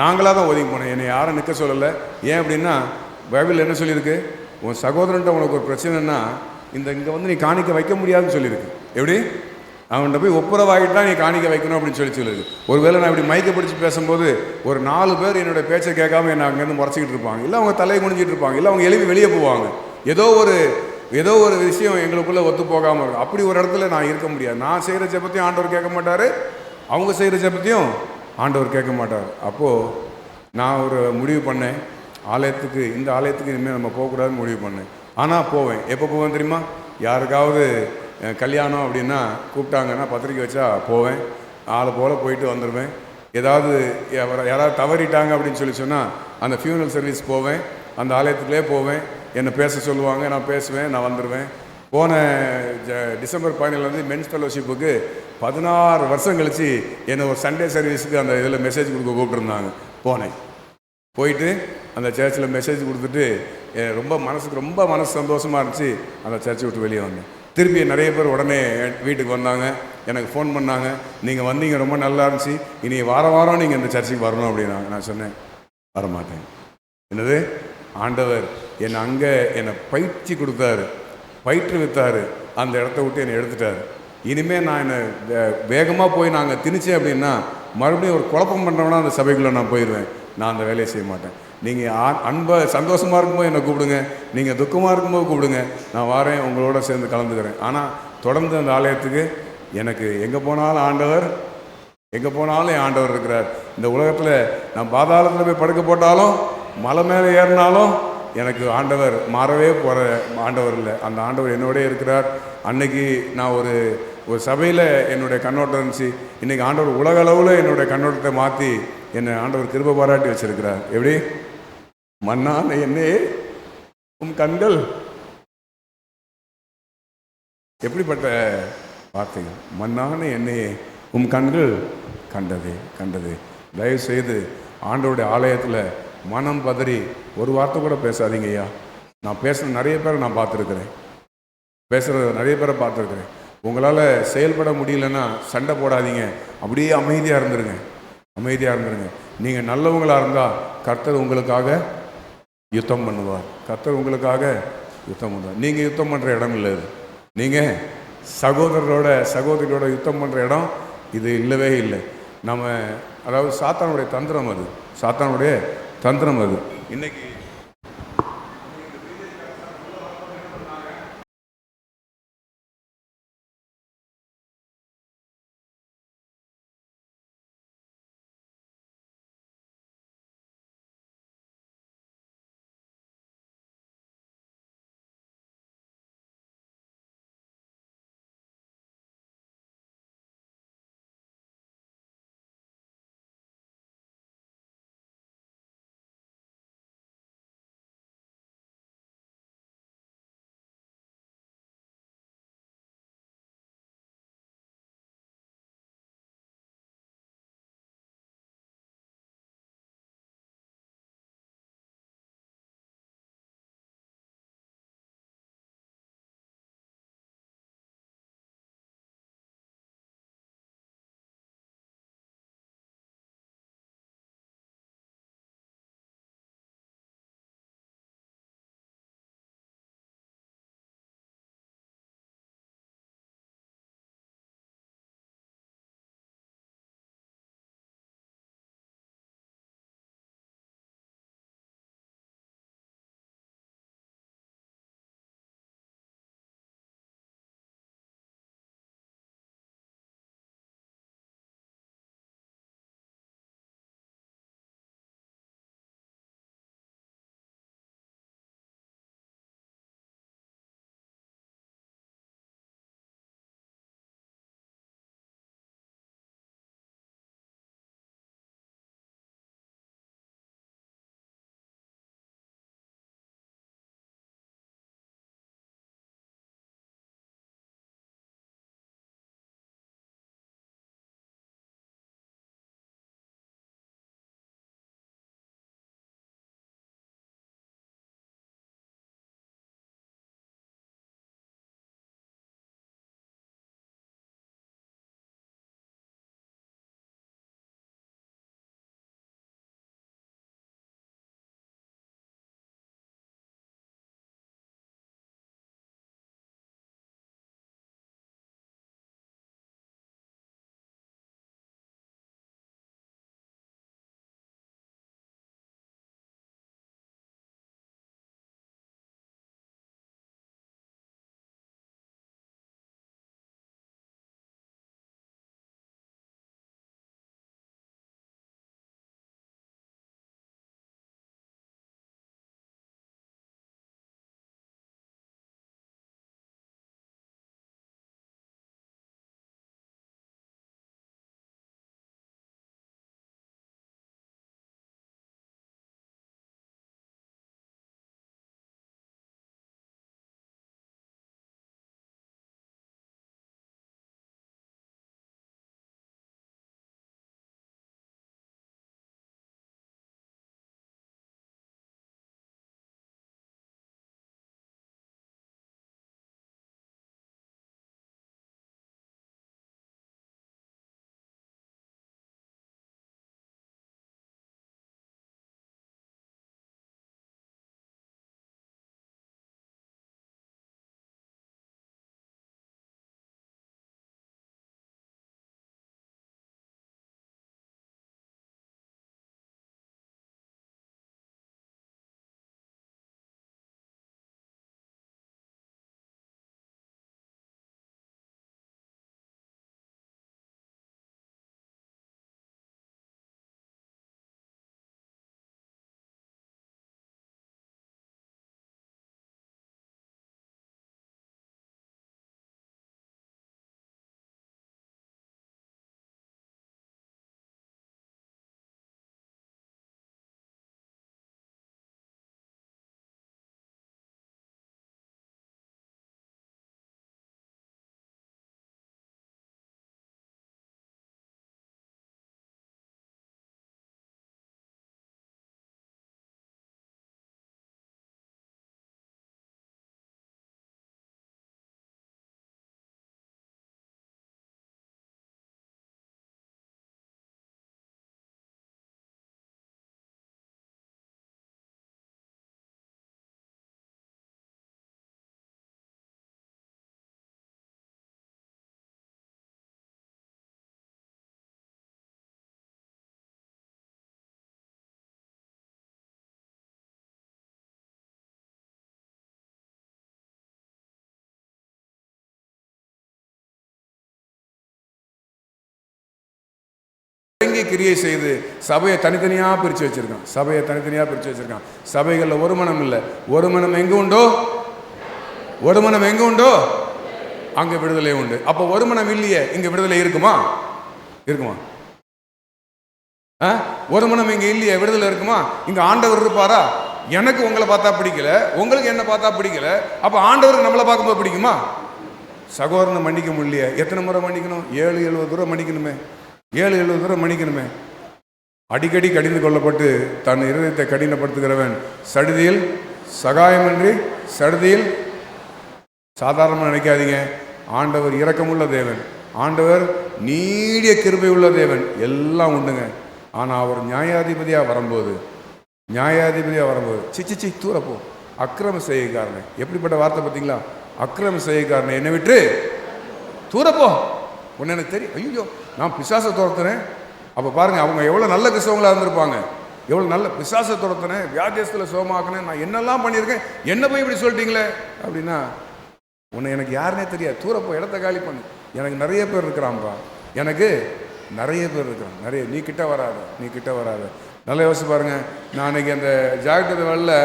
S3: நாங்களாக தான் ஒதுங்கி போனேன். என்னை யாரும் நிற்க சொல்லலை. ஏன் அப்படின்னா பைபிள் என்ன சொல்லியிருக்கு, உன் சகோதரன்ட்ட உனக்கு ஒரு பிரச்சனைன்னா இங்கே வந்து நீ காணிக்க வைக்க முடியாதுன்னு சொல்லியிருக்கு. எப்படி அவன்கிட்ட போய் ஒப்புரவாகிட்டு தான் நீ காணிக்க வைக்கணும் அப்படின்னு சொல்லுது. ஒருவேளை நான் இப்படி மைக்கை பிடிச்சி பேசும்போது ஒரு 4 பேர் என்னோடய பேச்சை கேட்காம என்ன அங்கேருந்து முறைச்சிக்கிட்டு இருப்பாங்க, இல்லை அவங்க தலையை குனிஞ்சிட்டு இருப்பாங்க, இல்லை அவங்க எழுப்பி வெளியே போவாங்க. ஏதோ ஒரு விஷயம் எங்களுக்குள்ளே ஒத்து போகாமல் இருக்கும். அப்படி ஒரு இடத்துல நான் இருக்க முடியாது. நான் செய்கிற ஜெபத்தையும் ஆண்டவர் கேட்க மாட்டார், அவங்க செய்கிற ஜெபத்தையும் ஆண்டவர் கேட்க மாட்டார். அப்போது நான் ஒரு முடிவு பண்ணேன், இந்த ஆலயத்துக்கு இனிமேல் நம்ம போகக்கூடாதுன்னு முடிவு பண்ணேன். ஆனால் போவேன். எப்போ போவேன் தெரியுமா? யாருக்காவது கல்யாணம் அப்படின்னா கூப்பிட்டாங்கன்னா பத்திரிக்கை வச்சா போவேன். ஆளை போல் போயிட்டு வந்துடுவேன். யாராவது தவறிட்டாங்க அப்படின்னு சொன்னால் அந்த ஃபியூனல் சர்வீஸ் போவேன், அந்த ஆலயத்துக்குள்ளே போவேன். என்னை பேச சொல்லுவாங்க, நான் பேசுவேன், நான் வந்துடுவேன். போன டிசம்பர் 15 மென்ஸ் ஃபெலோஷிப்புக்கு 16 வருஷம் கழித்து என்னை ஒரு சண்டே சர்வீஸுக்கு அந்த இதில் மெசேஜ் கொடுக்க கூப்பிட்டுருந்தாங்க. போனேன். போயிட்டு அந்த சர்ச்சில் மெசேஜ் கொடுத்துட்டு மனசுக்கு ரொம்ப சந்தோஷமாக இருந்துச்சு. அந்த சர்ச்சை விட்டு வெளியே வந்தேன். திருப்பி நிறைய பேர் உடனே வீட்டுக்கு வந்தாங்க, எனக்கு ஃபோன் பண்ணாங்க, நீங்கள் வந்தீங்க ரொம்ப நல்லா இருந்துச்சு, இனி வாரம் நீங்கள் இந்த சர்ச்சுக்கு வரணும் அப்படின்னாங்க. நான் சொன்னேன், வரமாட்டேன். என்னது, ஆண்டவர் என்னை பயிற்சி கொடுத்தாரு, பயிற்றுவித்தார், அந்த இடத்த விட்டு என்னை எடுத்துட்டார். இனிமேல் நான் வேகமாக போய் நாங்கள் திணிச்சேன் அப்படின்னா மறுபடியும் ஒரு குழப்பம் பண்ணுறவனா அந்த சபைக்குள்ளே நான் போயிடுவேன். நான் அந்த வேலையை செய்ய மாட்டேன். நீங்கள் சந்தோஷமாக இருக்கும்போது என்னை கூப்பிடுங்க, நீங்கள் துக்கமாக இருக்கும்போது கூப்பிடுங்க, நான் வரேன், உங்களோட சேர்ந்து கலந்துக்கிறேன். ஆனால் தொடர்ந்து அந்த ஆலயத்துக்கு எனக்கு எங்கே போனாலும் என் ஆண்டவர் இருக்கிறார். இந்த உலகத்தில் நான் பாதாளத்தில் போய் படுக்க போட்டாலும் மலை மேலே ஏறினாலும் எனக்கு ஆண்டவர் மாறவே போகிற ஆண்டவர் இல்லை. அந்த ஆண்டவர் என்னோடய இருக்கிறார். அன்னைக்கு நான் ஒரு சபையில் என்னுடைய கண்ணோட்டம் இருந்துச்சு. இன்றைக்கி ஆண்டவர் உலக அளவில் என்னுடைய கண்ணோட்டத்தை மாற்றி என்னை ஆண்டவர் கிருபை பாராட்டி வச்சிருக்கிறார். எப்படி? மண்ணான என்னையே உம் கண்கள், எப்படிப்பட்ட வார்த்தைகள்! மண்ணான என்னையே உம் கண்கள் கண்டது. தயவு செய்து ஆண்டவருடைய ஆலயத்தில் மனம் பதறி ஒரு வார்த்தை கூட பேசாதீங்க ஐயா. நான் பேசுகிற நிறைய பேரை நான் பார்த்துருக்குறேன், நிறைய பேரை பார்த்துருக்குறேன். உங்களால் செயல்பட முடியலன்னா சண்டை போடாதீங்க, அப்படியே அமைதியாக இருந்துருங்க. நீங்கள் நல்லவங்களாக இருந்தால் கர்த்தர் உங்களுக்காக யுத்தம் பண்ணுவார். நீங்கள் யுத்தம் பண்ணுற இடம் இல்லை இது. நீங்கள் சகோதரியோட யுத்தம் பண்ணுற இடம் இது இல்லவே இல்லை. அதாவது சாத்தானுடைய தந்திரம் அது. இன்னைக்கு கிரியை செய்து சபையை தனித்தனியாக பிரித்து வச்சுருக்கான். சபையை தனித்தனியாக பிரித்து வச்சுருக்கான். சபைகளில் ஒரு மனம் இல்லை. ஒரு மனம் எங்கே உண்டோ, ஒரு மனம் எங்கே உண்டோ அங்கே விடுதலை உண்டு. அப்போ ஒரு மனம் இல்லையே, இங்கே விடுதலை இருக்குமா? இருக்குமா? ஒரு மனம் இங்கே இல்லையே, விடுதலை இருக்குமா? இங்கே ஆண்டவர் இருப்பாரா? எனக்கு உங்களை பார்த்தா பிடிக்கல, உங்களுக்கு என்ன பார்த்தா பிடிக்கல, அப்போ ஆண்டவருக்கு நம்மளை பார்க்கும்போது பிடிக்குமா? சகோதரனை மன்னிக்க முடியலையே, எத்தனை முறை மன்னிக்கணும்? 7-70 தூரம் மன்னிக்கணுமே, 7-70 தூரம் மன்னிக்கணுமே. அடிக்கடி கடிந்து கொள்ளப்பட்டு தன் இருதயத்தை கடினப்படுத்துகிறவன் சடுதியில் சகாயமின்றி சடுதியில். சாதாரணமாக நினைக்காதீங்க. ஆண்டவர் இரக்கமுள்ள தேவன், ஆண்டவர் நீடிய கிருபை உள்ள தேவன், எல்லாம் உண்டுங்க. ஆனால் அவர் நியாயாதிபதியாக வரும்போது சிச்சி தூரப்போ அக்கிரம செய்யக்காரனே, எப்படிப்பட்ட வார்த்தை பார்த்தீங்களா? அக்கிரம செய்யக்காரனே என்னை விட்டு தூரப்போ, ஒன்று எனக்கு தெரியும், ஐயோ நான் பிசாசை துரத்துனேன். அப்போ பாருங்கள், அவங்க எவ்வளோ நல்ல கிறிஸ்தவங்களாக இருந்திருப்பாங்க. எவ்வளோ நல்ல பிசாசை துரத்துனேன், வியாதியத்தில் சுகமாக்குனேன், நான் என்னெல்லாம் பண்ணியிருக்கேன், என்ன போய் இப்படி சொல்லிட்டீங்களே அப்படின்னா, உன்னை எனக்கு யாருன்னே தெரியாது, தூரப்போ, இடத்த காலி பண்ணு. எனக்கு நிறைய பேர் இருக்கிறான்ப்பா, எனக்கு நிறைய பேர் இருக்கிறான், நிறைய. நீ கிட்ட வராத. நல்லா யோசிச்சு பாருங்க. நான் அன்றைக்கி அந்த ஜாக்கெட் வேலையில்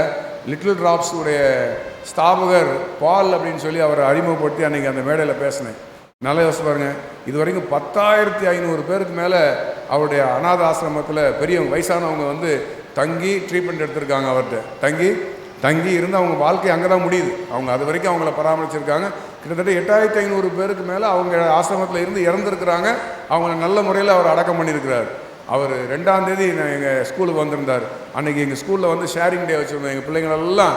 S3: லிட்டில் ட்ராப்ஸ் உடைய ஸ்தாபகர் பால் அப்படின்னு சொல்லி அவரை அறிமுகப்படுத்தி அன்றைக்கி அந்த மேடையில் பேசினேன். நல்லா யோசிச்சு பாருங்க. இது வரைக்கும் 10,500 பேருக்கு மேலே அவருடைய அநாத ஆசிரமத்தில் பெரிய வயசானவங்க வந்து தங்கி ட்ரீட்மெண்ட் எடுத்திருக்காங்க. அவர்கிட்ட தங்கி இருந்து அவங்க வாழ்க்கை அங்கே தான் முடியுது. அவங்க அது வரைக்கும் அவங்கள பராமரிச்சிருக்காங்க. கிட்டத்தட்ட 8,500 பேருக்கு மேலே அவங்க ஆசிரமத்தில் இருந்து இறந்துருக்கிறாங்க. அவங்கள நல்ல முறையில் அவர் அடக்கம் பண்ணியிருக்கிறார். அவர் 2ஆம் தேதி எங்கள் ஸ்கூலுக்கு வந்திருந்தார். அன்றைக்கி எங்கள் ஸ்கூலில் வந்து ஷேரிங் டே வச்சுருந்தோம். எங்கள் பிள்ளைங்களெல்லாம்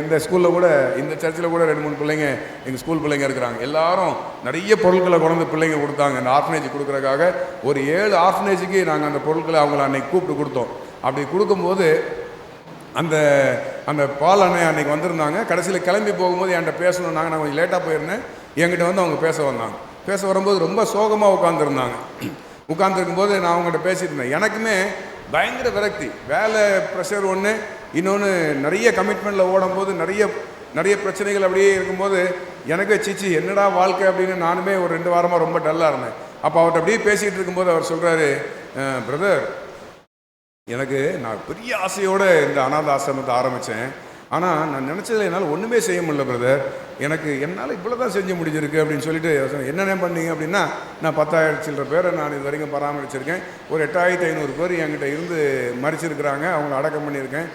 S3: இந்த ஸ்கூலில் கூட, இந்த சர்ச்சில் கூட 2-3 பிள்ளைங்க எங்கள் ஸ்கூல் பிள்ளைங்க இருக்கிறாங்க. எல்லாரும் நிறைய பொருட்களை கொண்டு பிள்ளைங்க கொடுத்தாங்க. இந்த ஆர்ஃபனேஜ் கொடுக்குறதுக்காக ஒரு 7 ஆர்ஃபனேஜுக்கு நாங்கள் அந்த பொருட்களை அவங்கள அன்றைக்கி கூப்பிட்டு கொடுத்தோம். அப்படி கொடுக்கும்போது அந்த அந்த பால் அண்ணன் அன்றைக்கி வந்திருந்தாங்க. கடைசியில் கிளம்பி போகும்போது என்கிட்ட பேசணுன்னாங்க. நான் கொஞ்சம் லேட்டாக போயிருந்தேன். என்கிட்ட வந்து அவங்க பேச வந்தாங்க. பேச வரும்போது ரொம்ப சோகமாக உட்காந்துருந்தாங்க. உட்காந்துருக்கும்போது நான் அவங்ககிட்ட பேசிட்டு இருந்தேன். எனக்குமே பயங்கர விரக்தி, வேலை ப்ரெஷர் ஒன்று, இன்னொன்று நிறைய கமிட்மெண்ட்டில் ஓடும்போது நிறைய பிரச்சனைகள் அப்படியே இருக்கும்போது எனக்கு சிச்சி என்னடா வாழ்க்கை அப்படின்னு நானுமே ஒரு 2 வாரமாக ரொம்ப டல்லாக இருந்தேன். அப்போ அவர்கிட்ட அப்படியே பேசிகிட்டு இருக்கும்போது அவர் சொல்கிறாரு, பிரதர், எனக்கு நான் பெரிய ஆசையோடு இந்த அநாத ஆசிரமத்தை ஆரம்பித்தேன். ஆனால் நான் நினச்சதில் என்னால் ஒன்றுமே செய்ய முடியல பிரதர், என்னால் இவ்வளோ தான் செஞ்சு முடிஞ்சிருக்கு அப்படின்னு சொல்லிட்டு என்னென்ன பண்ணீங்க அப்படின்னா, நான் 10,000 சில்லற பேரை நான் இது வரைக்கும் பராமரிச்சிருக்கேன். ஒரு 8,500 பேர் என்கிட்ட இருந்து மறிச்சிருக்கிறாங்க, அவங்கள அடக்கம் பண்ணியிருக்கேன்.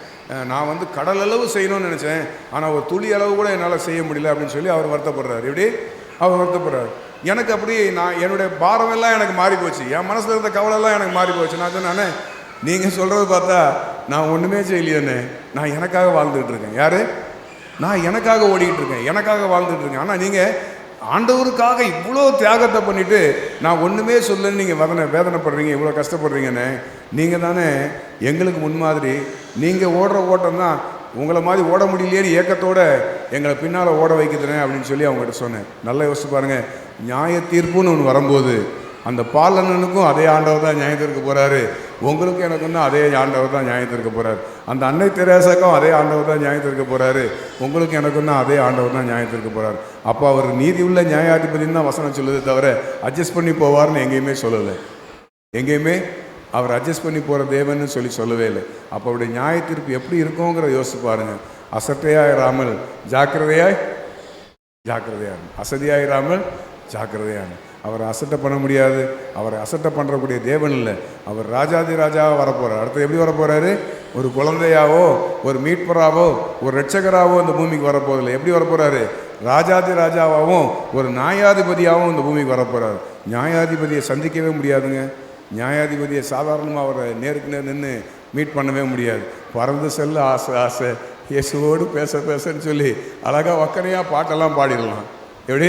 S3: நான் வந்து கடல் அளவு செய்யணும்னு நினச்சேன், ஆனால் ஒரு துளி அளவு கூட என்னால் செய்ய முடியல அப்படின்னு சொல்லி அவர் வருத்தப்படுறாரு. எப்படி அவர் வருத்தப்படுறாரு? எனக்கு அப்படி என்னுடைய பாரமெல்லாம் எனக்கு மாறி போச்சு, என் மனசில் இருந்த கவலைலாம் எனக்கு மாறி போச்சு. நான் சொன்னேன், நீங்கள் சொல்கிறது பார்த்தா நான் ஒன்றுமே செய்யலையேன்னு, நான் எனக்காக வாழ்ந்துகிட்டு இருக்கேன். யார்? நான் எனக்காக ஓடிக்கிட்டு இருக்கேன், எனக்காக வாழ்ந்துட்டு இருக்கேன். ஆனால் நீங்கள் ஆண்டவருக்காக இவ்வளோ தியாகத்தை பண்ணிவிட்டு நான் ஒன்றுமே சொல்லன்னு நீங்கள் வேதனைப்படுறீங்க, இவ்வளோ கஷ்டப்படுறீங்கன்னு. நீங்கள் தானே எங்களுக்கு முன்மாதிரி. நீங்கள் ஓடுற ஓட்டம் தான் உங்களை மாதிரி ஓட முடியலையேன்னு ஏக்கத்தோடு எங்களை பின்னால் ஓட வைக்குதுனே அப்படின்னு சொல்லி அவங்ககிட்ட சொன்னேன். நல்லா யோசிச்சு பாருங்கள். நியாய தீர்ப்புன்னு ஒன்று வரும்போது அந்த பாலனனுக்கும் அதே ஆண்டவர் தான் நியாயத்திற்கு போகிறாரு, உங்களுக்கும் எனக்குன்னா அதே ஆண்டவர் தான் நியாயத்திற்கு போகிறார். அந்த அன்னை தெரேசாக்கும் அதே ஆண்டவர் தான் நியாயத்திற்கு போகிறாரு, உங்களுக்கு எனக்குன்னா அதே ஆண்டவர் தான் நியாயத்திற்கு போகிறார். அப்போ அவர் நீதி உள்ள நியாயாதிபதினு தான் வசனம் சொல்லுது தவிர அட்ஜஸ்ட் பண்ணி போவார்னு எங்கேயுமே சொல்லலை. எங்கேயுமே அவர் அட்ஜஸ்ட் பண்ணி போகிற தேவன்னு சொல்லவே இல்லை. அப்போ அவருடைய நியாய தீர்ப்பு எப்படி இருக்குங்கிறத யோசிச்சு பாருங்கள். அசட்டையாயிராமல் ஜாக்கிரதையாய், அசதியாயிராமல் ஜாக்கிரதையான. அவரை அசட்டை பண்ண முடியாது, அவரை அசட்டை பண்ணுறக்கூடிய தேவன் இல்லை. அவர் ராஜாதி ராஜாவாக வரப்போகிறார். அடுத்து எப்படி வரப்போகிறாரு? ஒரு குழந்தையாவோ, ஒரு மீட்பராவோ, ஒரு ரட்சகராவோ இந்த பூமிக்கு வரப்போதில்லை. எப்படி வரப்போகிறாரு? ராஜாதி ராஜாவாகவும் ஒரு நியாயாதிபதியாகவும் இந்த பூமிக்கு வரப்போகிறார். நியாயாதிபதியை சந்திக்கவே முடியாதுங்க. நியாயாதிபதியை சாதாரணமாக அவரை நேருக்கு நேர் நின்று மீட் பண்ணவே முடியாது. பறந்து செல்ல ஆசை இயேசுவோடு பேசன்னு சொல்லி அழகாக வக்கனையாக பாட்டெல்லாம் பாடிடலாம். எப்படி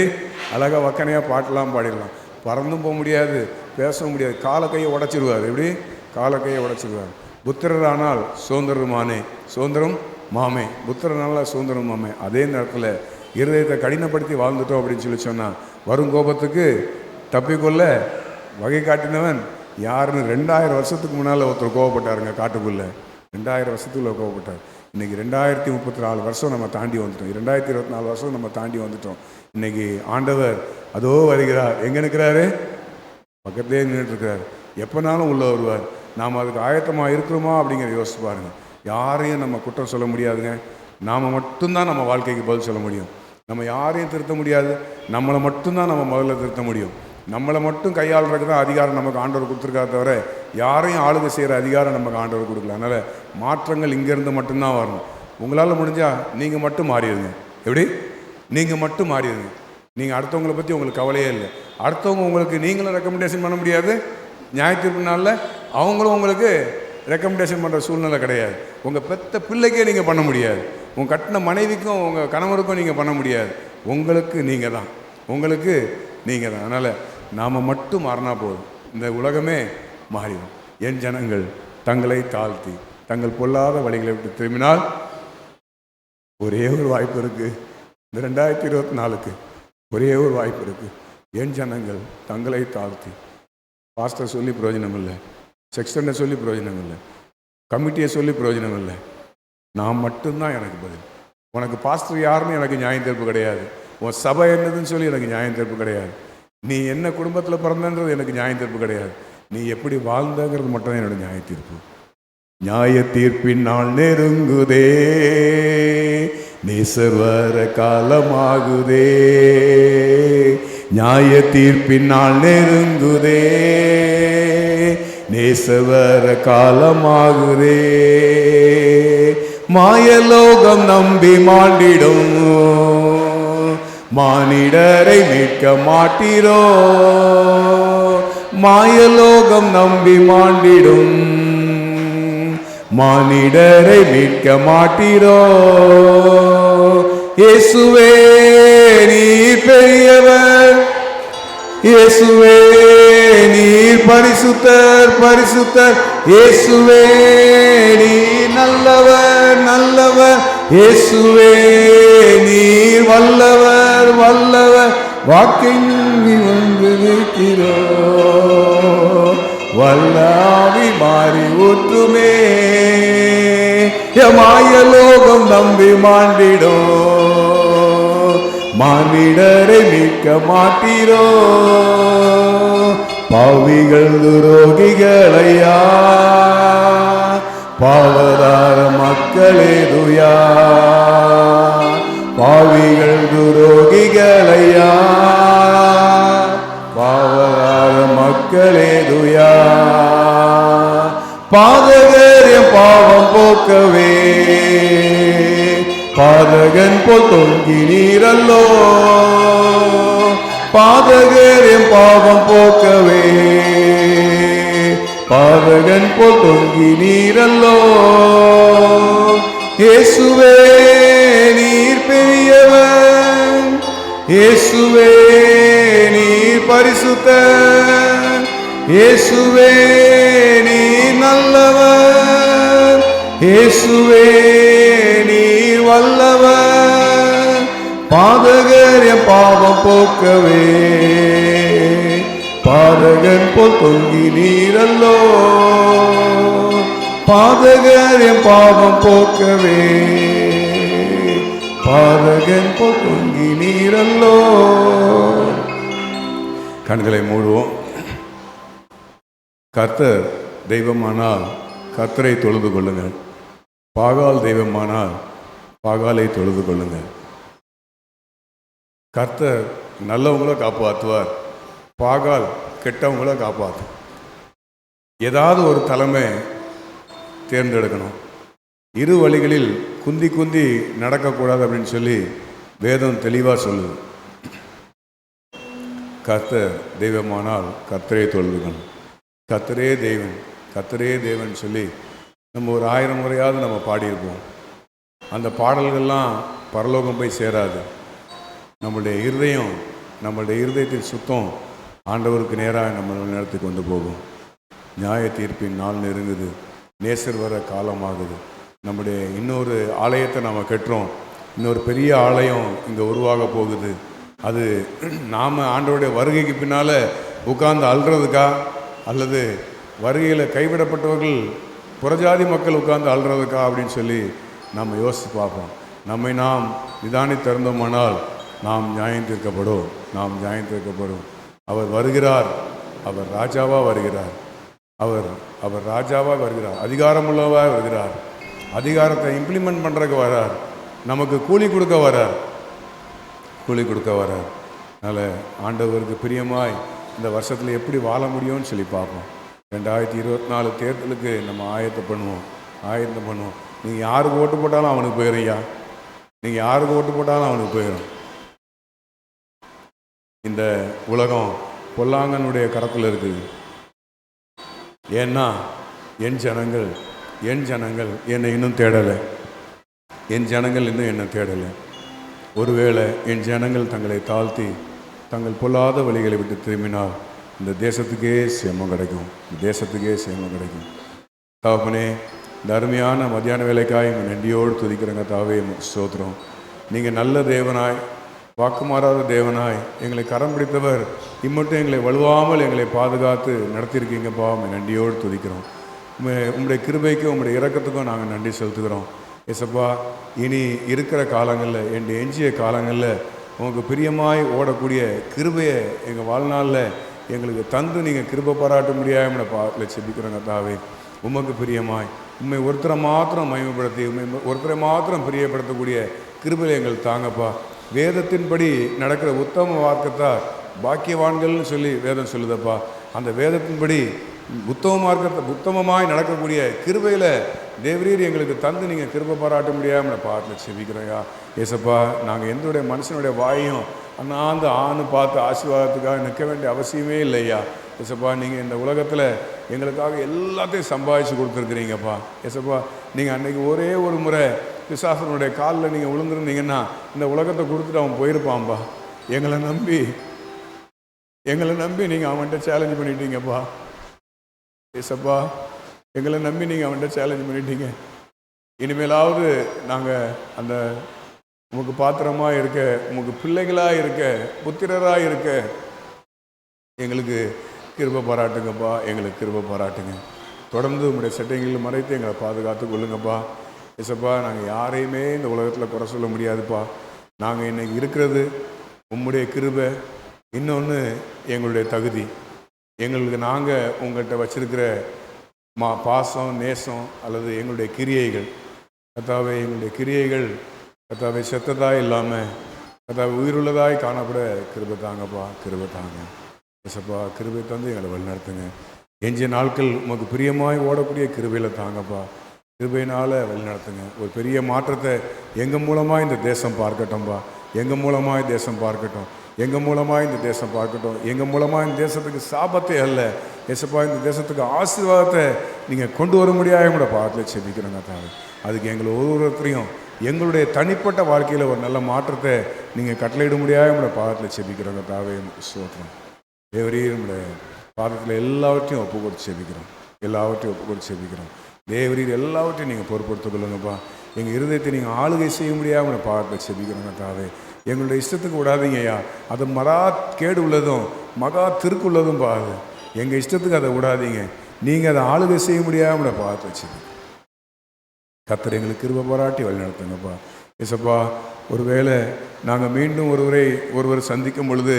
S3: அழகாக வக்கனையாக பாட்டெல்லாம் பாடிடலாம். பறந்தும் போக முடியாது, பேசவும் முடியாது. காலக்கையை உடச்சிடுவார். எப்படி காலக்கையை உடச்சிடுவார். புத்திரரானால் சுதந்திரமானே, சுதந்திரம் மாமே, புத்திரனால சுதந்திரம் மாமே. அதே நேரத்தில் இருதயத்தை கடினப்படுத்தி வாழ்ந்துட்டோம் அப்படின்னு சொல்லி சொன்னால் வரும் கோபத்துக்கு தப்பிக்கொள்ள வகை காட்டினவன் யாருன்னு 2000 வருஷத்துக்கு முன்னால் ஒருத்தர் கோவப்பட்டாருங்க காட்டுக்குள்ளே. 2000 வருஷத்துக்குள்ளே கோவப்பட்டார். இன்றைக்கி 2034 வருஷம் நம்ம தாண்டி வந்துட்டோம். 2024 வருஷம் நம்ம தாண்டி வந்துட்டோம். இன்றைக்கி ஆண்டவர் அதோ வருகிறார். எங்கே நிற்கிறாரு? பக்கத்துலேயே நின்றுட்டுருக்கிறார். எப்போனாலும் உள்ளே வருவார். நாம் அதுக்கு ஆயத்தமாக இருக்கிறோமா அப்படிங்கிற யோசிச்சு பாருங்கள். யாரையும் நம்ம குற்றம் சொல்ல முடியாதுங்க. நாம் மட்டும்தான் நம்ம வாழ்க்கைக்கு பதில் சொல்ல முடியும். நம்ம யாரையும் திருத்த முடியாது. நம்மளை மட்டும்தான் நம்ம முதல்ல திருத்த முடியும். நம்மளை மட்டும் கையாளுறதுக்கு தான் அதிகாரம் நமக்கு ஆண்டவர் கொடுத்துருக்காரு, தவிர யாரையும் ஆளுகை செய்கிற அதிகாரம் நமக்கு ஆண்டவர் கொடுக்கல. அதனால் மாற்றங்கள் இங்கேருந்து மட்டும்தான் வரணும். உங்களால் முடிஞ்சால் நீங்கள் மட்டும் மாறிடுங்க. எப்படி? நீங்கள் மட்டும் மாறிடுங்க. நீங்கள் அடுத்தவங்களை பற்றி உங்களுக்கு கவலையே இல்லை. அடுத்தவங்க உங்களுக்கு நீங்களும் ரெக்கமெண்டேஷன் பண்ண முடியாது. நியாயத்தீர்ப்பு நாளில் அவங்களும் உங்களுக்கு ரெக்கமெண்டேஷன் பண்ணுற சூழ்நிலை கிடையாது. உங்கள் பெத்த பிள்ளைக்கே நீங்கள் பண்ண முடியாது. உங்கள் கட்டின மனைவிக்கும் உங்கள் கணவருக்கும் நீங்கள் பண்ண முடியாது. உங்களுக்கு நீங்கள் தான், உங்களுக்கு நீங்கள் தான். அதனால் நாம் மட்டும் மாறினா போதும், இந்த உலகமே மாறிடும். என் ஜனங்கள் தங்களை தாழ்த்தி தங்கள் பொல்லாத வழிகளை விட்டு திரும்பினால் ஒரே ஒரு வாய்ப்பு இருக்குது. இந்த 2024க்கு ஒரே ஒரு வாய்ப்பு இருக்குது. என் ஜனங்கள் தங்களை தாழ்த்தி. பாஸ்டர் சொல்லி பிரயோஜனம் இல்லை, செக்ஷனை சொல்லி பிரயோஜனம் இல்லை, கமிட்டியை சொல்லி பிரயோஜனம் இல்லை. நான் மட்டும்தான் எனக்கு பதில். உனக்கு பாஸ்டர் யாருன்னு எனக்கு நியாயம் தீர்ப்பு கிடையாது. உன் சபை என்னதுன்னு சொல்லி எனக்கு நியாயம் தீர்ப்பு கிடையாது. நீ என்ன குடும்பத்தில் பிறந்தன்றது எனக்கு நியாயம் தீர்ப்பு கிடையாது. நீ எப்படி வாழ்ந்தங்கிறது மட்டும்தான் என்னோட நியாய தீர்ப்பு. நியாய தீர்ப்பின் நாள் நெருங்குதே, நேசர் வர காலமாகுதே. நியாய தீர்ப்பின் நாள் நெருங்குதே, நேசர் வர காலமாகுதே. மாயலோகம் நம்பி மாண்டிடும், மானிடரை மீட்க மாட்டீரோ. மாயலோகம் நம்பி மாண்டிடும், மானிடரை மீட்க மாட்டீரோ. இயேசுவே நீர் பெரியவர், இயேசுவே நீர் பரிசுத்தர் பரிசுத்தர். இயேசுவே நீர் நல்லவர் நல்லவர். இயேசுவே நீர் வல்லவர் வல்லவர். வாக்கெங்கி வந்து நிற்கிறோ, வல்லாவி மாறி ஊற்றுமே. மாயலோகம் நம்பி மாண்டிடும், மானிடரை மீட்க மாட்டீரோ. பாவிகள் துரோகிகளையா, பாவதார மக்களே துயா. பாவிகள் துரோகிகளையா, பாவதார மக்களே துயா. பாதகர் என் பாவம் போக்கவே, பாதகன் போல் தொங்கி நீரல்லோ. பாதகர் என் பாவம் போக்கவே, பாதகன் போல் தொங்கி நீரல்லோ. இயேசுவே நீர் பெரியவர், இயேசுவே நீர் பரிசுத்தர். இயேசுவே நீர் நல்லவர், இயேசுவே நீர் வல்லவர். பாதகர் என் பாவம் போக்கவே, பாதகன் போல் தொங்கி நீரல்லோ. பாதகர் என் பாவம் போக்கவே, பாதகன் போல் தொங்கி நீரல்லோ. கண்களை மூடுவோம். கர்த்தர் தெய்வமானால் கர்த்தரை தொழுது கொள்ளுங்கள், பாகால் தெய்வமானால் பாகாலை தொழுது கொள்ளுங்கள். கர்த்தர் நல்லவங்கள காப்பாற்றுவார், பாகால் கெட்டவங்கள காப்பாற்றும். ஏதாவது ஒரு தலைமை தேர்ந்தெடுக்கணும். இரு வழிகளில் குந்தி குந்தி நடக்கக்கூடாது அப்படின்னு சொல்லி வேதம் தெளிவாக சொல்லுது. கர்த்தர் தெய்வமானால் கர்த்தரை தொழுதுகள். கர்த்தரே தேவன், கர்த்தரே தேவன் சொல்லி நம்ம ஒரு 1000 முறையாவது நம்ம பாடியிருப்போம். அந்த பாடல்கள்லாம் பரலோகம் போய் சேராது. நம்மளுடைய இருதயத்தின் சுத்தம் ஆண்டவருக்கு நேராக நம்ம நேரத்துக்கு வந்து போகும். நியாய தீர்ப்பின் நாள் நெருங்குது, நேசர் வர காலமாகுது. நம்முடைய இன்னொரு ஆலயத்தை நம்ம கட்டுறோம். இன்னொரு பெரிய ஆலயம் இங்கே உருவாக போகுது. அது நாம் ஆண்டவருடைய வருகைக்கு பின்னால் உட்கார்ந்து அழுறதுக்கா, அல்லது வருகையில் கைவிடப்பட்டவர்கள் புறஜாதி மக்கள் உட்கார்ந்து அழுறதுக்கா அப்படின்னு சொல்லி நம்ம யோசித்து பார்ப்போம். நம்மை நாம் நிதானித்திருந்தோமானால் நாம் நியாயம் தீர்க்கப்படும். அவர் வருகிறார், அவர் ராஜாவாக வருகிறார். அவர் ராஜாவாக வருகிறார், அதிகாரமுள்ளவாக வருகிறார், அதிகாரத்தை இம்ப்ளிமெண்ட் பண்ணுறதுக்கு வரார், நமக்கு கூலி கொடுக்க வரார். அதனால் ஆண்டவருக்கு பிரியமாய் இந்த வருஷத்தில் எப்படி வாழ முடியும்னு சொல்லி பார்ப்போம். 2024 தேர்தலுக்கு நம்ம ஆயத்தம் பண்ணுவோம். நீங்கள் யாருக்கு ஓட்டு போட்டாலும் அவனுக்கு போயிடும்யா. நீங்கள் யாருக்கு ஓட்டு போட்டாலும் அவனுக்கு போயிடும். இந்த உலகம் பொல்லாங்கனுடைய கரத்தில் இருக்குது. ஏன்னா என் ஜனங்கள் என்னை இன்னும் தேடலை. என்னை தேடலை. ஒருவேளை என் ஜனங்கள் தங்களை தாழ்த்தி தங்கள் பொல்லாத வழிகளை விட்டு திரும்பினால் இந்த தேசத்துக்கே சேமம் கிடைக்கும். தகப்பனே, இந்த அருமையான மத்தியான வேலைக்காய் நன்றியோடு துதிக்கிறங்க. தாவே ஸ்தோத்திரம். நீங்கள் நல்ல தேவனாய், வாக்குமாறாத தேவனாய், எங்களை கரம் பிடித்தவர், இம்மட்டும் எங்களை வலுவாமல் எங்களை பாதுகாத்து நடத்தியிருக்கீங்கப்பா. நன்றியோடு துதிக்கிறோம். உம்முடைய கிருபைக்கும் உம்முடைய இரக்கத்துக்கும் நாங்கள் நன்றி செலுத்துகிறோம். ஏசப்பா, இனி இருக்கிற காலங்களில், என் எஞ்சிய காலங்களில் உங்களுக்கு பிரியமாய் ஓடக்கூடிய கிருபையை எங்கள் வாழ்நாளில் எங்களுக்கு தந்து நீங்கள் கிருபை பாராட்ட முடியாமல் பாட்டில் செபிக்கிறோங்க. தாவே, உமக்கு பிரியமாய் உண்மை ஒருத்தரை மாத்திரம் மகிமைப்படுத்தி ஒருத்தரை மாத்திரம் பிரியப்படுத்தக்கூடிய கிருபையை எங்கள் தாங்கப்பா. வேதத்தின்படி நடக்கிற உத்தம வார்க்கத்தார் பாக்கியவான்கள்னு சொல்லி வேதம் சொல்லுதப்பா. அந்த வேதத்தின்படி உத்தமமாய் நடக்கக்கூடிய கிருபையில் தேவரீர் எங்களுக்கு தந்து நீங்கள் கிருபை பாராட்ட முடியாமல் பாட்டில் செபிக்கிறோயா. ஏசப்பா, நாங்கள் எந்தோடைய மனுஷனுடைய வாயும் அண்ணாந்து ஆணு பார்த்து ஆசீர்வாதத்துக்காக நிற்க வேண்டிய அவசியமே இல்லையா. ஏசப்பா, நீங்கள் இந்த உலகத்தில் எங்களுக்காக எல்லாத்தையும் சம்பாதிச்சு கொடுத்துருக்குறீங்கப்பா. ஏசப்பா, நீங்கள் அன்றைக்கி ஒரே ஒரு முறை பிசாசனுடைய காலில் நீங்கள் விழுந்துருந்தீங்கன்னா இந்த உலகத்தை கொடுத்துட்டு அவன் போயிருப்பான்பா. எங்களை நம்பி நீங்கள் அவன்கிட்ட சேலஞ்ச் பண்ணிட்டீங்கப்பா. ஏசப்பா, எங்களை நம்பி நீங்கள் அவன்கிட்ட சேலஞ்ச் பண்ணிட்டீங்க. இனிமேலாவது நாங்கள் அந்த உமக்கு பாத்திரமாக இருக்க, உமக்கு பிள்ளைகளாக இருக்க, புத்திரராக இருக்க எங்களுக்கு கிருபை பாராட்டுங்கப்பா. தொடர்ந்து உங்களுடைய சட்டைகளில் மறைத்து எங்களை பாதுகாத்து கொள்ளுங்கப்பா. ஏசப்பா, நாங்கள் யாரையுமே இந்த உலகத்தில் குறை சொல்ல முடியாதுப்பா. நாங்கள் இன்றைக்கி இருக்கிறது உம்முடைய கிருபை, இன்னொன்று எங்களுடைய தகுதி. எங்களுக்கு நாங்கள் உங்கள்கிட்ட வச்சிருக்கிற பாசம், நேசம் அல்லது எங்களுடைய கிரியைகள், கர்த்தாவே, எங்களுடைய கிரியைகள் கர்த்தாவே செத்ததாய் இல்லாமல் கர்த்தாவே உயிருள்ளதாய் காணப்பட கிருபை தாங்கப்பா. ஏசப்பா, கிருபை தந்து எங்களை வழிநடத்துங்க. எஞ்சிய நாட்கள் உமக்கு பிரியமாய் ஓடக்கூடிய கிருபையில் தாங்கப்பா. கிருபையினால் வழிநடத்துங்க. ஒரு பெரிய மாற்றத்தை எங்கள் மூலமாக இந்த தேசம் பார்க்கட்டும்பா. எங்கள் மூலமாக இந்த தேசம் பார்க்கட்டும். எங்கள் மூலமாக இந்த தேசத்துக்கு சாபத்தை அல்ல ஏசப்பா, இந்த தேசத்துக்கு ஆசீர்வாதத்தை நீங்கள் கொண்டு வர முடியாத கூட பாட்டில் செபிக்கிறோங்க. தாவே, அதுக்கு எங்களை ஒவ்வொருத்தரையும் எங்களுடைய தனிப்பட்ட வாழ்க்கையில் ஒரு நல்ல மாற்றத்தை நீங்கள் கட்டளையிட முடியாத கூட பாதத்தில் செபிக்கிறோங்க. தாவே, ஸ்தோத்திரம். தேவரீர், நம்முடைய பாதத்தில் எல்லாவற்றையும் ஒப்பு கொடுத்து செபிக்கிறோம். தேவரீர், எல்லாவற்றையும் நீங்கள் பொறுப்படுத்திக் கொள்ளுங்கப்பா. எங்கள் இருதயத்தை நீங்கள் ஆளுகை செய்ய முடியாமல் பாதத்தில் செபிக்கிறோங்க. தாவே, எங்களுடைய இஷ்டத்துக்கு விடாதீங்கய்யா. அது கேடு உள்ளதும் மகா திருக்குள்ளதும் பாது. எங்கள் இஷ்டத்துக்கு அதை விடாதீங்க. நீங்கள் அதை ஆளுகை செய்ய முடியாமல் பாதத்தில் செபிக்கிறோம். கர்த்தர் எங்களுக்கு கிருபை பாராட்டி வழி நடத்துங்கப்பா. ஏசப்பா, ஒருவேளை நாங்கள் மீண்டும் ஒருவர் சந்திக்கும் பொழுது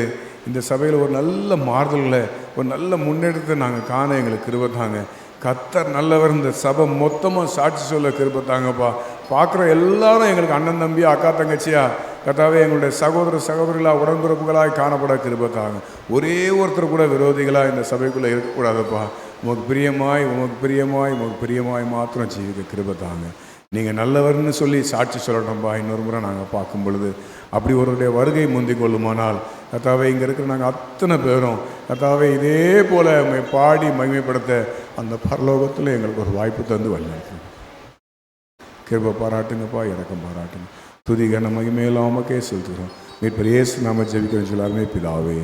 S3: இந்த சபையில் ஒரு நல்ல மாறுதலில் ஒரு நல்ல முன்னேற்றத்தை நாங்கள் காண எங்களுக்கு கிருபை தாங்க. கர்த்தர் நல்லவர். இந்த சபை மொத்தமாக சாட்சி சொல்ல கிருபை தாங்கப்பா. பார்க்குற எல்லாரும் எங்களுக்கு அண்ணன் தம்பி, அக்கா தங்கச்சியா, கர்த்தாவே, எங்களுடைய சகோதரிகளாக உடன்பிறப்புகளாக காணப்பட கிருபை தாங்க. ஒரே ஒருத்தர் கூட விரோதிகளாக இந்த சபைக்குள்ளே இருக்கக்கூடாதுப்பா. உமக்கு பிரியமாய் மாத்திரம் ஜீவிக்க கிருபை தாங்க. நீங்கள் நல்லவர்னு சொல்லி சாட்சி சொல்லணும்பா. இன்னொரு முறை நாங்கள் பார்க்கும் பொழுது அப்படி ஒருவருடைய வருகை முந்திக் கொள்ளுமானால் கர்த்தாவே, இங்கே இருக்கிற நாங்கள் அத்தனை பேரும் கர்த்தாவே இதே போல் பாடி மகிமைப்படுத்த அந்த பரலோகத்தில் எங்களுக்கு ஒரு வாய்ப்பு தந்து வழிநடத்துங்க. கிருபை பாராட்டுங்கப்பா, இரக்கம் பாராட்டுங்க. துதிகன மகிமையில்லாமக்கே செலுத்துகிறோம். மீட்பர் இயேசு நாம ஜெபிக்கிறோம். சொல்லாமே பிதாவே.